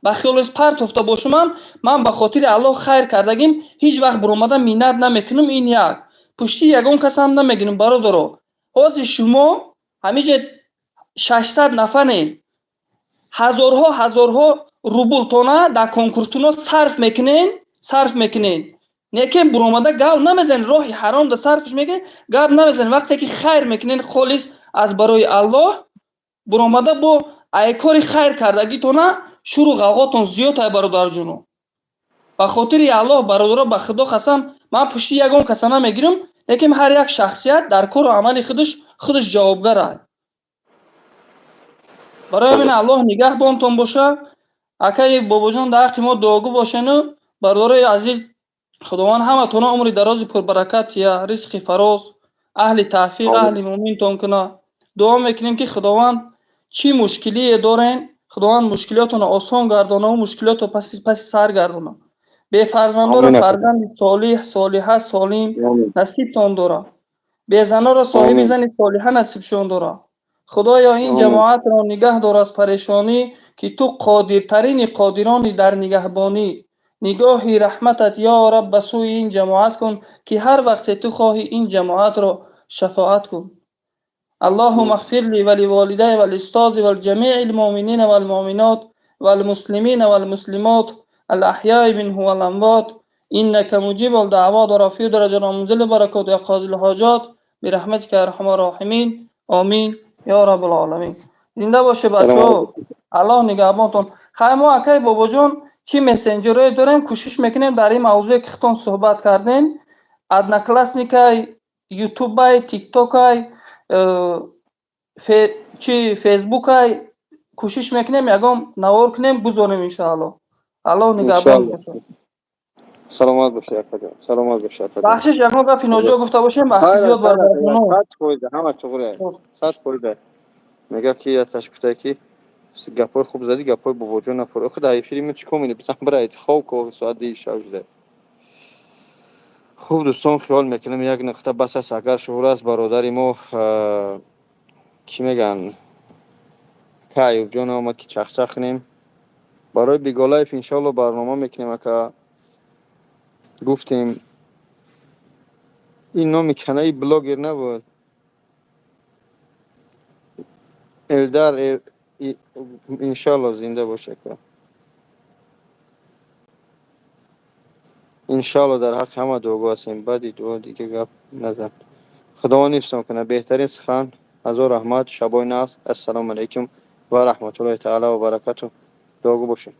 ба хиёлис партофта бошумам, ман ба хотири Аллоҳ хайр кардагим ҳеҷ вақт буромада миннат намекунам. Ин як. Пушти ягон кас ҳам намегирам бародаро. ҳозир шумо ҳамиҷа 600 нафарен, ҳазорҳо рубл тона дар конкурсуно сарф мекунен. Лекин буромада гап намезанед, роҳи ҳаромда сарфш мекунед, гап намезанед. Вақте ки хайр мекунед холис аз барои Аллоҳ, буромада бо кори хайр кардагитона шуру ғавғотон зиёд ай бародарҷоно. Ба хотири Аллоҳ бародаро, ба худо қасам, ман пушти ягон каса намегирам, лекин ҳар як шахсият дар кору амали худаш ҷавобгар аст. барои ҳамин Аллоҳ нигаҳбонтон боша. Акаи бобоҷон дар ҳаққи мо дуогӯ бошену бародарои азиз, худованд ҳаматона умри дарози пурбаракат я ризқи фароз, аҳли тавфиқ, аҳли муъминтон куна. дуо мекунем ки худованд чӣ мушкилие дорен, худованд мушкилиётонро осон гардона, мушкилиётро паси сар гардона. бефарзандоро фарзанди солиҳ, солиҳа, солим насибтон дора. безаноро соҳиби зани солиҳа насибшон дора. худоё ин ҷамоатро нигаҳ дор аз парешонӣ, ки ту қодиртарини қодирони дар нигаҳбонӣ. нигоҳи раҳматат ё раб ба сӯи ин ҷамоат кун, ки ҳар вақте ту хоҳӣ ин ҷамоатро шафоат кун. اللهم اغفر لي ولوالدي والأستاذ والجميع المؤمنين والمؤمنات والمسلمين والمسلمات الأحياء منه والأموات إنك مجيب الدعوات ورفيع درجة ومنزل البركات يا قاضي الحاجات برحمتك يا أرحم الراحمين آمین یا رب العالمین. زنده باشه بچه‌ها. الله نگهبانتون. خیر ما اکای بابا جان چی مسنجرای داریم، کوشش میکنیم در این موضوع که خودتون صحبت کردین، ادناکلاسنیکای، یوتیوبای، تیک توکای، چی فیسبوکای کوشش میکنیم یگام نوار کنیم بذاریم ان شاء الله. الله نگهبان باشه. سلامت باشه اکا. سلامت باشه اکا. بخشش یگام گپ اینجا گفته باشیم، بخش زیاد برگردونم. صد فایده همه چغره. صد فایده. میگه کی تشکر کی گپای خوب زدی، گپای بابا جون نفر خود ای فیلم چیکار می‌کنی؟ بسم برای انتخاب کو ساعت 6 خوب دوستان خیال میکنم یک نقطه بس است. اگر شهور است برادری ما کی میگن کایو جون اومد که چخچخ کنیم برای بیگالایف ان شاء الله برنامه میکنیم که گفتیم این نام کنای بلاگر نبود الدار ان شاء الله زنده باشه که ان شاء الله در حق همه دعا هستیم. بعدی دعا دیگه گپ نزن. خداوند حفظتون کنه. بهترین سخن از رحمت شبای ناس. السلام علیکم و رحمت الله تعالی و برکاته. دعا باشین.